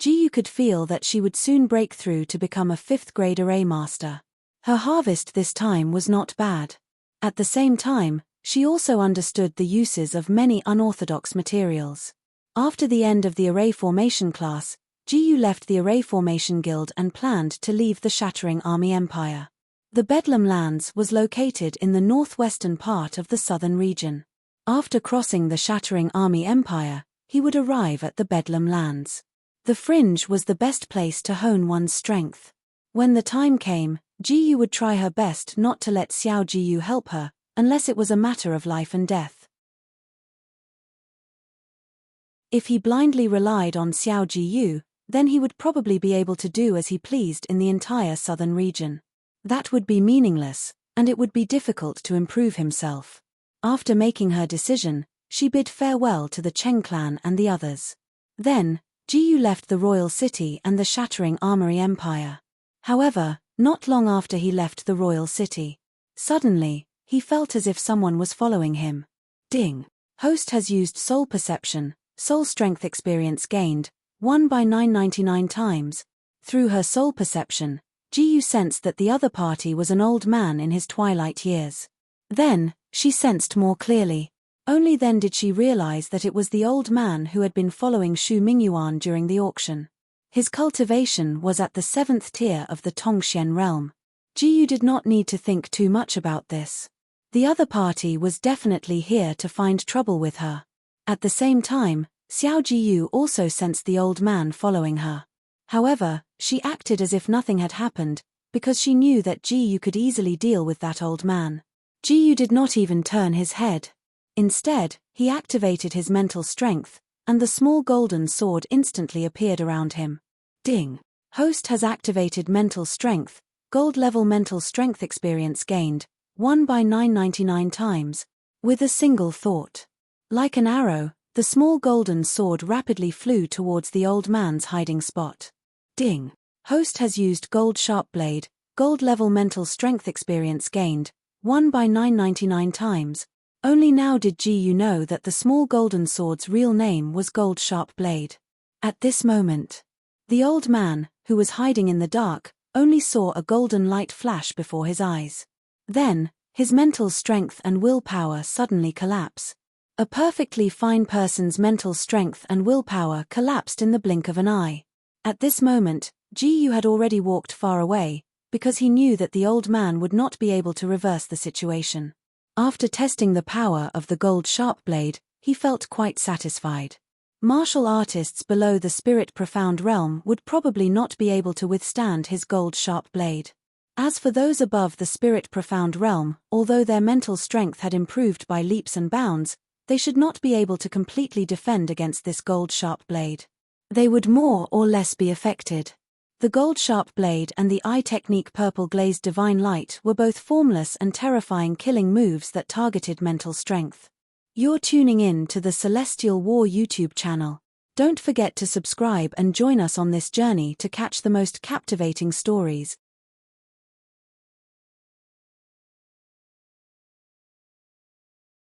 Yu could feel that she would soon break through to become a 5th-grade Array Master. Her harvest this time was not bad. At the same time, she also understood the uses of many unorthodox materials. After the end of the Array Formation class, Yu left the Array Formation Guild and planned to leave the Shattering Army Empire. The Bedlam Lands was located in the northwestern part of the southern region. After crossing the Shattering Army Empire, he would arrive at the Bedlam Lands. The Fringe was the best place to hone one's strength. When the time came, Yu would try her best not to let Xiao Jiyu help her, unless it was a matter of life and death. If he blindly relied on Xiao Jiyu, then he would probably be able to do as he pleased in the entire southern region. That would be meaningless, and it would be difficult to improve himself. After making her decision, she bid farewell to the Cheng clan and the others. Then, Yu left the royal city and the Shattering Armory Empire. However, not long after he left the royal city, suddenly, he felt as if someone was following him. Ding. Host has used soul perception, soul strength experience gained, 1 by 999 times. Through her soul perception, Yu sensed that the other party was an old man in his twilight years. Then, she sensed more clearly. Only then did she realize that it was the old man who had been following Xu Mingyuan during the auction. His cultivation was at the 7th tier of the Tongxian realm. Yu did not need to think too much about this. The other party was definitely here to find trouble with her. At the same time, Xiao Jiyu also sensed the old man following her. However, she acted as if nothing had happened, because she knew that Yu could easily deal with that old man. Jiyu did not even turn his head. Instead, he activated his mental strength, and the small golden sword instantly appeared around him. Ding! Host has activated mental strength, gold level mental strength experience gained, 1 by 999 times, with a single thought. Like an arrow, the small golden sword rapidly flew towards the old man's hiding spot. Ding! Host has used gold sharp blade, gold level mental strength experience gained, 1 by 999 times. Only now did Jiyu know that the small golden sword's real name was Gold Sharp Blade. At this moment, the old man, who was hiding in the dark, only saw a golden light flash before his eyes. Then, his mental strength and willpower suddenly collapse. A perfectly fine person's mental strength and willpower collapsed in the blink of an eye. At this moment, Jiyu had already walked far away, because he knew that the old man would not be able to reverse the situation. After testing the power of the gold sharp blade, he felt quite satisfied. Martial artists below the spirit profound realm would probably not be able to withstand his gold sharp blade. As for those above the spirit profound realm, although their mental strength had improved by leaps and bounds, they should not be able to completely defend against this gold sharp blade. They would more or less be affected. The gold sharp blade and the eye technique purple glazed divine light were both formless and terrifying killing moves that targeted mental strength. You're tuning in to the Celestial War YouTube channel. Don't forget to subscribe and join us on this journey to catch the most captivating stories.